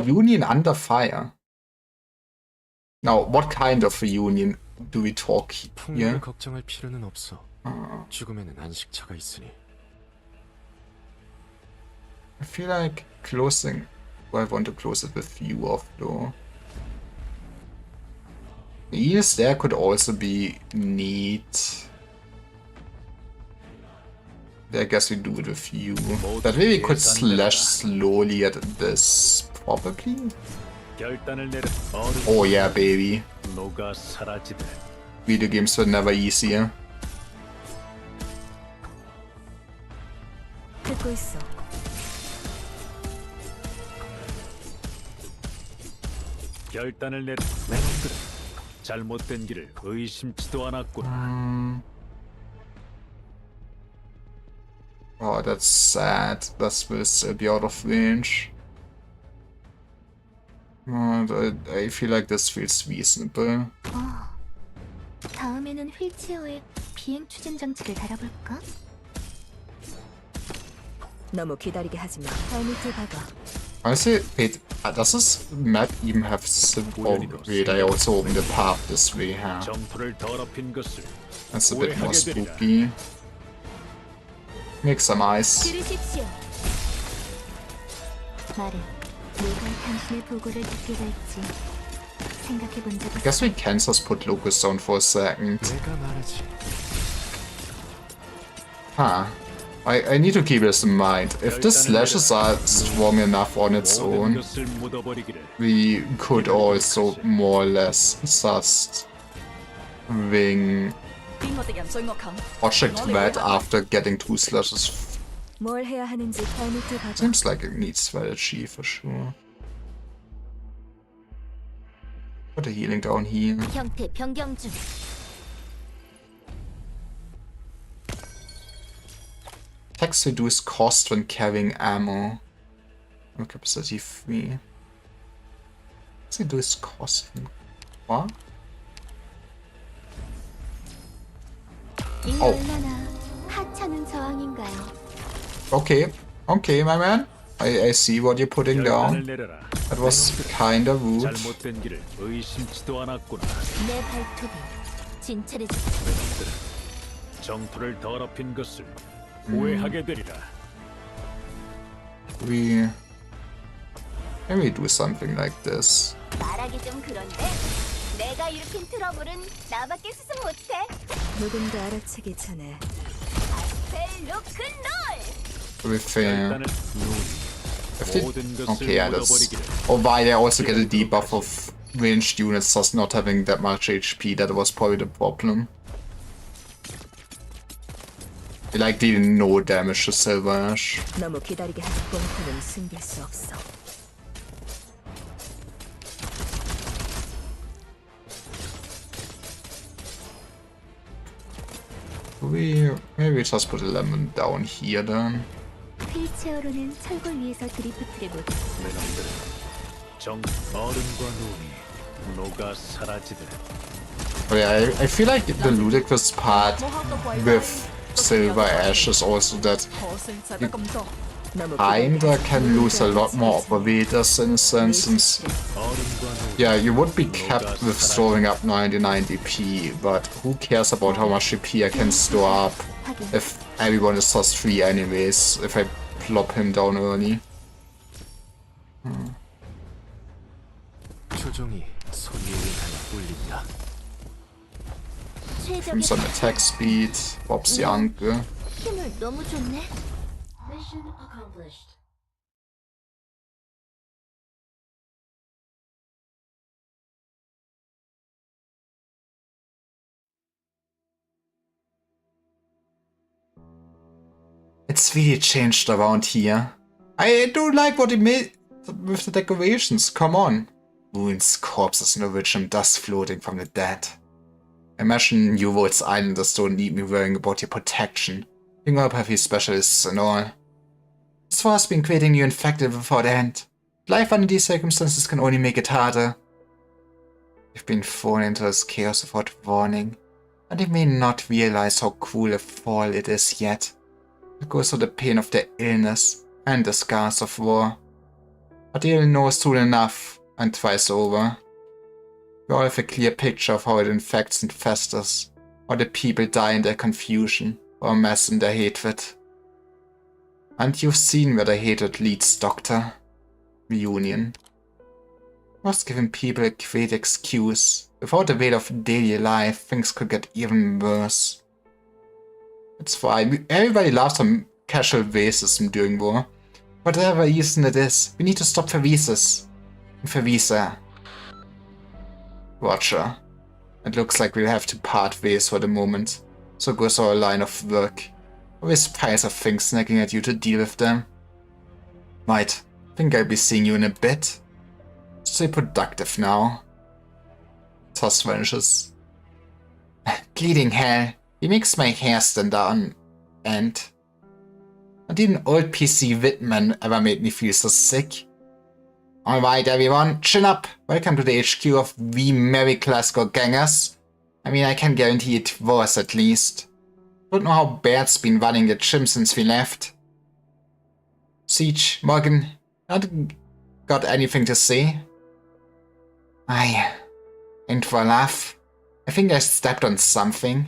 Union under fire. Now, what kind of reunion do we talk 풍류를 here? 걱정할 필요는 없어. 죽음에는 안식처가 있으니. I feel like closing. Well, I want to close it with view off though. Yes, there could also be neat. I guess we do it with view. That way we could slash slowly at this, probably. 결단을 내려 Oh yeah, baby. 녹아 사라지되 Video games were never easier. 듣고 있어. 결단을 내려 내 놈들은 잘못된 길을 의심치도 않았구나. Oh, that's sad. That will still be out of range. I feel like this feels reasonable. 다음에는 휠체어에 비행 추진 장치를 달아볼까? 너무 기다리게 하지 마. 발밑을 봐봐. Honestly, wait, does this map even have oh, wait, I also opened the path this way, huh? 정토를 더럽힌 것을 That's a bit more 후회하게 되리라. spooky. Make some ice. 들으십시오. 말해. 누가 당신의 보고를 듣게 될지 생각해본 적 I guess we can just put Locust down for a second. 내가 말하지. Huh. I need to keep this in mind. If the slashes are strong enough on its 모든 own, 것을 묻어버리기를 we could also more or less just wing 邊個敵人最惡近？ Project Red after getting 2 slashes. 뭘 해야 하는지 발밑을 봐봐. Seems like it needs strategy for sure. Put a healing down here. 형태 변경 중. Attacks reduce cost when carrying ammo. Capacity 3. Let's reduce cost. What? 이 어. 얼마나 하찮은 저항인가요? Okay, okay, my man. I see what you're putting 결단을 down. 내려라. That was kinda rude. 잘못된 길을 의심치도 않았구나. 내 발톱이 진찰해줘. 놈들은 정토를 더럽힌 것을 후회하게 되리라. Maybe we do something like this. 말하기 좀 그런데 내가 일으킨 트러블은 나밖에 수습 못해. 누군가 알아채기 전에 벨 로큰롤. To be fair. 결단을 If they, 모든 것을 okay, yeah, that's. 묻어버리기를. Oh, why they also get a debuff of ranged units just not having that much HP. That was probably the problem. They like dealing no damage to Silver Ash. 너무 기다리게 하지. 뽕포는 숨길 수 없어. Maybe just put a lemon down here then. 휠체어로는 철골 위에서 드리프트를 못. 내 놈들은 정 얼음과 눈이 녹아 사라지더라. But yeah, I feel like the ludicrous part with Silver Ash is also that 可惜使得咁多。 너무 기다리게 kinda 하지. can lose a lot more operators in a sense, since 얼음과 눈이 yeah, you would be capped with storing up 99 DP, but who cares about how much DP I can store up 확인. if everyone is just free anyways, if I plop him down early. 표정이 소리에 의해 울린다. Give some attack speed, Bob's the uncle. 힘을 너무 줬네. It's really changed around here. I do like what he made with the decorations, come on. Ruins, corpses, no rich and dust floating from the dead. Imagine New World's Islanders don't need me worrying about your protection. Being up heavy specialists and all. As far as being creating you infected without end. Life under these circumstances can only make it harder. You've been thrown into this chaos without warning, and you may not realize how cruel a fall it is yet. It goes through the pain of the illness and the scars of war. But you'll know soon enough and twice over. We all have a clear picture of how it infects and festers, how the people die in their confusion, or amass in their hatred. And you've seen where the hatred leads, Doctor. Reunion. Was giving people a great excuse. Without the weight of daily life, things could get even worse. It's fine. Everybody loves some casual racism during war. Whatever reason it is, we need to stop Vervises. Vervisa. Roger. It looks like we'll have to part ways for the moment. So goes our line of work. Always piles of things snagging at you to deal with them. Might. Think I'll be seeing you in a bit. Stay productive now. Suspicious. Bleeding hell. He makes my hair stand on end. Not even old PC Whitman ever made me feel so sick. Alright everyone, chin up. Welcome to the HQ of We Merry Glasgow Gangers. I mean, I can guarantee it was at least. Don't know how bad's been running the gym since we left. Siege, Morgan, not got anything to say? Aye. And for a laugh, I think I stepped on something.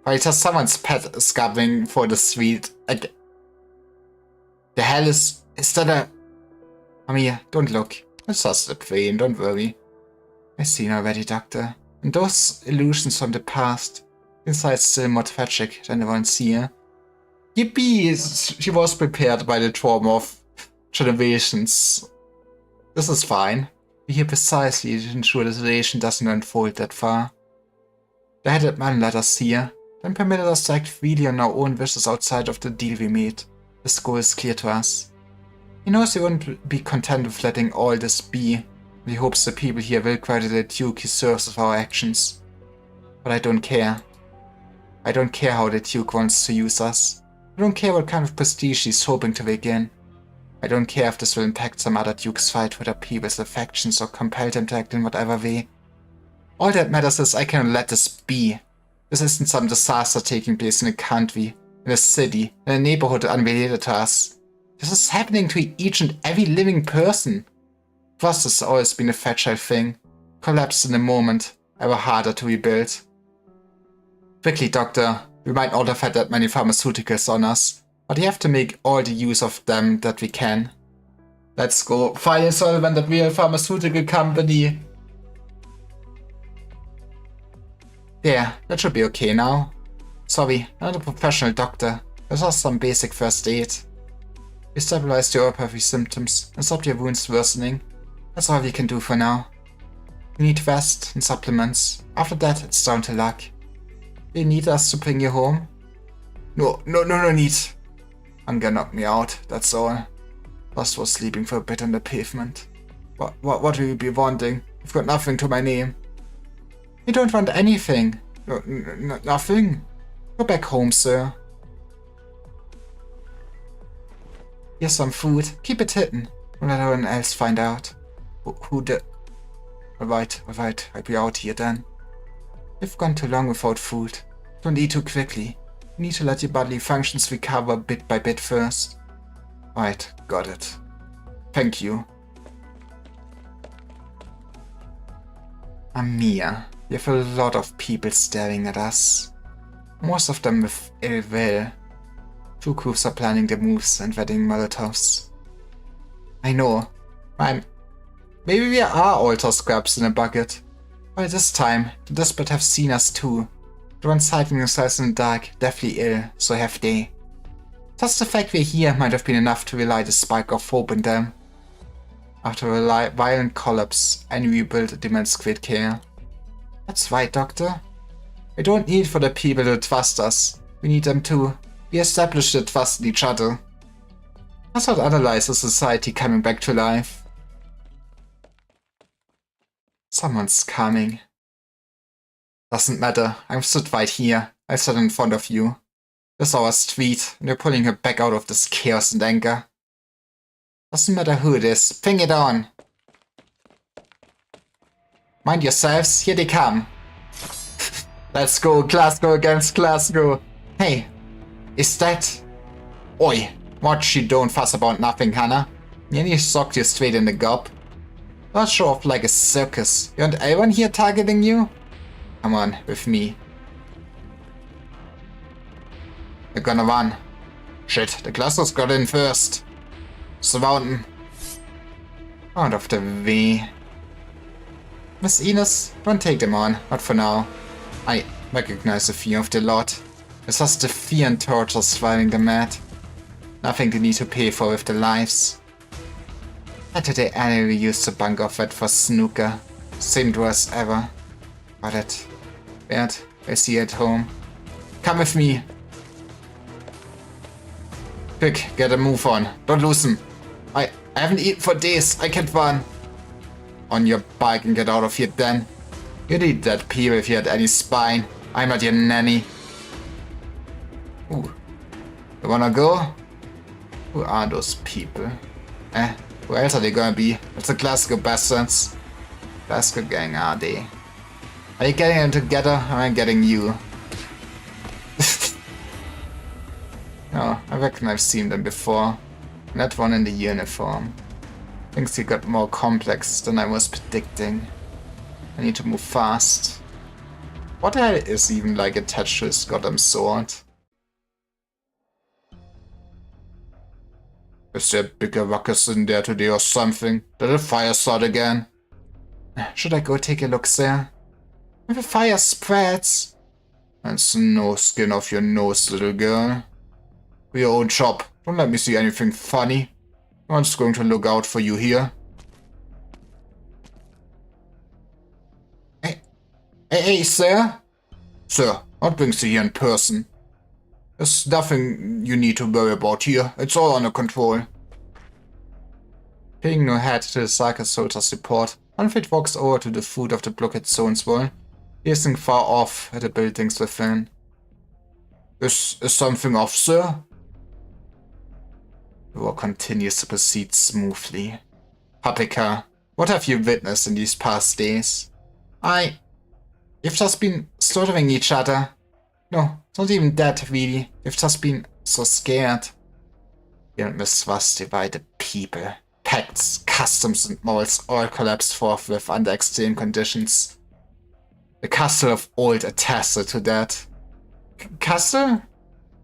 Or it's just someone's pet scabbing for the street. The hell is that a... Come here, don't look. It's just a plane, don't worry. I've seen already, Doctor. And those illusions from the past, inside still more tragic than the ones here. Yippee! She was prepared by the trauma of generations. This is fine. We're here precisely to ensure the situation doesn't unfold that far. The headed man led us here, then permitted us to act freely on our own wishes outside of the deal we made. The goal is clear to us. He knows he won't be content with letting all this be, and he hopes the people here will credit the Duke he serves with our actions. But I don't care. I don't care how the Duke wants to use us. I don't care what kind of prestige he's hoping to begin. I don't care if this will impact some other Duke's fight with our people's affections or compel them to act in whatever way. All that matters is I cannot let this be. This isn't some disaster taking place in a country, in a city, in a neighborhood unrelated to us. This is happening to each and every living person. Trust has always been a fragile thing, collapsed in a moment, ever harder to rebuild. Quickly, Doctor, we might not have had that many pharmaceuticals on us, but we have to make all the use of them that we can. Let's go. File insolvent at real pharmaceutical company. There, that should be okay now. Sorry, I'm not a professional doctor. This was some basic first aid. We stabilized your operative symptoms and stopped your wounds worsening. That's all we can do for now. You need rest and supplements. After that, it's down to luck. Do you need us to bring you home? No need. Hunger knocked me out, that's all. Lost was sleeping for a bit on the pavement. What will you be wanting? You've got nothing to my name. You don't want anything. Nothing? Go back home, sir. Here's some food. Keep it hidden. Don't let anyone else find out. Who did... Alright. I'll be out here then. You've gone too long without food. Don't eat too quickly. You need to let your bodily functions recover bit by bit first. Right, got it. Thank you. Amir, we have a lot of people staring at us. Most of them with ill will. 2 groups are planning their moves and wetting Molotovs. I know. Maybe we are all toss scraps in a bucket. But this time, the desperate have seen us too. The ones hiding themselves in the dark, deathly ill, so have they. Just the fact we're here might have been enough to relight a spark of hope in them. After a violent collapse, any rebuild demands great care. That's right, Doctor. We don't need for the people to trust us. We need them too. We established the trust in each other. Let's not analyze a society coming back to life. Someone's coming. Doesn't matter, I'm stood right here. I stood in front of you. This is our street, and you're pulling her back out of this chaos and anger. Doesn't matter who it is, bring it on. Mind yourselves, here they come. Let's go, Glasgow against Glasgow. Hey, is that... Oi, watch you don't fuss about nothing, Hannah. Nearly socked you straight in the gob. Don't show off like a circus. You want everyone here targeting you? Come on, with me. We're gonna run. Shit, the clusters got in first. Surround them. Out of the way. Miss Ines, don't take them on. Not for now. I recognize the fear of the lot. It's just the fear and torture driving them mad. Nothing they need to pay for with their lives. How did they annually use the bunk of it for snooker? Same door as ever. Got it. Bert, I see you at home. Come with me. Quick, get a move on. Don't lose him. I haven't eaten for days. I can't run. On your bike and get out of here then. You'd eat that peel if you had any spine. I'm not your nanny. Ooh. You wanna go? Who are those people? Who else are they gonna be? It's the Glasgow bastards. Glasgow gang, are they? Are you getting them together or am I getting you? Oh, I reckon I've seen them before. That one in the uniform. Things he got more complex than I was predicting. I need to move fast. What the hell is even like attached to his goddamn sword? Is there a bigger ruckus in there today or something? Did the fire start again? Should I go take a look there? If the fire spreads... That's no skin off your nose, little girl. For your own shop. Don't let me see anything funny. No one's going to look out for you here. Hey, sir? Sir, what brings you here in person? There's nothing you need to worry about here. It's all under control. Paying no head to the Sarkar soldier's report, Manfred walks over to the foot of the blockade zone's wall, gazing far off at the buildings within. Is something off, sir? The war continues to proceed smoothly. Paprika, what have you witnessed in these past days? You've just been slaughtering each other. No, it's not even that, really. You've just been so scared. You and Miss Svas divided people. Pacts, customs, and morals all collapsed forthwith under extreme conditions. The castle of Old attested to that. Castle?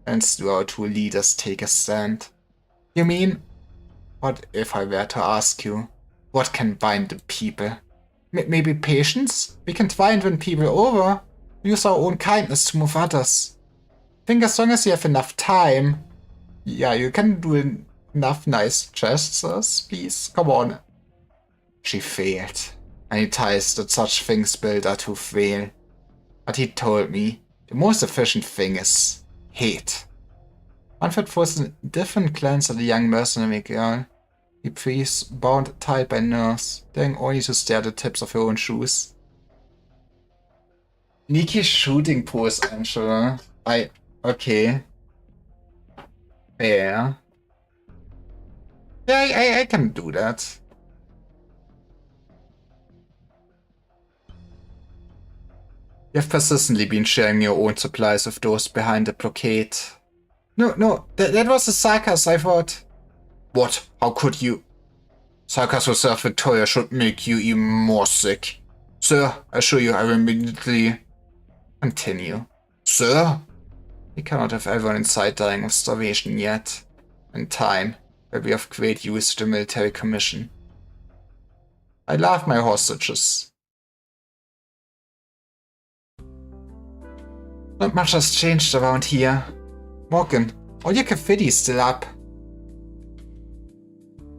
And do our two leaders take a stand? You mean? What if I were to ask you, what can bind the people? Maybe patience? We can try and win people over. Use our own kindness to move others. Think as long as you have enough time. Yeah, you can do enough nice gestures, please. Come on. She failed. Any ties that such things build are to fail. But he told me, the most efficient thing is hate. Manfred forced a different glance at the young mercenary girl. The priest, bound tight by nerves, daring only to stare at the tips of her own shoes. Sneaky shooting pose, Angela. Okay. Fair. Yeah, I can do that. You have persistently been sharing your own supplies with those behind the blockade. No, that was the Sarkars, I thought. What? How could you? Sarkars yourself, Victoria, should make you even more sick. Sir, I assure you I will immediately... Continue. Sir? We cannot have everyone inside dying of starvation yet. In time, will be of great use to the military commission. I love my hostages. Not much has changed around here. Morgan, all your graffiti is still up.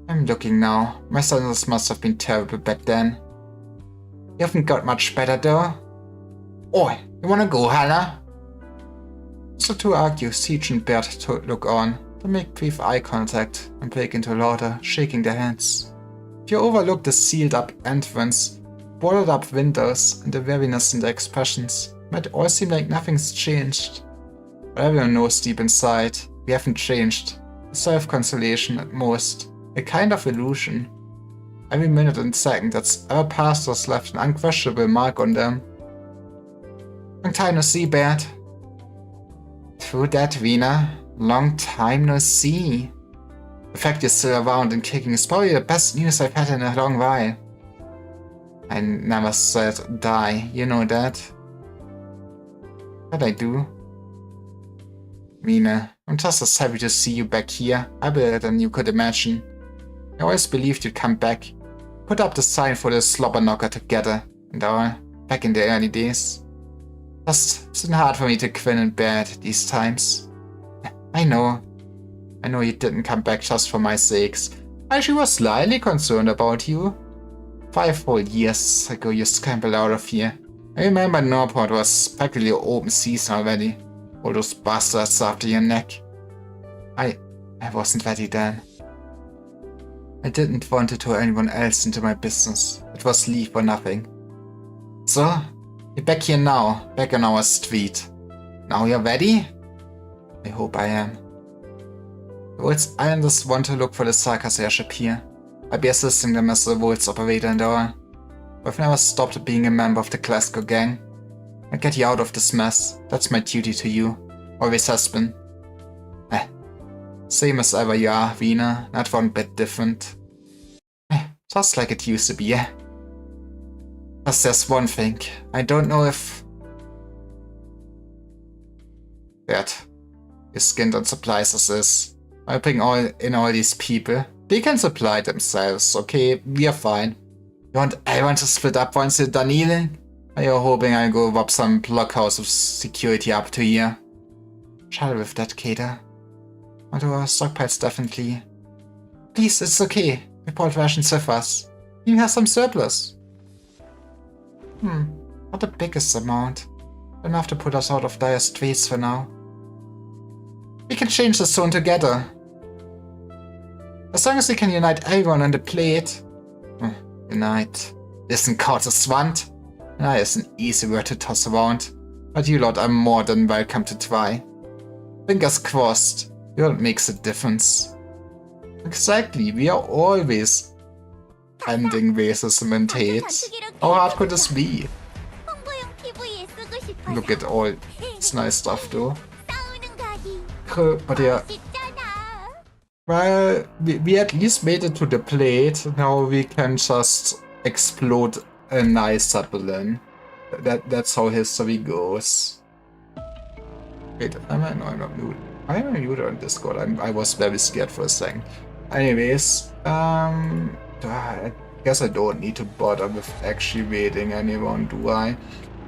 I'm looking now. My standards must have been terrible back then. You haven't got much better though. Oi, you wanna go, Hannah? So to argue, Siege and Bert to look on. They make brief eye contact and break into laughter, shaking their hands. If you overlook the sealed up entrance, boarded up windows, and the weariness in their expressions, it might all seem like nothing's changed. But everyone knows deep inside, we haven't changed. A self-consolation at most, a kind of illusion. Every minute and second that's ever passed has left an unquestionable mark on them. Long time no see, Bert. True that, Wiener. Long time no see. The fact you're still around and kicking is probably the best news I've had in a long while. I never said die, you know that. But I do. Mina, I'm just as happy to see you back here, happier than you could imagine. I always believed you'd come back. Put up the sign for the slobber knocker together, and all, back in the early days. Just it's been hard for me to grin and bear it these times. I know you didn't come back just for my sakes. I actually was slightly concerned about you. 5 whole years ago you scrambled out of here. I remember Norport was practically open season already. All those bastards after your neck. I wasn't ready then. I didn't want to throw anyone else into my business. It was leave or nothing. So, you're back here now, back on our street. Now you're ready? I hope I am. The Wolves Islanders want to look for the Sarkaz airship here. I'll be assisting them as the Wolves operator and all. I've never stopped being a member of the Glasgow gang. I'll get you out of this mess. That's my duty to you. Always has been. Same as ever you are, Wiener. Not one bit different. Just like it used to be, yeah. But there's one thing. I don't know if... that your skinned on supplies as is. I bring all these people. They can supply themselves, okay? We are fine. You want everyone to split up once you're done eating? Are you hoping I'll go rob some blockhouse of security up to here? Shut with that, Kater. Although our stockpiles definitely... Please, it's okay. We brought rations with us. You have some surplus. Not the biggest amount. Enough to put us out of dire straits for now. We can change the zone together. As long as we can unite everyone on the plate. Unite. Isn't called a swant. That is an easy word to toss around. But you lot are more than welcome to try. Fingers crossed. You'll make a difference. Exactly, we are always ending racism and hate. How hard could this be? Look at all this nice stuff though. But yeah. Well, we at least made it to the plate. Now we can just explode a nice Zeppelin. That's how history goes. Wait, I'm not muted. I'm muted on Discord. I was very scared for a second. Anyways, I guess I don't need to bother with actually waiting anyone, do I?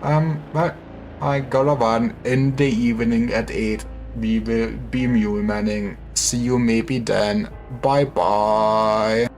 But I gotta run in the evening at 8. We will be mule manning. See you maybe then. Bye bye.